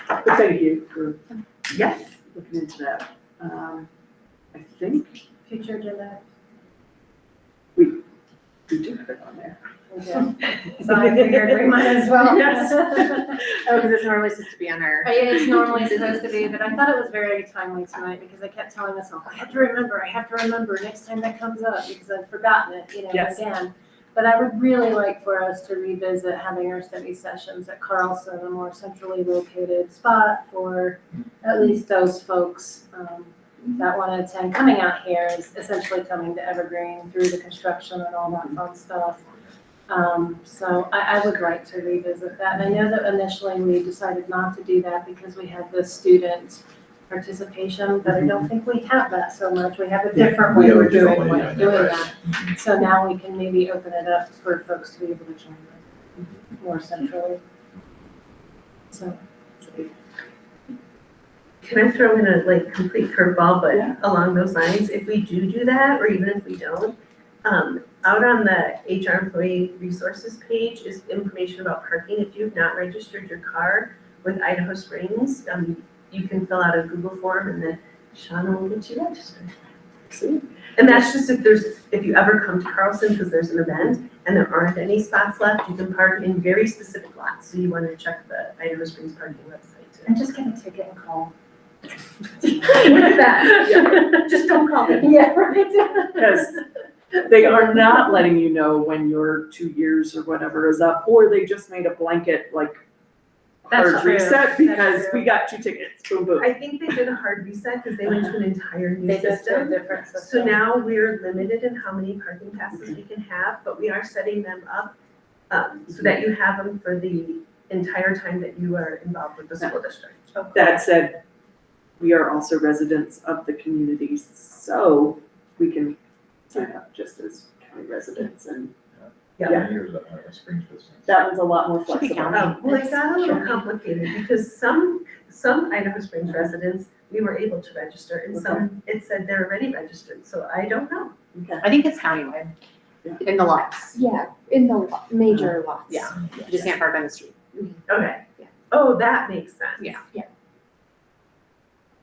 But thank you for yes. looking into that. I think Future agenda. we do have it on there. So I figured we might as well. Yes. Oh, because it's normally supposed to be on our. It's normally supposed to be, but I thought it was very timely tonight because I kept telling myself, I have to remember next time that comes up because I've forgotten it, Yes. again. But I would really like for us to revisit having our study sessions at Carlson, a more centrally located spot for at least those folks that want to attend. Coming out here is essentially coming to Evergreen through the construction and all that fun stuff. So I would like to revisit that. And I know that initially we decided not to do that because we had the student participation, but I don't think we have that so much. We have a different way We have a we're different doing way of doing doing it, that. right. So now we can maybe open it up for folks to be able to join more centrally. So. Can I throw in a complete curveball, Yeah. but along those lines, if we do that, or even if we don't, out on the HR employee resources page is information about parking. If you've not registered your car with Idaho Springs, you can fill out a Google form and then Shauna will get you registered. And that's just if you ever come to Carlson, because there's an event and there aren't any spots left, you can park in very specific lots. So you want to check the Idaho Springs parking website too. And just get a ticket and call. Look at that. Yeah. Just don't call me. Yeah, right. Because they are not letting you know when your 2 years or whatever is up, or they just made a blanket like That's hard true. reset That's because true. we got 2 tickets, boom, boom. I think they did a hard reset because they went to an entire new They just do a system. different system. So now we're limited in how many parking passes we can have, but we are setting them up so that you have them for the entire time that you are involved with the school district. That said, we are also residents of the communities, so we can sign up just as county residents, and Yeah. Years of Springs business. that one's a lot more Should be flexible. county. Well, it got a little complicated because some Idaho Springs residents, we were able to register and some, it said they're already registered, so I don't know. Okay. I think it's countywide, in the lots. Yeah, in the major lots. Yeah. You just can't park on the street. Okay. Yeah. Oh, that makes sense. Yeah.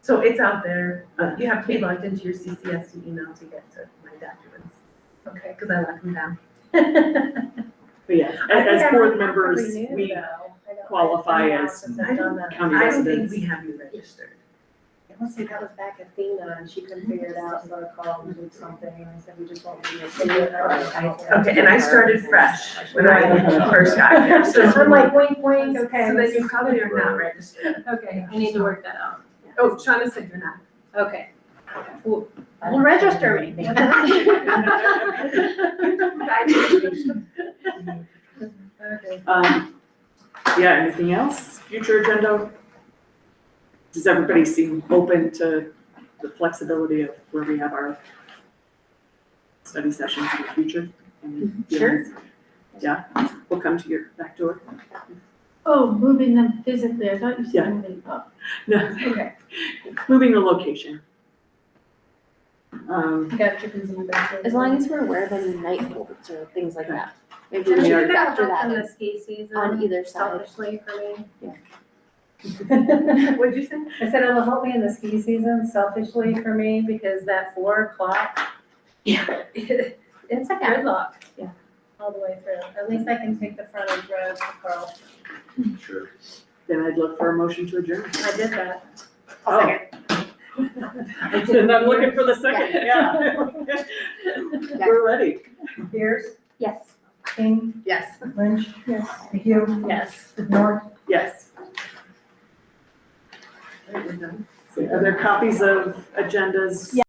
So it's out there. You have to be logged into your CCSD email to get to my documents. Okay. Because I locked them down. But yeah, as board members, we qualify as I don't county I don't think residents. we have you registered. Let's see, that was back at FEMA and she couldn't figure it out, so I called and did something and I said, we just won't be Okay, and I started fresh when I first got here, so. I'm like, wink, wink, okay. So then you probably are not registered. Okay, I need to work that out. Oh, Shauna said you're not. Okay. Well, register me. Okay. Yeah, anything else? Future agenda? Does everybody seem open to the flexibility of where we have our study sessions in the future? Sure. Yeah, we'll come to your back door. Oh, moving them physically, I thought you Yeah. said moving up. No, Okay, moving the location. got chickens in the backyard. As long as we're aware of any night holds or things like that. Maybe we Yeah. should Should factor that that help in in the ski season? on either side. Selfishly for me. What'd you say? I said it'll help me in the ski season selfishly for me because that 4 o'clock. Yeah. It's a gridlock. Yeah. All the way through. At least I can take the frontage road to Carlson. Sure. Then I'd look for a motion to adjourn. I did that. Oh. And I'm looking for the second, yeah. We're ready. Pierce, Yes. King, Yes. Lynch. Yes. McHugh. Yes. North. Yes. All right, we're done. So are there copies of agendas?